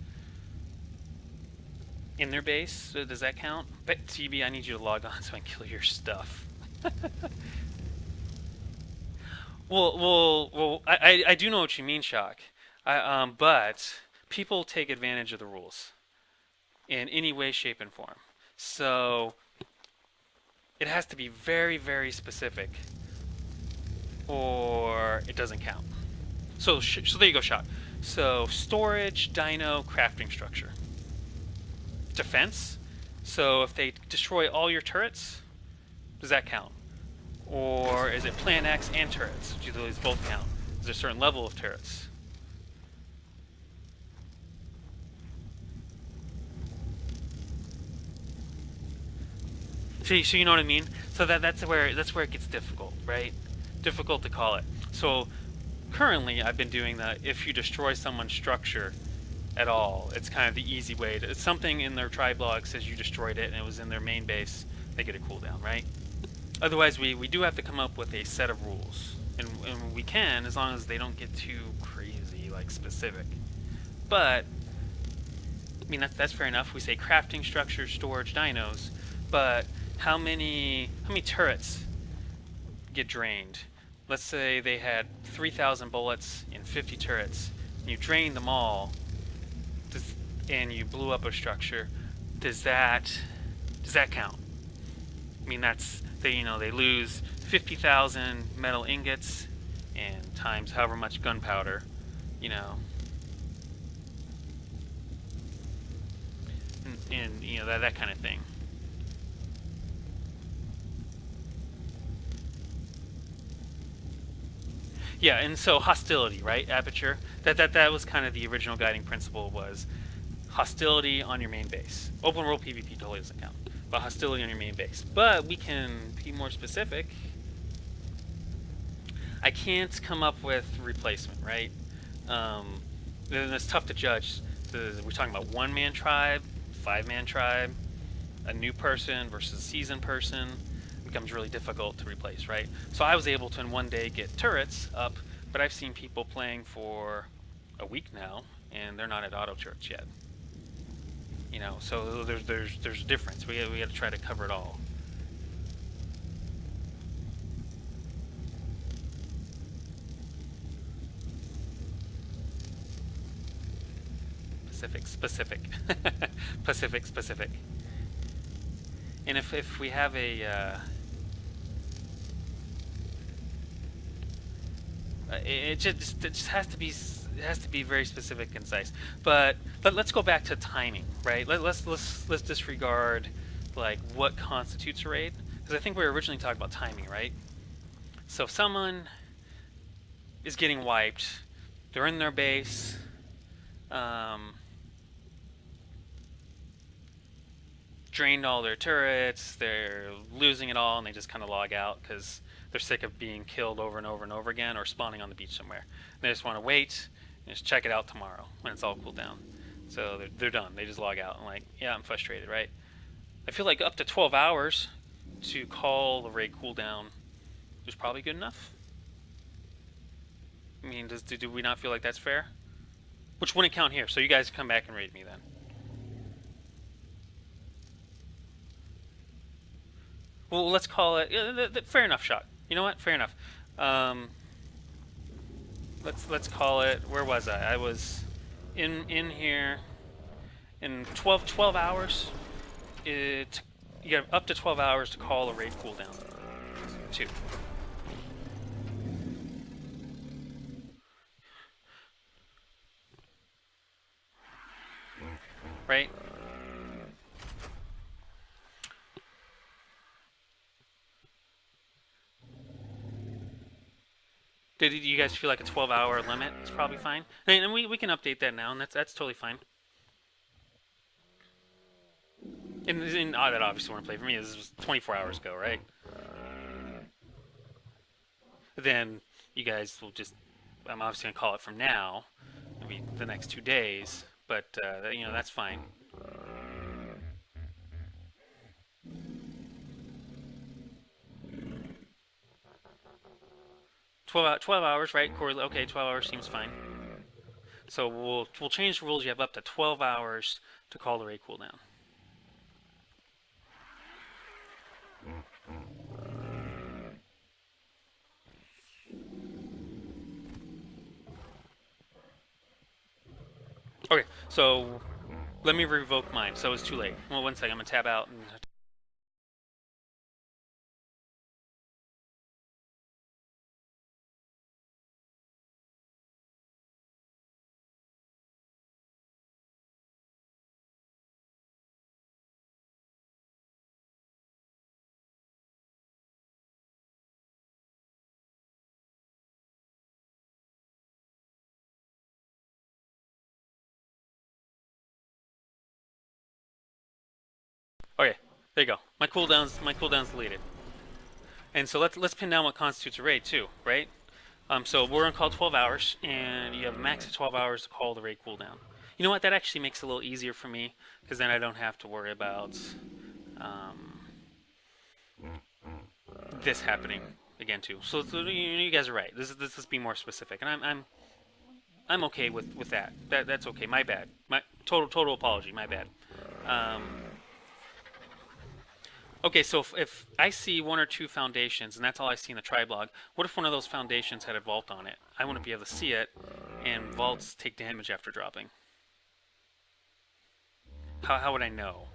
in their base, does that count? But TB, I need you to log on so I can kill your stuff. Well, I do know what you mean, Shock. But people take advantage of the rules in any way, shape, and form. So it has to be very, very specific, or it doesn't count. So there you go, Shock. So storage, dino, crafting structure. Defense. So if they destroy all your turrets, does that count? Or is it Plan X and turrets? Do those both count? Is there a certain level of turrets? So you know what I mean? So that's where it gets difficult, right? Difficult to call it. So currently I've been doing that if you destroy someone's structure at all. It's kind of the easy way to, something in their tribe log says you destroyed it and it was in their main base, they get a cooldown, right? Otherwise, we do have to come up with a set of rules. And we can, as long as they don't get too crazy, like specific. But, I mean, that's fair enough. We say crafting structures, storage, dinos. But how many turrets get drained? Let's say they had 3,000 bullets in 50 turrets. And you drained them all, and you blew up a structure. Does that count? I mean, that's they lose 50,000 metal ingots and times however much gunpowder, and that kind of thing. Yeah, and so hostility, right? Aperture. That was kind of the original guiding principle, was hostility on your main base. Open world PvP totally doesn't count, but hostility on your main base. But we can be more specific. I can't come up with replacement, right? Then it's tough to judge. We're talking about one-man tribe, five-man tribe, a new person versus a seasoned person. It becomes really difficult to replace, right? So I was able to in one day get turrets up, but I've seen people playing for a week now, and they're not at auto turrets yet. So there's a difference. We got to try to cover it all. Specific. Pacific. And if we have a it just has to be very specific and concise. But let's go back to timing, right? Let's disregard like what constitutes a raid, because I think we were originally talking about timing, right? So if someone is getting wiped, they're in their base, drained all their turrets, they're losing it all, and they just kind of log out because they're sick of being killed over and over and over again, or spawning on the beach somewhere. They just want to wait and just check it out tomorrow when it's all cooled down. So they're done. They just log out and like, yeah, I'm frustrated, right? I feel like up to 12 hours to call the raid cooldown is probably good enough. I mean, do we not feel like that's fair? Which wouldn't count here, so you guys come back and raid me then. Well, let's call it fair enough shot. You know what? Fair enough. Let's call it. Where was I? I was in here in 12 hours. You have up to 12 hours to call a raid cooldown. 2. Right? Did you guys feel like a 12-hour limit is probably fine? And we can update that now, and that's totally fine. And that obviously won't play for me. This was 24 hours ago, right? Then you guys will just, I'm obviously gonna call it from now, maybe the next 2 days, but that's fine. 12 hours, right? Okay, 12 hours seems fine. So we'll change the rules. You have up to 12 hours to call the raid cooldown. Okay, so let me revoke mine. So it's too late. Well, one second. I'm gonna tab out and. Okay, there you go. My cooldown's deleted. And so let's pin down what constitutes a raid too, right? So we're on call 12 hours, and you have a max of 12 hours to call the raid cooldown. You know what? That actually makes it a little easier for me, because then I don't have to worry about um, this happening again too. So you guys are right. This is being more specific, and I'm okay with that. That's okay. My bad. My total apology. My bad. Um, okay, so if I see one or two foundations, and that's all I see in the tribe log, what if one of those foundations had a vault on it? I want to be able to see it, and vaults take damage after dropping. How would I know?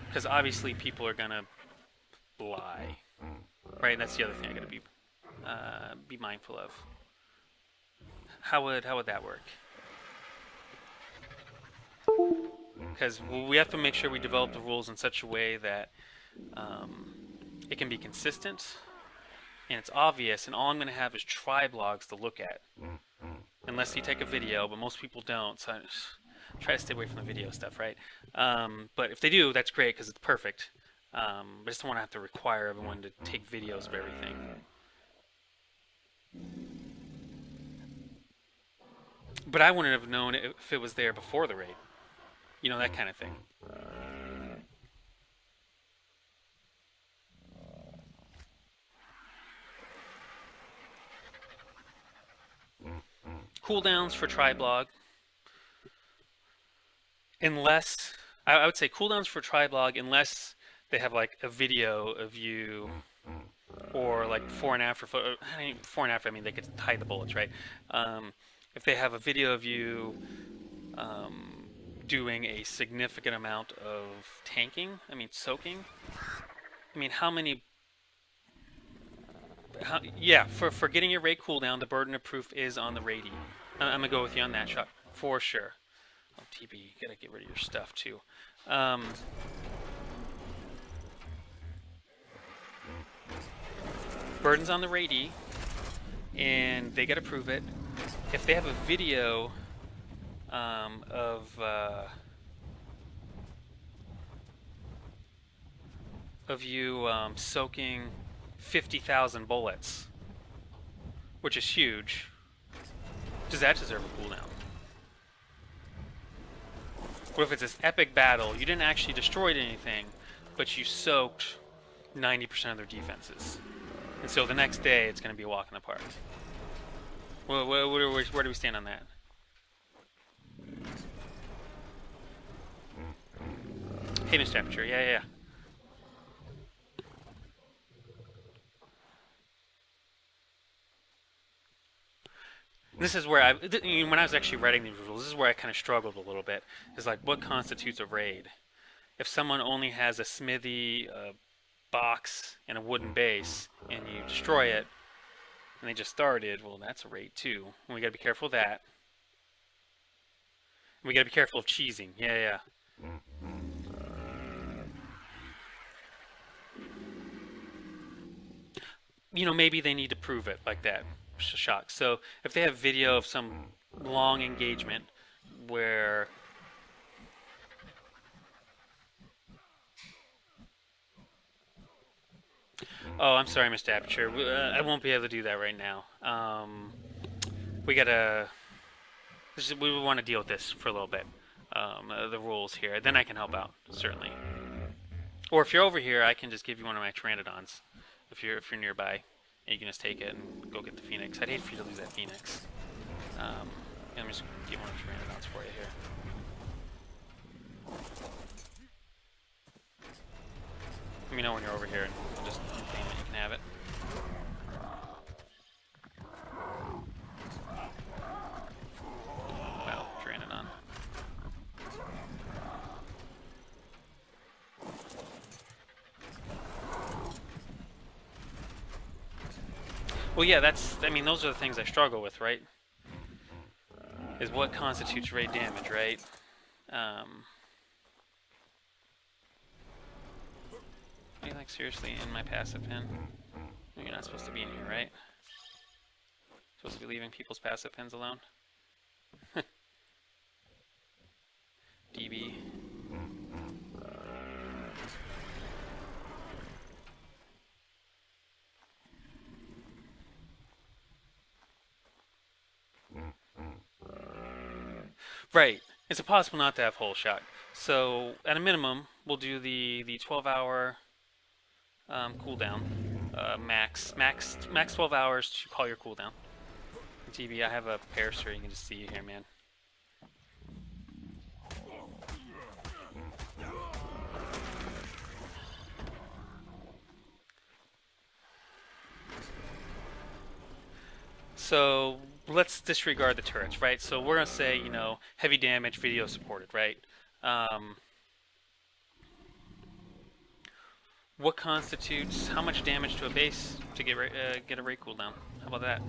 Because obviously people are gonna lie, right? That's the other thing I gotta be mindful of. How would that work? Because we have to make sure we develop the rules in such a way that it can be consistent and it's obvious, and all I'm going to have is tribe logs to look at. Unless you take a video, but most people don't, so I just try to stay away from the video stuff, right? But if they do, that's great because it's perfect. I just don't want to have to require everyone to take videos of everything. But I wouldn't have known if it was there before the raid. You know, that kind of thing. Cooldowns for tribe log. Unless, I would say cooldowns for tribe log unless they have like a video of you or like before and after. Before and after, I mean they could hide the bullets, right? If they have a video of you doing a significant amount of tanking, I mean soaking. I mean how many? Yeah, for getting your raid cooldown, the burden of proof is on the raidee. I'm gonna go with you on that shot for sure. Oh, TB, you gotta get rid of your stuff too. Burden's on the raidee, and they gotta prove it. If they have a video of you soaking 50,000 bullets, which is huge, does that deserve a cooldown? What if it's this epic battle, you didn't actually destroy anything, but you soaked 90% of their defenses? And so the next day, it's going to be a walk in the park. Where do we stand on that? Hey, Mr. Aperture, yeah. This is where when I was actually writing these rules, this is where I kind of struggled a little bit. Is like, what constitutes a raid? If someone only has a smithy, a box, and a wooden base, and you destroy it, and they just started, well, that's a raid too. And we gotta be careful of that. And we gotta be careful of cheesing. Yeah. You know, maybe they need to prove it like that. Shock. So if they have video of some long engagement where oh, I'm sorry, Mr. Aperture. I won't be able to do that right now. We gotta. We want to deal with this for a little bit. The rules here. Then I can help out certainly. Or if you're over here, I can just give you one of my Pteranodons. If you're nearby. And you can just take it and go get the Phoenix. I'd hate for you to lose that Phoenix. Let me just get one of the Pteranodons for you here. Let me know when you're over here and I'll just claim it. You can have it. Wow, Pteranodon. Well, yeah, I mean, those are the things I struggle with, right? Is what constitutes raid damage, right? Are you, like, seriously in my passive pin? You're not supposed to be in here, right? Supposed to be leaving people's passive pins alone? DB. Right. It's impossible not to have hole shot. So at a minimum, we'll do the 12-hour cooldown. Max 12 hours to call your cooldown. TB, I have a pair so you can just see you here, man. So let's disregard the turrets, right? So we're gonna say, you know, heavy damage, video supported, right? What constitutes how much damage to a base to get a rate cooldown? How about that?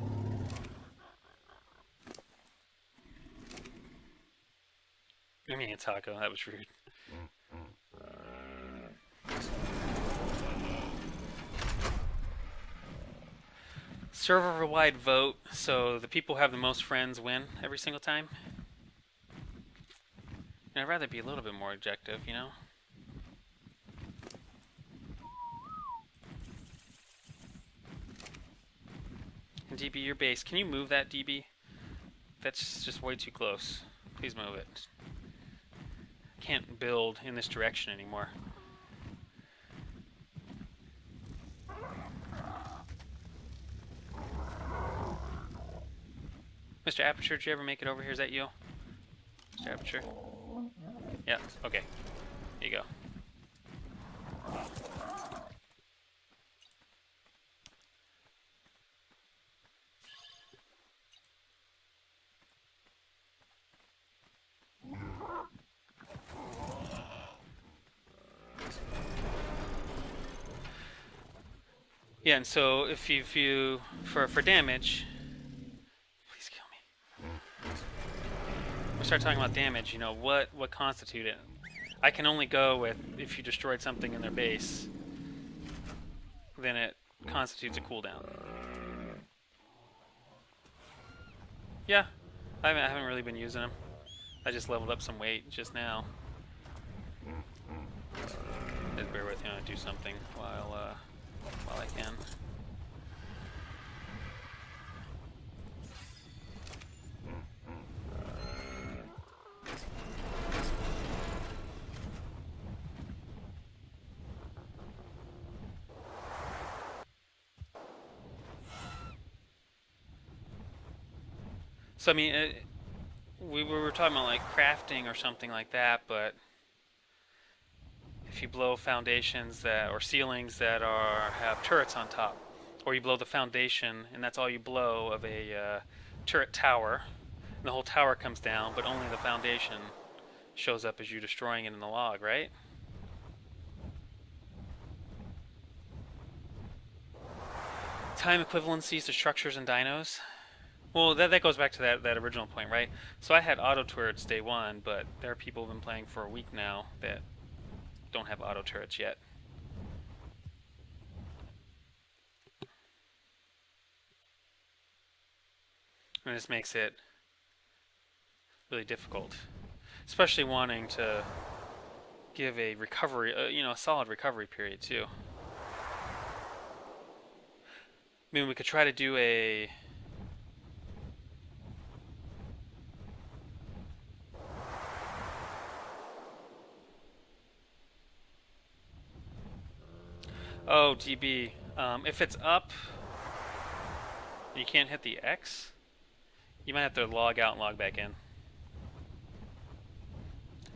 I mean, Taco, that was rude. Server-wide vote, so the people who have the most friends win every single time. And I'd rather be a little bit more objective, you know? And DB, your base. Can you move that, DB? That's just way too close. Please move it. Can't build in this direction anymore. Mr. Aperture, did you ever make it over here? Is that you? Mr. Aperture? Yeah, okay. Here you go. Yeah, and so if you for damage, please kill me. We start talking about damage. You know what constitutes it? I can only go with if you destroyed something in their base, then it constitutes a cooldown. Yeah, I haven't really been using them. I just leveled up some weight just now. Just bear with me, I'm gonna do something while I can. So I mean, we were talking about like crafting or something like that, but if you blow foundations that or ceilings that have turrets on top, or you blow the foundation and that's all you blow of a turret tower, and the whole tower comes down, but only the foundation shows up as you destroying it in the log, right? Time equivalencies to structures and dinos. Well, that goes back to that original point, right? So I had auto turrets day one, but there are people who've been playing for a week now that don't have auto turrets yet. And this makes it really difficult, especially wanting to give a recovery, you know, a solid recovery period too. I mean, we could try to do a oh, DB. If it's up, you can't hit the X. You might have to log out and log back in.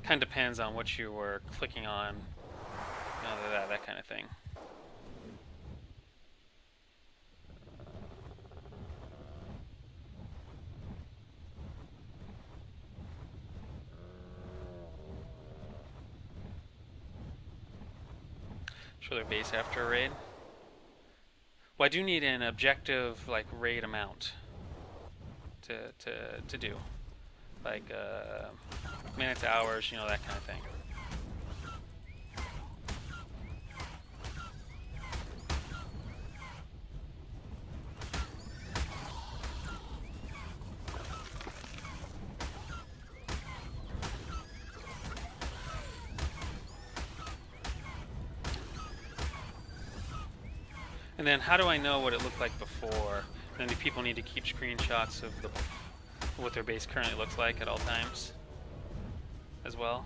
Kind of depends on what you were clicking on, you know, that kind of thing. Show their base after a raid. Well, I do need an objective like raid amount to do, like minutes, hours, you know, that kind of thing. And then how do I know what it looked like before? And do people need to keep screenshots of what their base currently looks like at all times? as well.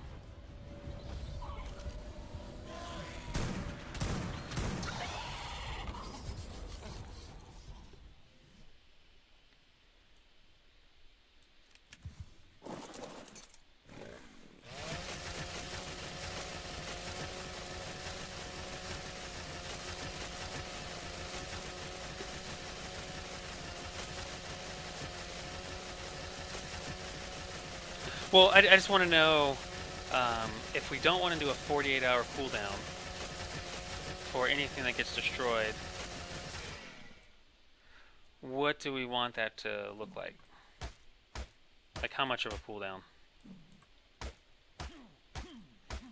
Well, I just want to know if we don't want to do a 48-hour cooldown for anything that gets destroyed, what do we want that to look like? Like how much of a cooldown?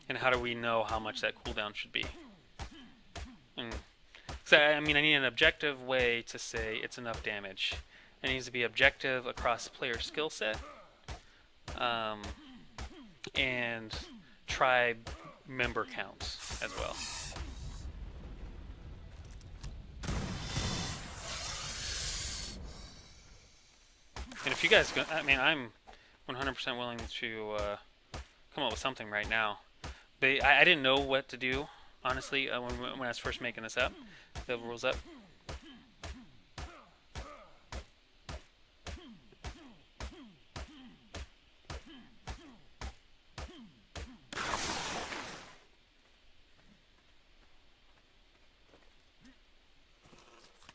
And how do we know how much that cooldown should be? So, I mean, I need an objective way to say it's enough damage. It needs to be objective across player skill set. And tribe member counts as well. And if you guys, I mean, I'm 100% willing to come up with something right now. I didn't know what to do, honestly, when I was first making this up, the rules up.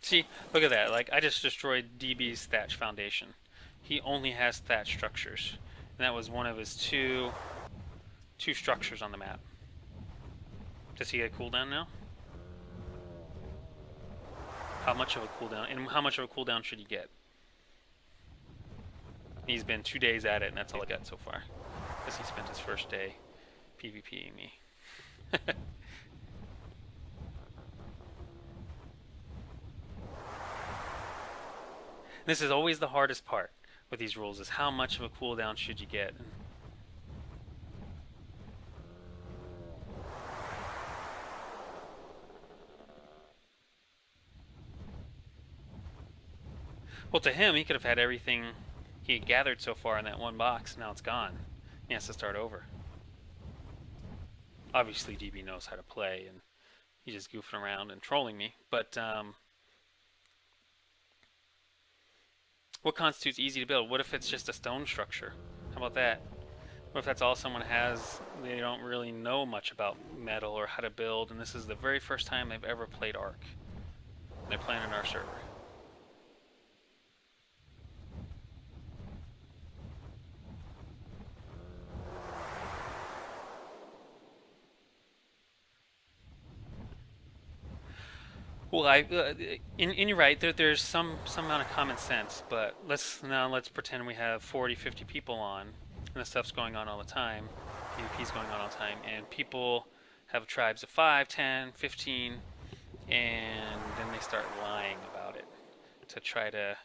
See, look at that. Like, I just destroyed DB's Thatch Foundation. He only has thatch structures. And that was one of his two structures on the map. Does he get a cooldown now? How much of a cooldown? And how much of a cooldown should he get? He's been 2 days at it, and that's all I got so far. Because he spent his first day PvPing me. This is always the hardest part with these rules, is how much of a cooldown should you get? Well, to him, he could have had everything he had gathered so far in that one box. Now it's gone. He has to start over. Obviously, DB knows how to play, and he's just goofing around and trolling me. But what constitutes easy to build? What if it's just a stone structure? How about that? What if that's all someone has? They don't really know much about metal or how to build, and this is the very first time they've ever played Ark. They're playing on our server. Well, and you're right. There's some amount of common sense, but let's pretend we have 40, 50 people on, and this stuff's going on all the time. PvP's going on all the time, and people have tribes of 5, 10, 15, and then they start lying about it to try to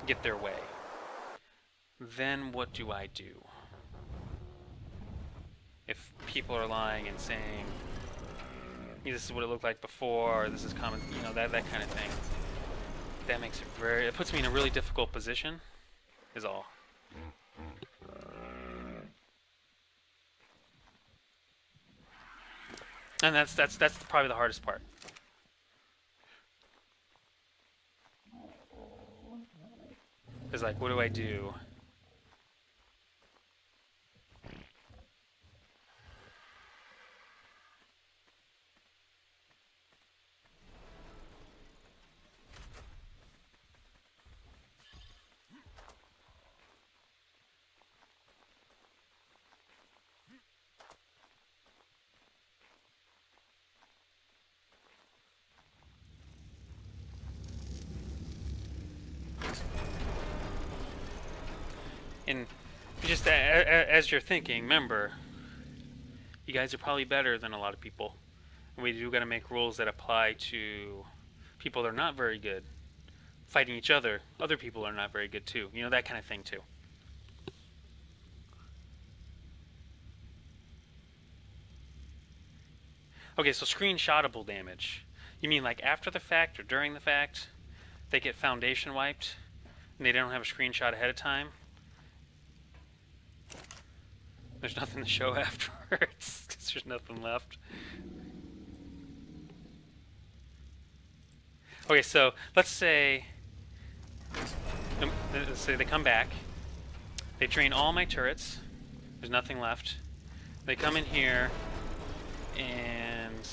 get their way. Then what do I do? If people are lying and saying, this is what it looked like before, or this is common, that kind of thing. That makes it it puts me in a really difficult position, is all. And that's probably the hardest part. Is like, what do I do? And just as you're thinking, remember, you guys are probably better than a lot of people. And we do got to make rules that apply to people that are not very good. Fighting each other, other people are not very good too. That kind of thing too. Okay, so screenshotable damage. You mean like after the fact or during the fact? They get foundation wiped and they don't have a screenshot ahead of time? There's nothing to show afterwards because there's nothing left. Okay, so let's say they come back. They drain all my turrets. There's nothing left. They come in here and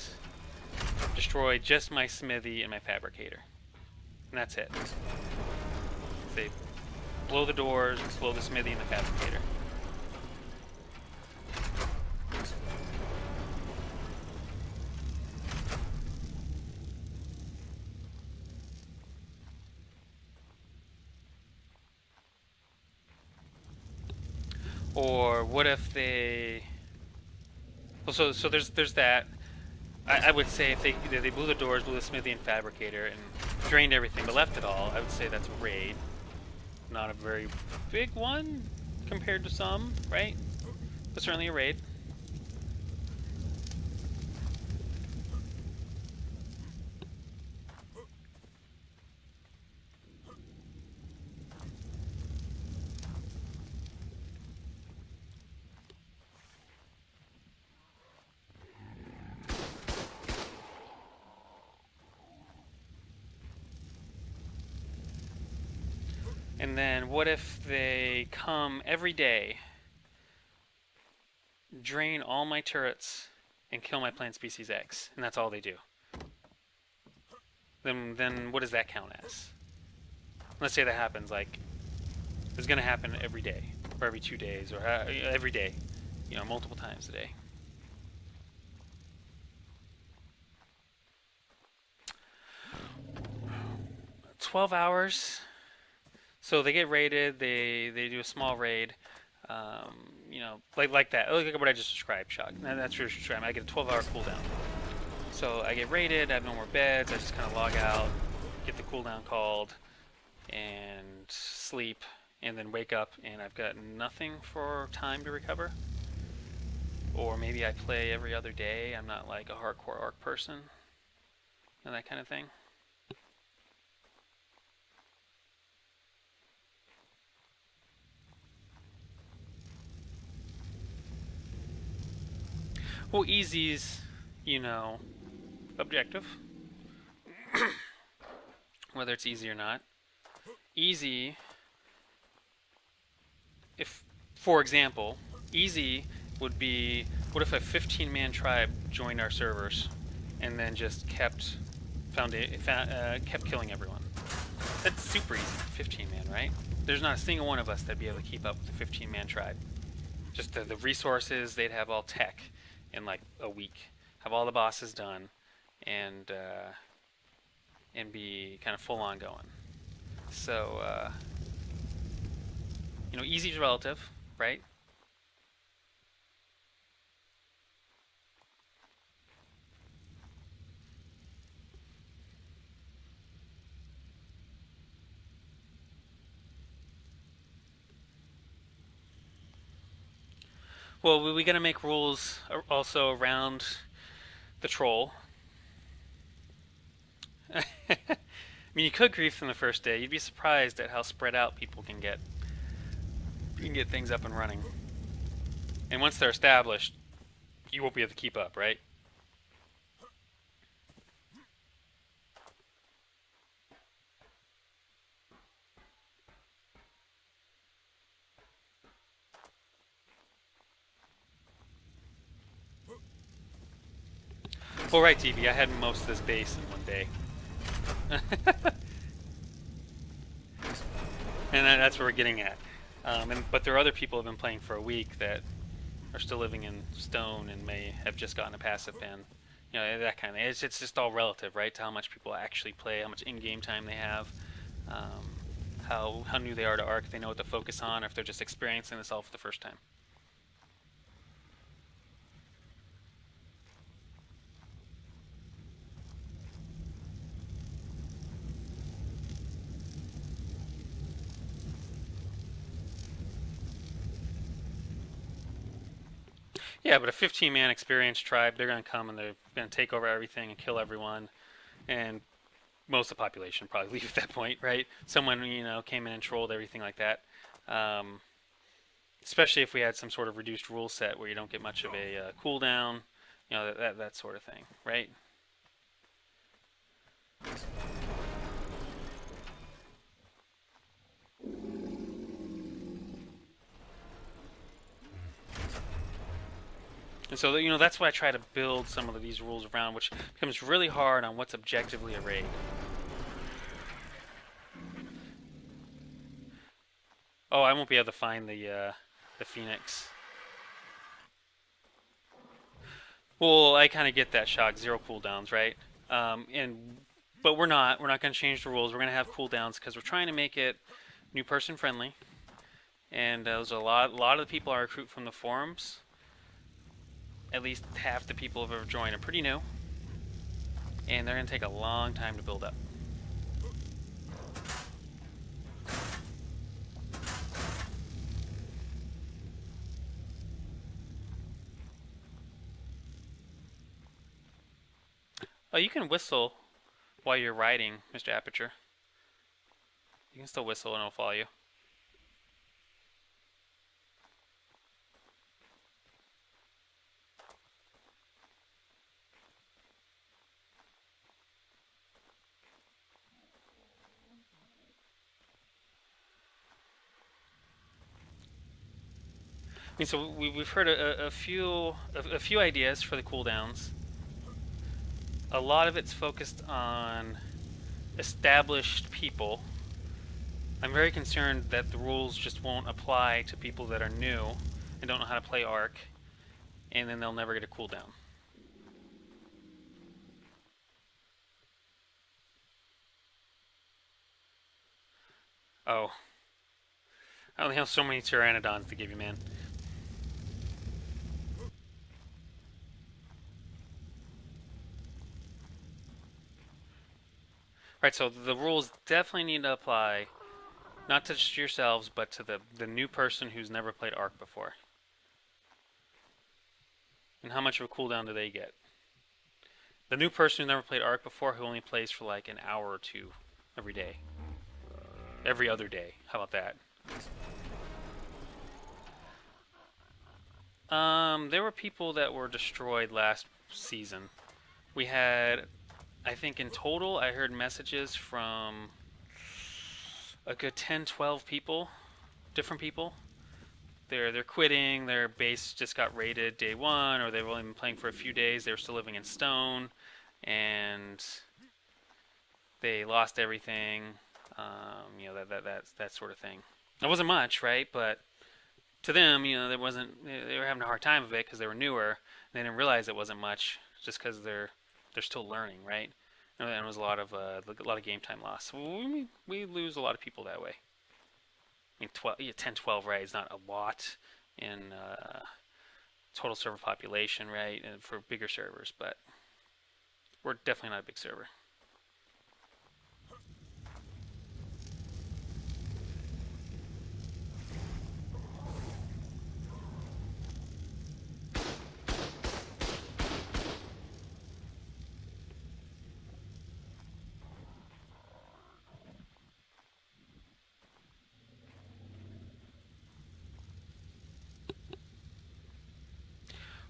destroy just my smithy and my fabricator. And that's it. They blow the doors, blow the smithy and the fabricator. Or what if they... Well, so there's that. I would say if they blew the doors, blew the smithy and fabricator, and drained everything, but left it all, I would say that's a raid. Not a very big one compared to some, right? But certainly a raid. And then what if they come every day, drain all my turrets, and kill my plant species eggs, and that's all they do? Then what does that count as? Let's say that happens, like, it's going to happen every day, or every 2 days, or every day, multiple times a day. "12 hours. So they get raided. They do a small raid. Like that. Look at what I just described, Chuck. That's what you're describing. I get a 12-hour cooldown. So I get raided. I have no more beds. I just kind of log out, get the cooldown called, and sleep, and then wake up, and I've got nothing for time to recover. Or maybe I play every other day. I'm not like a hardcore ARC person, and that kind of thing. Well, easy's, objective. Whether it's easy or not. Easy, for example, easy would be, what if a 15-man tribe joined our servers and then just kept killing everyone? That's super easy for 15-man, right? There's not a single one of us that'd be able to keep up with the 15-man tribe. Just the resources, they'd have all tech in like a week, have all the bosses done, and be kind of full on going. So easy is relative, right? Well, we got to make rules also around the troll. I mean, you could grief them the first day. You'd be surprised at how spread out people can get. You can get things up and running. And once they're established, you won't be able to keep up, right? Well, right, TV. I had most of this base in one day. And that's what we're getting at. But there are other people who have been playing for a week that are still living in stone and may have just gotten a passive ban. That kind of thing. It's just all relative, right, to how much people actually play, how much in-game time they have, how new they are to ARC, if they know what to focus on, or if they're just experiencing this all for the first time. Yeah, but a 15-man experienced tribe, they're going to come and they're going to take over everything and kill everyone. And most of the population probably leave at that point, right? Someone, came in and trolled everything like that. Especially if we had some sort of reduced rule set where you don't get much of a cooldown, you know, that sort of thing, right? And so, you know, that's why I try to build some of these rules around, which becomes really hard on what's objectively a raid. Oh, I won't be able to find the Phoenix. Well, I kind of get that shock. 0 cooldowns, right? But we're not. We're not going to change the rules. We're going to have cooldowns because we're trying to make it new person friendly. And there's a lot of the people I recruit from the forums. At least half the people who've ever joined are pretty new, and they're going to take a long time to build up. Oh, you can whistle while you're riding, Mr. Aperture. You can still whistle and it'll follow you. I mean, so we've heard a few ideas for the cooldowns. A lot of it's focused on established people. I'm very concerned that the rules just won't apply to people that are new and don't know how to play Arc, and then they'll never get a cooldown. Oh. I only have so many Pteranodons to give you, man. Right, so the rules definitely need to apply, not to just yourselves, but to the new person who's never played Arc before. And how much of a cooldown do they get? The new person who's never played Arc before, who only plays for like an hour or two every day. Every other day. How about that? There were people that were destroyed last season. We had, I think in total, I heard messages from a good 10, 12 people, different people. They're quitting, their base just got raided day 1, or they've only been playing for a few days, they were still living in stone, and they lost everything, you know, that sort of thing. It wasn't much, right? But to them, you know, they were having a hard time of it because they were newer, and they didn't realize it wasn't much, just because they're still learning, right? And it was a lot of game time loss. So we lose a lot of people that way. I mean, 10, 12, right, is not a lot in total server population, right, and for bigger servers, but we're definitely not a big server.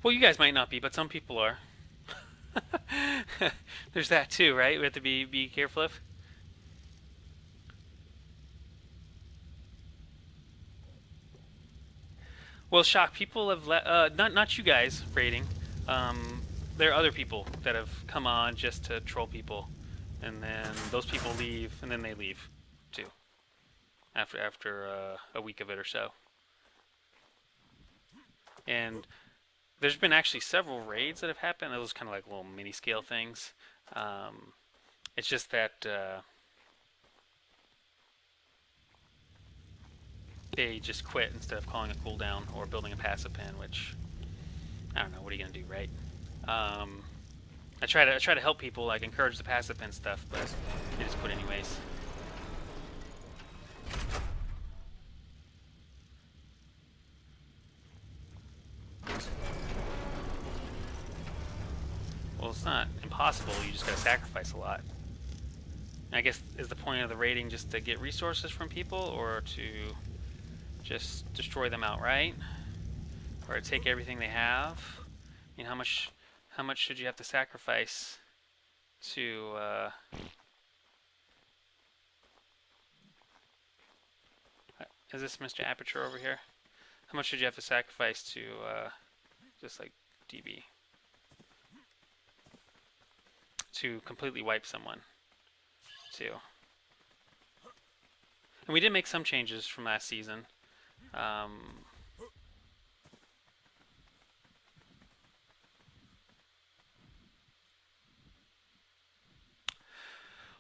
Well, you guys might not be, but some people are. There's that too, right? We have to be careful of. Well, shock people have not you guys raiding. There are other people that have come on just to troll people, and then those people leave, and then they leave too. After a week of it or so. And there's been actually several raids that have happened. Those kind of like little mini scale things. It's just that they just quit instead of calling a cooldown or building a passive pen, which I don't know. What are you gonna do, right? I try to help people, like encourage the passive pen stuff, but they just quit anyways. Well, it's not impossible. You just gotta sacrifice a lot. I guess is the point of the raiding just to get resources from people, or to just destroy them outright, or take everything they have. I mean, how much should you have to sacrifice to is this Mr. Aperture over here? How much should you have to sacrifice to just like DB to completely wipe someone too? And we did make some changes from last season. Oh,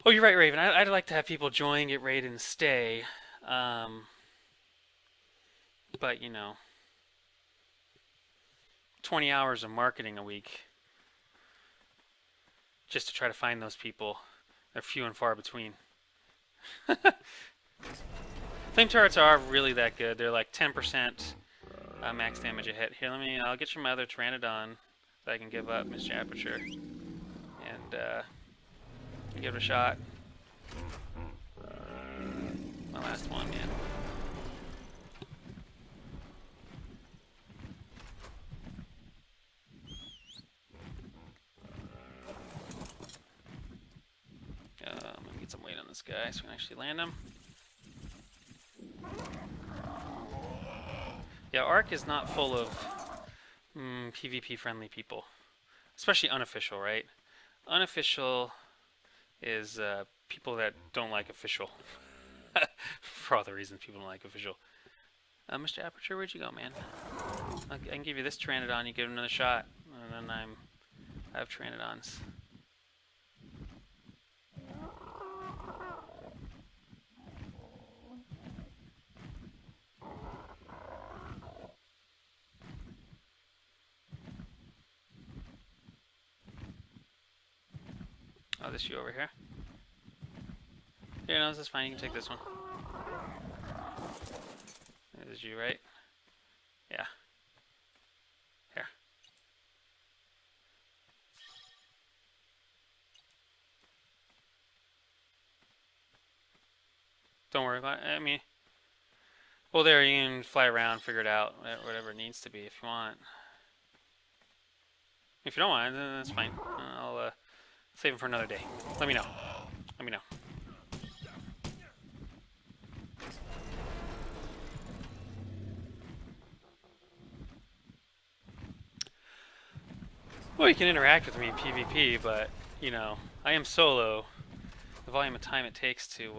you're right, Raven. I'd like to have people join, get raided, and stay. But, you know, 20 hours of marketing a week just to try to find those people. They're few and far between. Flame turrets are really that good. They're like 10% max damage a hit. Here, I'll get you my other Pteranodon that I can give up, Mr. Aperture. And, give it a shot. My last one, man. I'm gonna get some weight on this guy so we can actually land him. Yeah, Ark is not full of PvP friendly people, especially unofficial, right? Unofficial is people that don't like official. For all the reasons people don't like official. Mr. Aperture, where'd you go, man? I can give you this Pteranodon, you give him another shot, and then I have Pteranodons. Oh, this you over here? Here, no, this is fine. You can take this one. This is you, right? Yeah. Here. Don't worry about it. I mean, well, there, you can fly around, figure it out, whatever it needs to be if you want. If you don't want, then that's fine. I'll save it for another day. Let me know. Let me know. Well, you can interact with me in PvP, but, you know, I am solo. The volume of time it takes to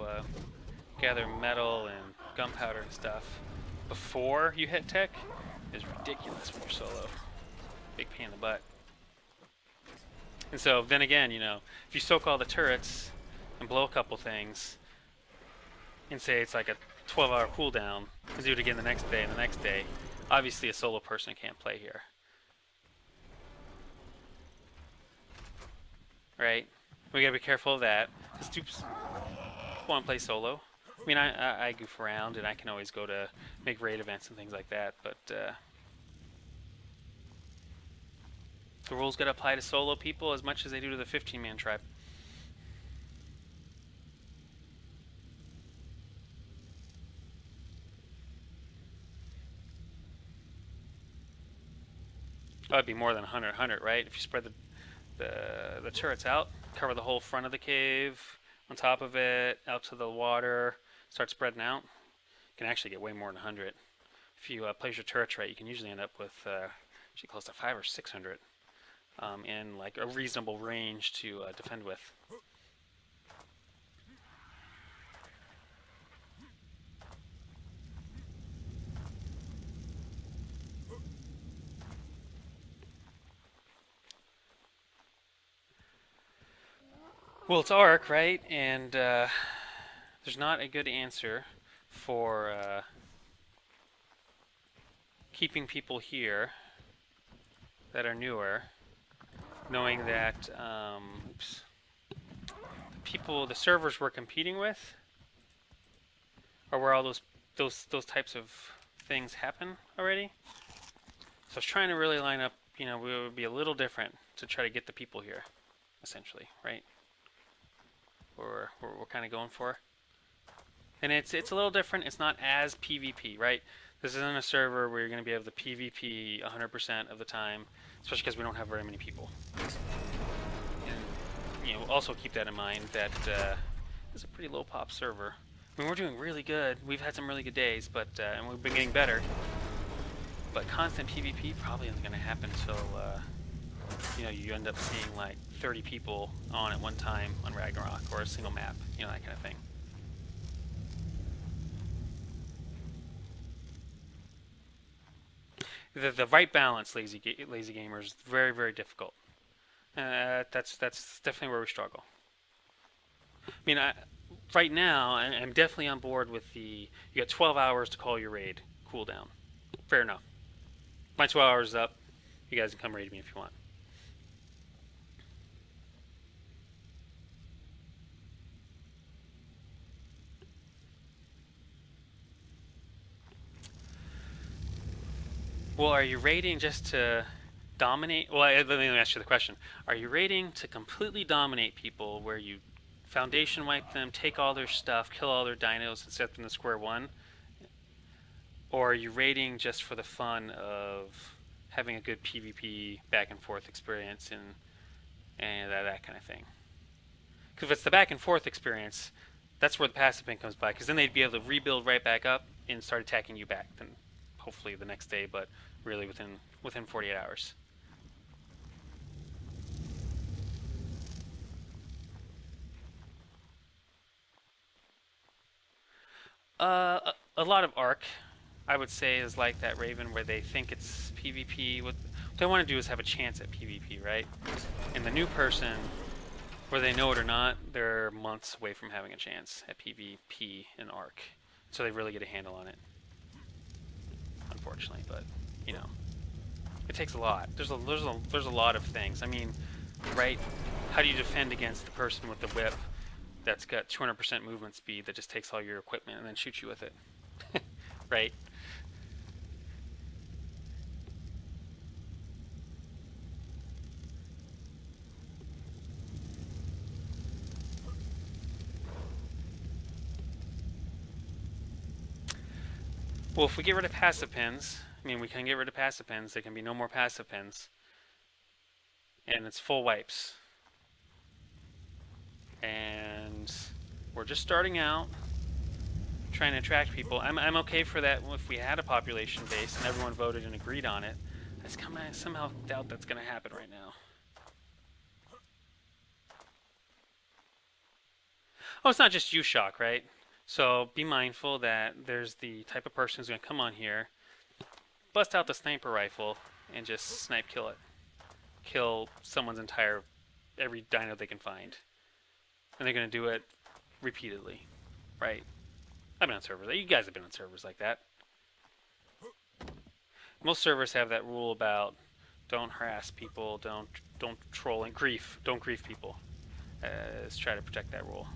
gather metal and gunpowder and stuff before you hit tech is ridiculous when you're solo. Big pain in the butt. And so, then again, you know, if you soak all the turrets and blow a couple things, and say it's like a 12-hour cooldown, and do it again the next day and the next day, obviously a solo person can't play here. Right? We gotta be careful of that. Because dupes want to play solo. I mean, I goof around, and I can always go to make raid events and things like that, but the rules gotta apply to solo people as much as they do to the 15-man tribe. Oh, it'd be more than 100, right? If you spread the turrets out, cover the whole front of the cave, on top of it, out to the water, start spreading out, you can actually get way more than 100. If you place your turrets right, you can usually end up with actually close to 500 or 600 in like a reasonable range to defend with. Well, it's Ark, right? And there's not a good answer for keeping people here that are newer, knowing that the servers we're competing with are where all those types of things happen already. So I was trying to really line up, you know, we would be a little different to try to get the people here, essentially, right? We're kind of going for. And it's a little different. It's not as PvP, right? This isn't a server where you're going to be able to PvP 100% of the time, especially because we don't have very many people. And also keep that in mind that it's a pretty low pop server. I mean, we're doing really good. We've had some really good days, but and we've been getting better. But constant PvP probably isn't going to happen until you end up seeing like 30 people on at one time on Ragnarok or a single map, that kind of thing. The right balance, lazy gamers, very, very difficult. That's definitely where we struggle. I mean, right now, I'm definitely on board with you got 12 hours to call your raid cooldown. Fair enough. My 12 hours is up. You guys can come raid me if you want. Well, are you raiding just to dominate? Well, let me ask you the question. Are you raiding to completely dominate people where you foundation wipe them, take all their stuff, kill all their dinos, and set them to square one? Or are you raiding just for the fun of having a good PvP back and forth experience and that kind of thing? Because if it's the back and forth experience, that's where the passive pin comes by, because then they'd be able to rebuild right back up and start attacking you back. Then hopefully the next day, but really within 48 hours. A lot of Arc, I would say, is like that Raven, where they think it's PvP. What they want to do is have a chance at PvP, right? And the new person, whether they know it or not, they're months away from having a chance at PvP in Arc. So they really get a handle on it. Unfortunately, but it takes a lot. There's a lot of things. I mean, right? How do you defend against the person with the whip that's got 200% movement speed that just takes all your equipment and then shoots you with it? Right? Well, if we get rid of passive pins, I mean, we can get rid of passive pins. There can be no more passive pins. And it's full wipes. And we're just starting out, trying to attract people. I'm okay for that if we had a population base and everyone voted and agreed on it. I somehow doubt that's going to happen right now. Oh, it's not just you, Shock, right? So be mindful that there's the type of person who's going to come on here, bust out the sniper rifle, and just snipe kill it. Kill someone's every dino they can find. And they're going to do it repeatedly, right? I've been on servers. You guys have been on servers like that. Most servers have that rule about don't harass people, don't troll and grief. Don't grief people. Let's try to protect that rule.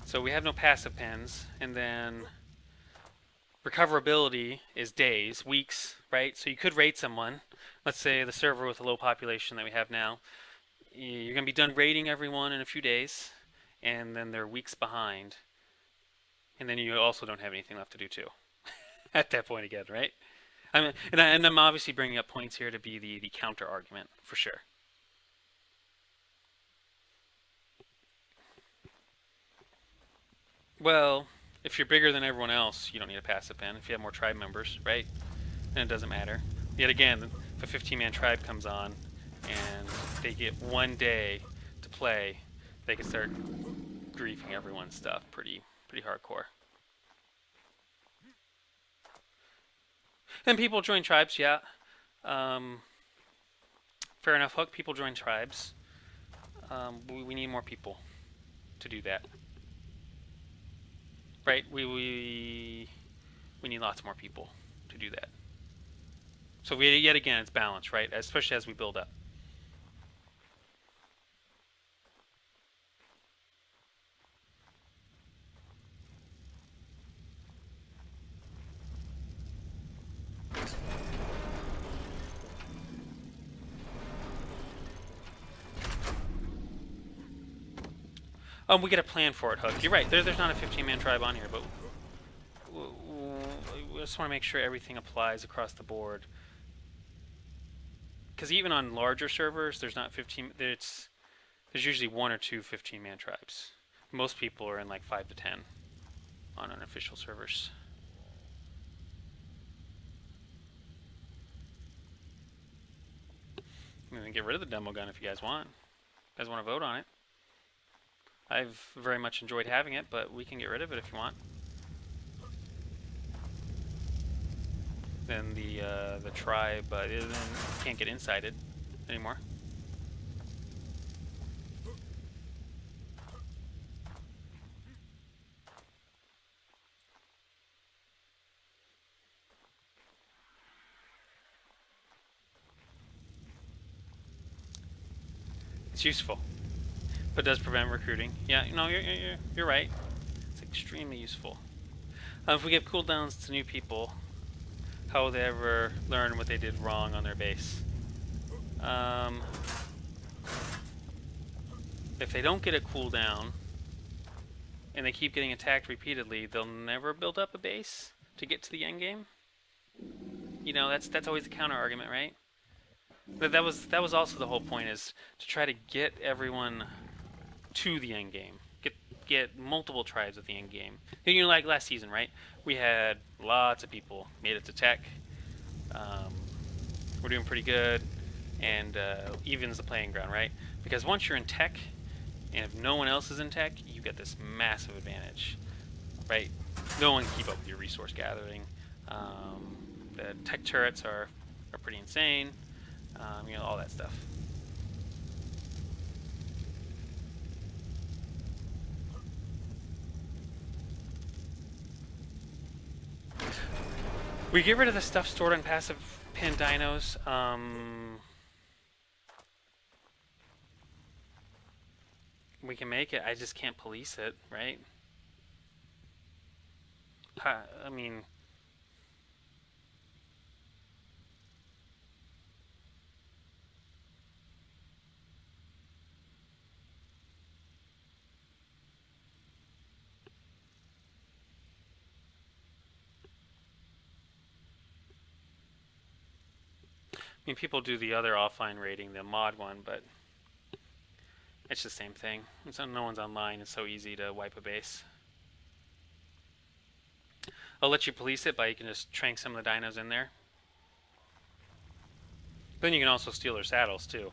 So we have no passive pins, and then recoverability is days, weeks, right? So you could raid someone. Let's say the server with a low population that we have now. You're going to be done raiding everyone in a few days, and then they're weeks behind. And then you also don't have anything left to do too. At that point again, right? And I'm obviously bringing up points here to be the counter argument, for sure. Well, if you're bigger than everyone else, you don't need a passive pin. If you have more tribe members, right? Then it doesn't matter. Yet again, if a 15-man tribe comes on and they get one day to play, they can start griefing everyone's stuff pretty hardcore. And people join tribes, yeah. Fair enough, Hook. People join tribes. We need more people to do that. Right, we need lots more people to do that. So yet again, it's balance, right? Especially as we build up. We get a plan for it, Hook. You're right. There's not a 15-man tribe on here, but we just want to make sure everything applies across the board. Because even on larger servers, there's not 15. There's usually 1 or 2 15-man tribes. Most people are in like 5 to 10 on unofficial servers. I'm gonna get rid of the demo gun if you guys want. You guys want to vote on it? I've very much enjoyed having it, but we can get rid of it if you want. Then the tribe can't get incited anymore. It's useful, but does prevent recruiting. Yeah, no, you're right. It's extremely useful. If we give cooldowns to new people, how will they ever learn what they did wrong on their base? If they don't get a cooldown and they keep getting attacked repeatedly, they'll never build up a base to get to the end game. You know, that's always the counter argument, right? But that was also the whole point, is to try to get everyone to the end game. Get multiple tribes at the end game. You know, like last season, right? We had lots of people made it to tech. We're doing pretty good, and evens the playing ground, right? Because once you're in tech, and if no one else is in tech, you get this massive advantage, right? No one can keep up with your resource gathering. The tech turrets are pretty insane. You know, all that stuff. We get rid of the stuff stored on passive pin dinos. We can make it. I just can't police it, right? I mean, people do the other offline rating, the mod one, but it's the same thing. So no one's online. It's so easy to wipe a base. I'll let you police it, but you can just trank some of the dinos in there. Then you can also steal their saddles too.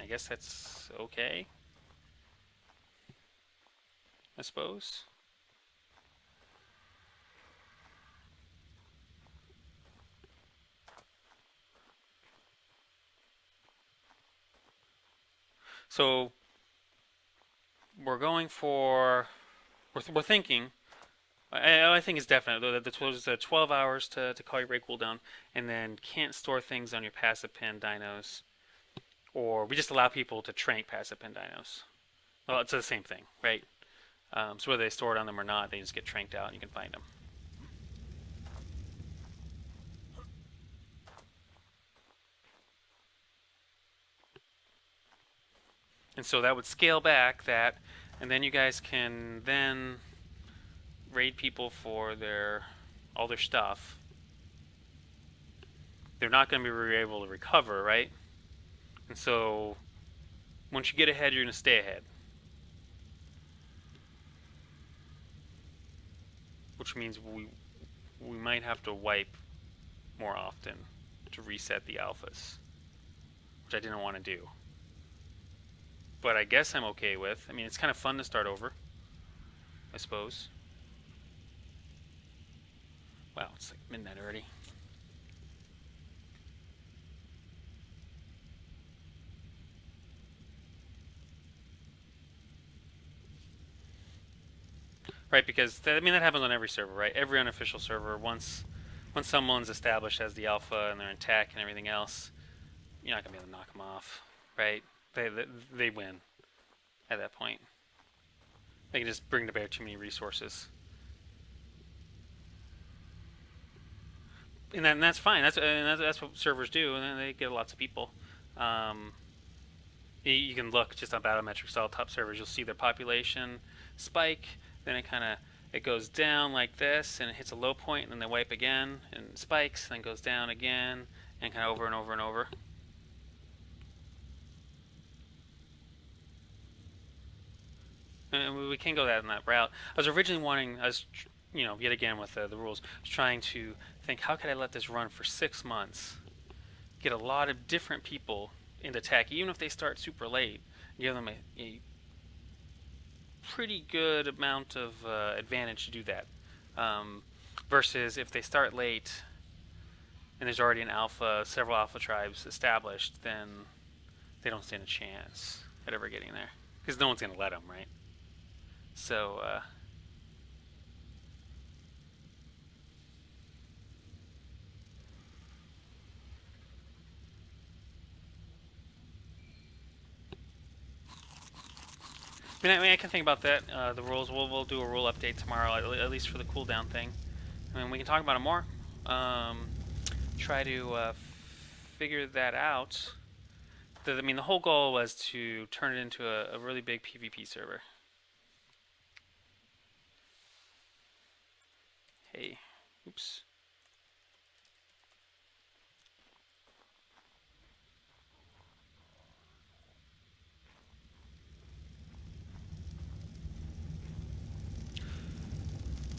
I guess that's okay, I suppose. So we're going for, we're thinking, I think it's definite that there's 12 hours to call your break cooldown, and then can't store things on your passive pin dinos, or we just allow people to trank passive pin dinos. Well, it's the same thing, right? So whether they store it on them or not, they just get tranked out and you can find them. And so that would scale back that, and then you guys can then raid people for all their stuff. They're not going to be able to recover, right? And so once you get ahead, you're going to stay ahead. Which means we might have to wipe more often to reset the alphas, which I didn't want to do. But I guess I'm okay with. I mean, it's kind of fun to start over, I suppose. Wow, it's like midnight already. Right, because that happens on every server, right? Every unofficial server, once someone's established as the alpha and they're in tech and everything else, you're not gonna be able to knock them off, right? They win at that point. They can just bring to bear too many resources, and that's fine. That's what servers do, and then they get lots of people. You can look just on Battlemetrics style top servers. You'll see their population spike, then it goes down like this, and it hits a low point, and then they wipe again, and spikes, then goes down again, and kind of over and over and over. And we can go in that route. I was originally wanting, yet again with the rules, I was trying to think, how could I let this run for 6 months? Get a lot of different people into tech, even if they start super late, give them a pretty good amount of advantage to do that. Versus if they start late and there's already several alpha tribes established, then they don't stand a chance at ever getting there. Because no one's going to let them, right? So, I can think about that. The rules, we'll do a rule update tomorrow, at least for the cooldown thing. I mean, we can talk about it more. Try to figure that out. The whole goal was to turn it into a really big PvP server. Hey, oops.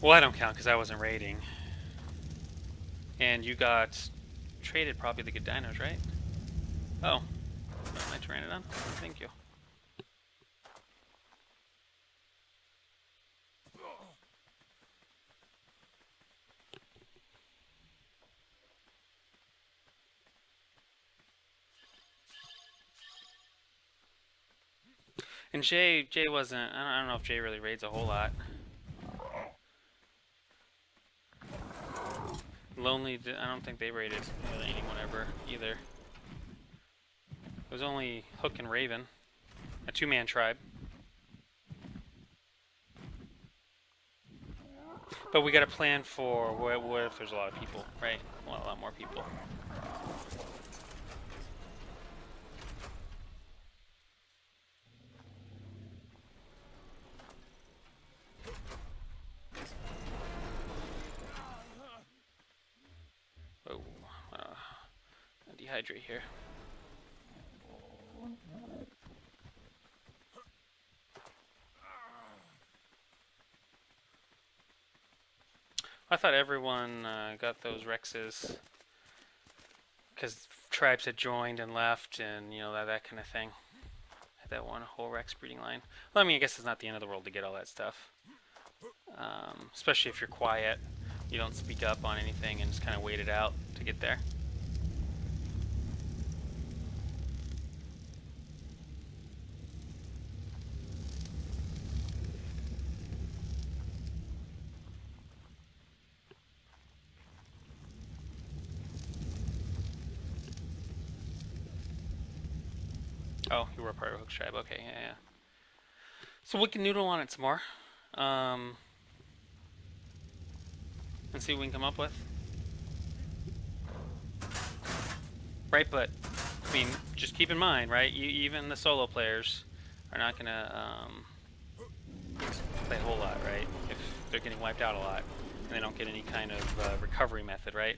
Well, I don't count because I wasn't raiding. And you got traded probably the good dinos, right? Oh, my Pteranodon? Thank you. And Jay wasn't, I don't know if Jay really raids a whole lot. Lonely, I don't think they raided really anyone ever either. It was only Hook and Raven, a 2-man tribe. But we got a plan for what if there's a lot of people, right? Well, a lot more people. Oh, dehydrate here. I thought everyone got those Rexes because tribes had joined and left, and that kind of thing. Had that one whole Rex breeding line. Well, I guess it's not the end of the world to get all that stuff, especially if you're quiet. You don't speak up on anything and just kind of wait it out to get there. Oh, you were a part of Hook's tribe. Okay, yeah. So we can noodle on it some more. And see what we can come up with. Right, but, just keep in mind, right, even the solo players are not going to play a whole lot, right, if they're getting wiped out a lot, and they don't get any kind of recovery method, right?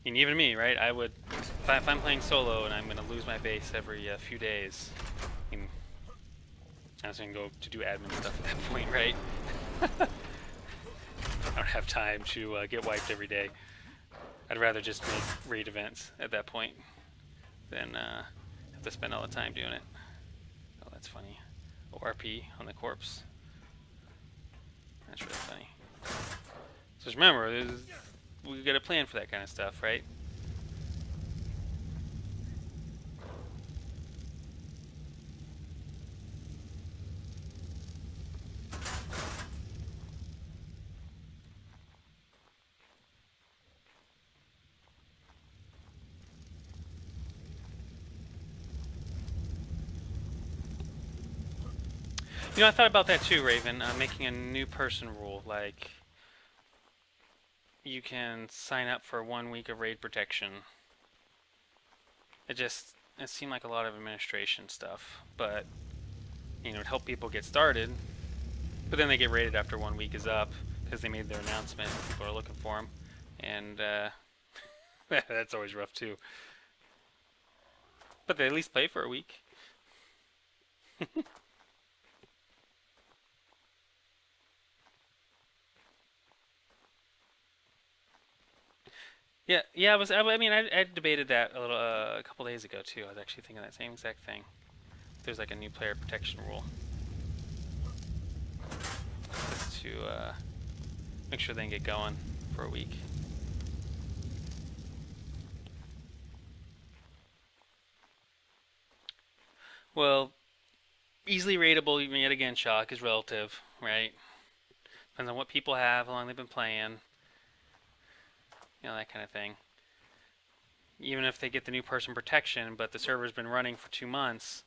And even me, right, I would, if I'm playing solo and I'm going to lose my base every few days, I was going to go to do admin stuff at that point, right? I don't have time to get wiped every day. I'd rather just make raid events at that point than have to spend all the time doing it. Oh, that's funny. ORP on the corpse. That's really funny. So just remember, we got a plan for that kind of stuff, right? I thought about that too, Raven, making a new person rule, like you can sign up for 1 week of raid protection. It just, it seemed like a lot of administration stuff, but it'd help people get started. But then they get raided after 1 week is up because they made their announcement. People are looking for them, and that's always rough too. But they at least play for a week. Yeah. I debated that a couple days ago too. I was actually thinking that same exact thing. There's like a new player protection rule, just to make sure they can get going for a week. Well, easily rateable, yet again, shock is relative, right? Depends on what people have, how long they've been playing, that kind of thing. Even if they get the new person protection, but the server's been running for 2 months,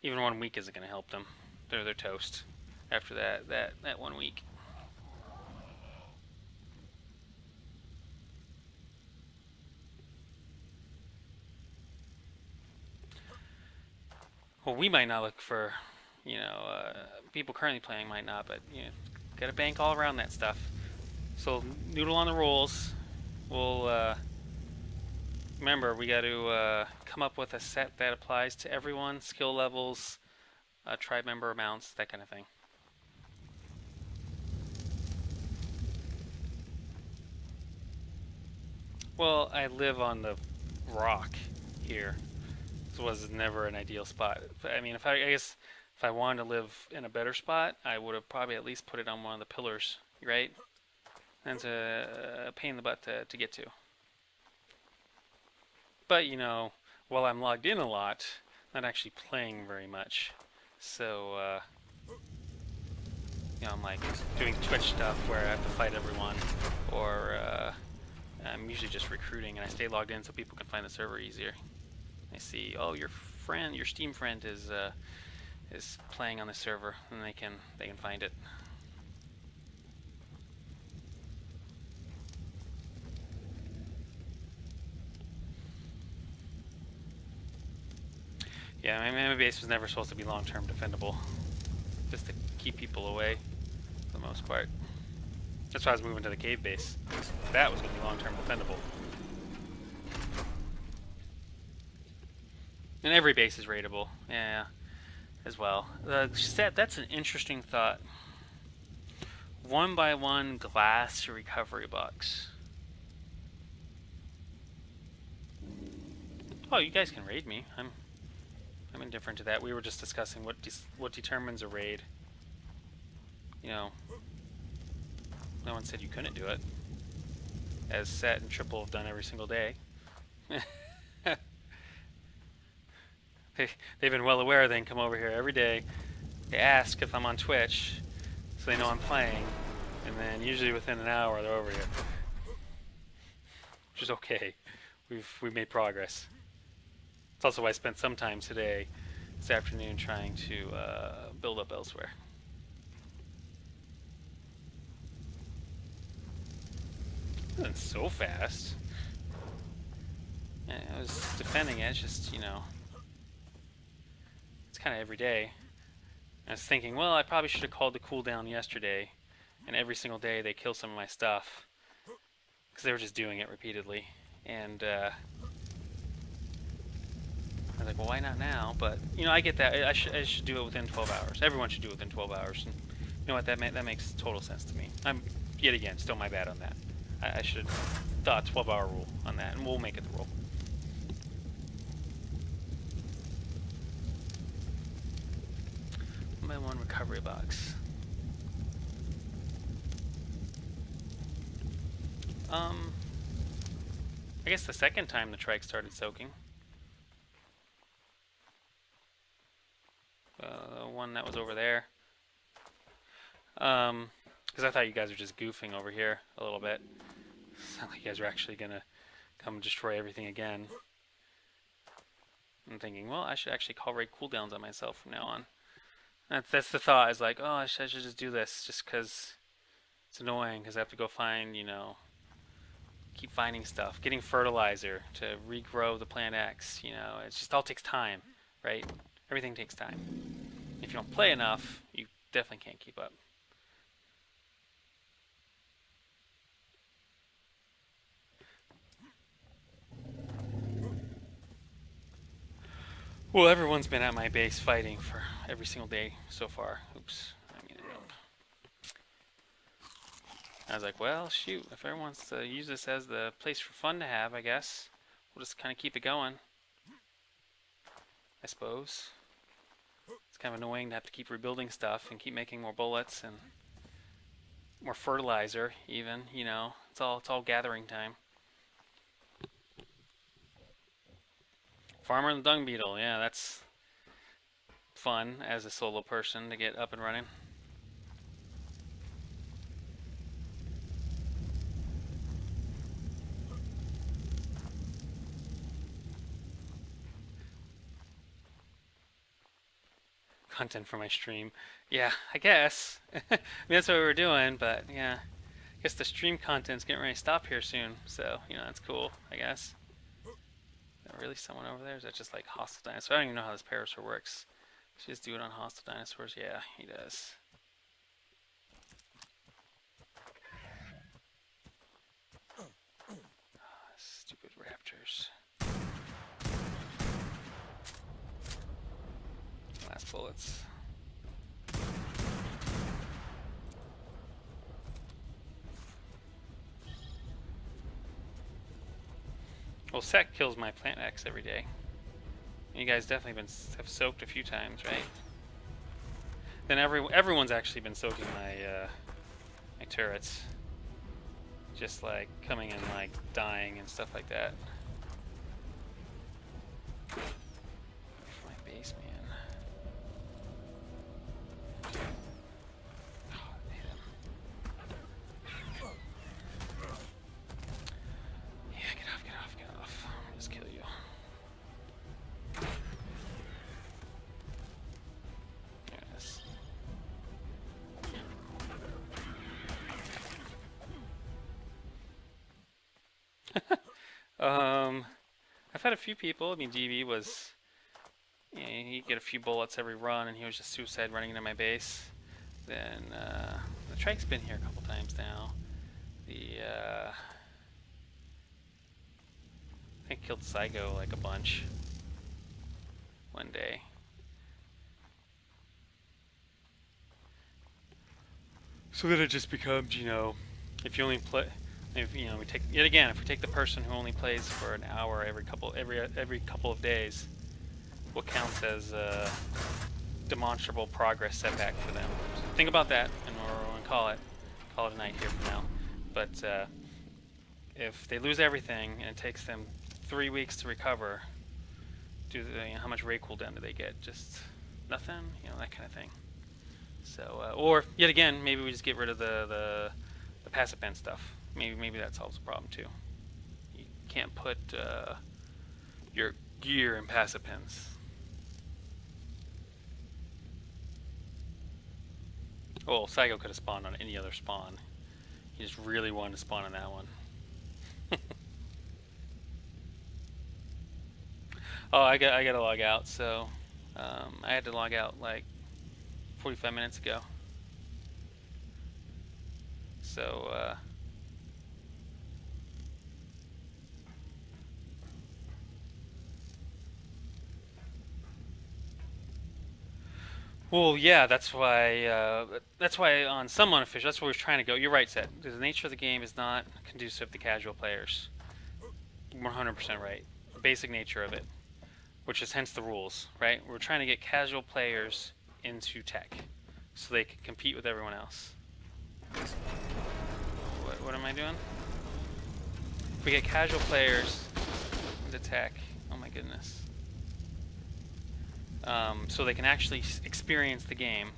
even 1 week isn't going to help them. They're toast after that 1 week. Well, we might not look for, people currently playing might not, but gotta bank all around that stuff. So noodle on the rules. We'll remember we got to come up with a set that applies to everyone, skill levels, tribe member amounts, that kind of thing. Well, I live on the rock here. This was never an ideal spot. I mean, I guess if I wanted to live in a better spot, I would have probably at least put it on one of the pillars, right? That's a pain in the butt to get to. But, while I'm logged in a lot, I'm not actually playing very much. So, I'm like doing Twitch stuff where I have to fight everyone, or I'm usually just recruiting, and I stay logged in so people can find the server easier. I see, oh, your Steam friend is playing on the server, and they can find it. Yeah, my base was never supposed to be long-term defendable, just to keep people away for the most part. That's why I was moving to the cave base. That was going to be long-term defendable. And every base is raidable, yeah, as well. That's an interesting thought. 1x1 glass recovery box. Oh, you guys can raid me. I'm indifferent to that. We were just discussing what determines a raid. No one said you couldn't do it. As Set and Triple have done every single day. They've been well aware they can come over here every day. They ask if I'm on Twitch, so they know I'm playing, and then usually within an hour they're over here. Which is okay. We've made progress. It's also why I spent some time this afternoon, trying to build up elsewhere. It wasn't so fast. Yeah, I was defending it, just, it's kind of every day. I was thinking, well, I probably should have called the cooldown yesterday, and every single day they kill some of my stuff, because they were just doing it repeatedly. And I was like, well, why not now? But I get that. I should do it within 12 hours. Everyone should do it within 12 hours. And you know what? That makes total sense to me. I'm yet again still my bad on that. I should have thought 12-hour rule on that, and we'll make it the rule. One recovery box. I guess the second time the trike started soaking. The one that was over there. Because I thought you guys were just goofing over here a little bit. It's not like you guys are actually gonna come destroy everything again. I'm thinking, well, I should actually call raid cooldowns on myself from now on. That's the thought. Is like, oh, I should just do this just because it's annoying. Because I have to go find, keep finding stuff, getting fertilizer to regrow the plant X. You know, it just all takes time, right? Everything takes time. If you don't play enough, you definitely can't keep up. Well, everyone's been at my base fighting for every single day so far. Oops, I mean it up. I was like, well, shoot, if everyone wants to use this as the place for fun to have, I guess we'll just kind of keep it going. I suppose. It's kind of annoying to have to keep rebuilding stuff and keep making more bullets and more fertilizer even, you know. It's all gathering time. Farmer and the Dung Beetle, yeah, that's fun as a solo person to get up and running. Content for my stream. Yeah, I guess. I mean, that's what we were doing, but yeah. I guess the stream content's getting ready to stop here soon, so, you know, that's cool, I guess. Is there really someone over there? Is that just like hostile dinosaur? I don't even know how this parasaur works. Should just do it on hostile dinosaurs? Yeah, he does. Stupid raptors. Last bullets. Well, Sec kills my plant X every day. You guys definitely have soaked a few times, right? Then everyone's actually been soaking my turrets. Just like coming and like dying and stuff like that. My base, man. Oh, hit him. Yeah, get off, get off, get off. I'll just kill you. Yes. I've had a few people. I mean, DB was, you know, he'd get a few bullets every run, and he was just suicide running into my base. Then the Trike's been here a couple times now. I think killed Saigo like a bunch one day. So then it just becomes, you know, if you only play. If, you know, we take yet again. If we take the person who only plays for an hour every couple of days, what counts as demonstrable progress setback for them? So think about that, and we're going to call it a night here from now. But if they lose everything and it takes them 3 weeks to recover, you know, how much ray cooldown do they get? Just nothing, you know, that kind of thing. So, or yet again, maybe we just get rid of the passive pen stuff. Maybe that solves the problem too. You can't put your gear in passive pens. Well, Saigo could have spawned on any other spawn. He just really wanted to spawn on that one. Oh, I got to log out. So I had to log out like 45 minutes ago. So. Well, yeah, that's why on some unofficial, that's where we're trying to go. You're right, Seth. The nature of the game is not conducive to casual players. 100% right. The basic nature of it, which is hence the rules, right? We're trying to get casual players into tech, so they can compete with everyone else. What am I doing? If we get casual players into tech, oh my goodness. So they can actually experience the game.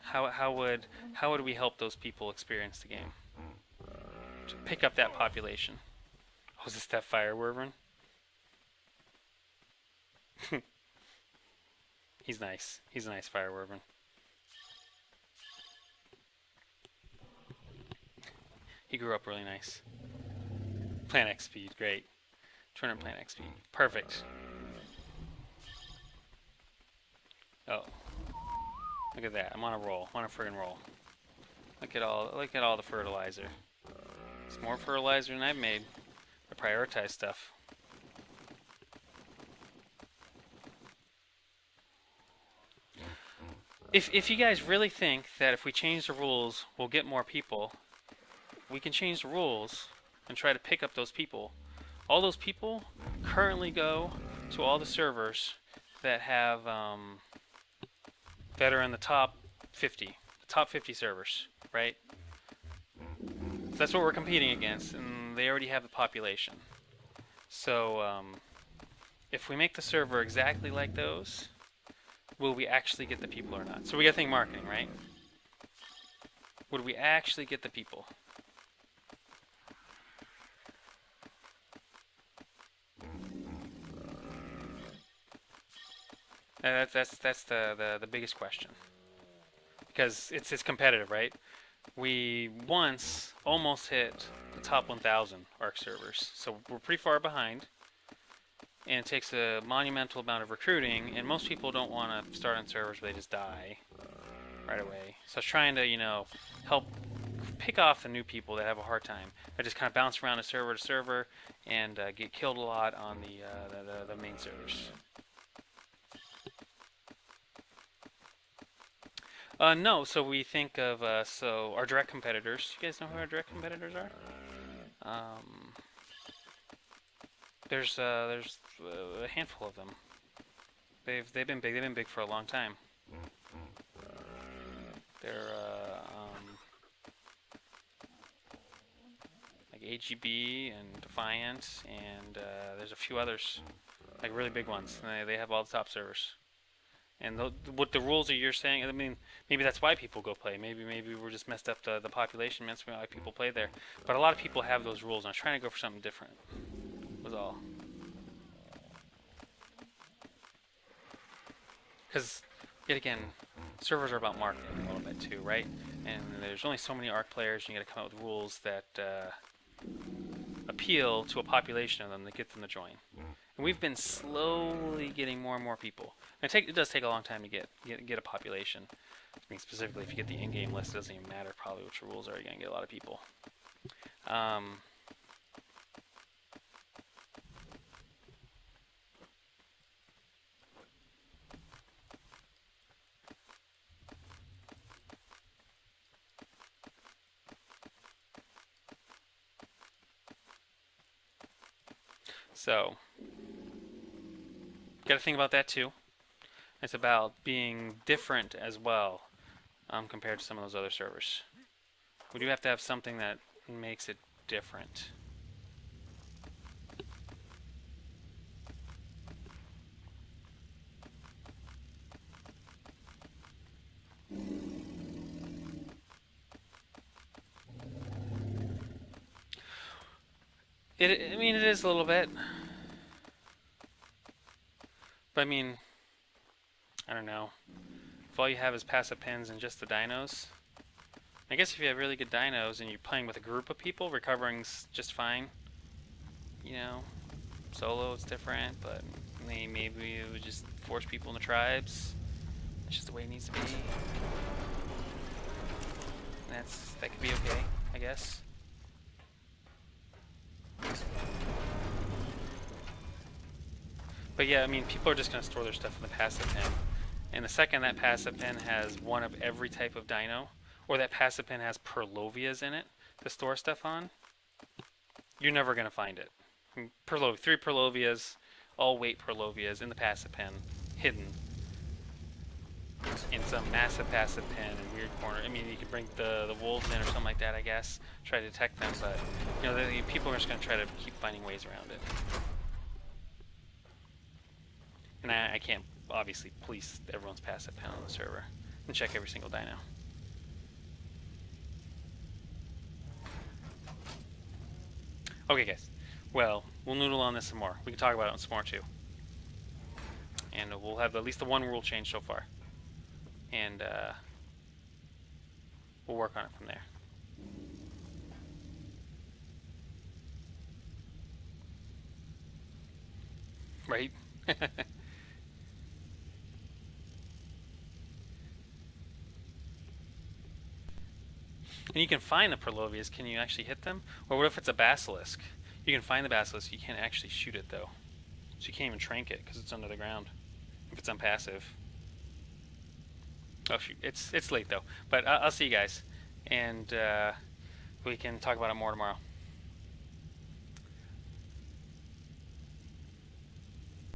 How would we help those people experience the game? To pick up that population. Oh, is this that fire wyvern? He's nice. He's a nice fire wyvern. He grew up really nice. Plant X speed, great. 200 plant X speed, perfect. Oh, look at that! I'm on a roll. I'm on a friggin' roll. Look at all the fertilizer. It's more fertilizer than I've made. I prioritize stuff. If you guys really think that if we change the rules, we'll get more people, we can change the rules and try to pick up those people. All those people currently go to all the servers that have that are in the top 50, the top 50 servers, right? So that's what we're competing against, and they already have the population. So if we make the server exactly like those, will we actually get the people or not? So we got to think marketing, right? Would we actually get the people? That's the biggest question, because it's competitive, right? We once almost hit the top 1,000 ARC servers, so we're pretty far behind, and it takes a monumental amount of recruiting, and most people don't want to start on servers where they just die right away. So I was trying to, help pick off the new people that have a hard time. I just kind of bounce around to server and get killed a lot on the main servers. No, so we think of so our direct competitors. You guys know who our direct competitors are? There's a handful of them. They've been big. They've been big for a long time. They're like AGB and Defiant, and there's a few others, like really big ones. And they have all the top servers. And what the rules are you're saying, I mean, maybe that's why people go play. Maybe we're just messed up the population, that's why people play there. But a lot of people have those rules, and I was trying to go for something different, was all. Because, yet again, servers are about marketing a little bit too, right? And there's only so many ARC players, and you gotta come up with rules that appeal to a population of them that get them to join. And we've been slowly getting more and more people. And it does take a long time to get a population. I mean, specifically, if you get the in-game list, it doesn't even matter probably what your rules are. You're going to get a lot of people. So, got to think about that too. It's about being different as well compared to some of those other servers. We do have to have something that makes it different. I mean, it is a little bit. But I mean, I don't know. If all you have is passive pins and just the dinos, I guess if you have really good dinos and you're playing with a group of people, recovering's just fine. Solo it's different, but maybe it would just force people into tribes. That's just the way it needs to be. That could be okay, I guess. But yeah, I mean, people are just going to store their stuff in the passive pin. And the second that passive pin has one of every type of dino, or that passive pin has Perlovias in it to store stuff on, you're never going to find it. 3 Perlovias, all weight Perlovias in the passive pin, hidden in some massive passive pin in weird corner. I mean, you could bring the wolves in or something like that, I guess, try to detect them, but people are just going to try to keep finding ways around it. And I can't obviously police everyone's passive pin on the server and check every single dino. Okay, guys. Well, we'll noodle on this some more. We can talk about it some more too. And we'll have at least the one rule change so far. And we'll work on it from there. Right? And you can find the Perlovias. Can you actually hit them? Or what if it's a basilisk? You can find the basilisk. You can't actually shoot it though, so you can't even trank it because it's under the ground. If it's unpassive. Oh shoot, it's late though. But I'll see you guys, and we can talk about it more tomorrow.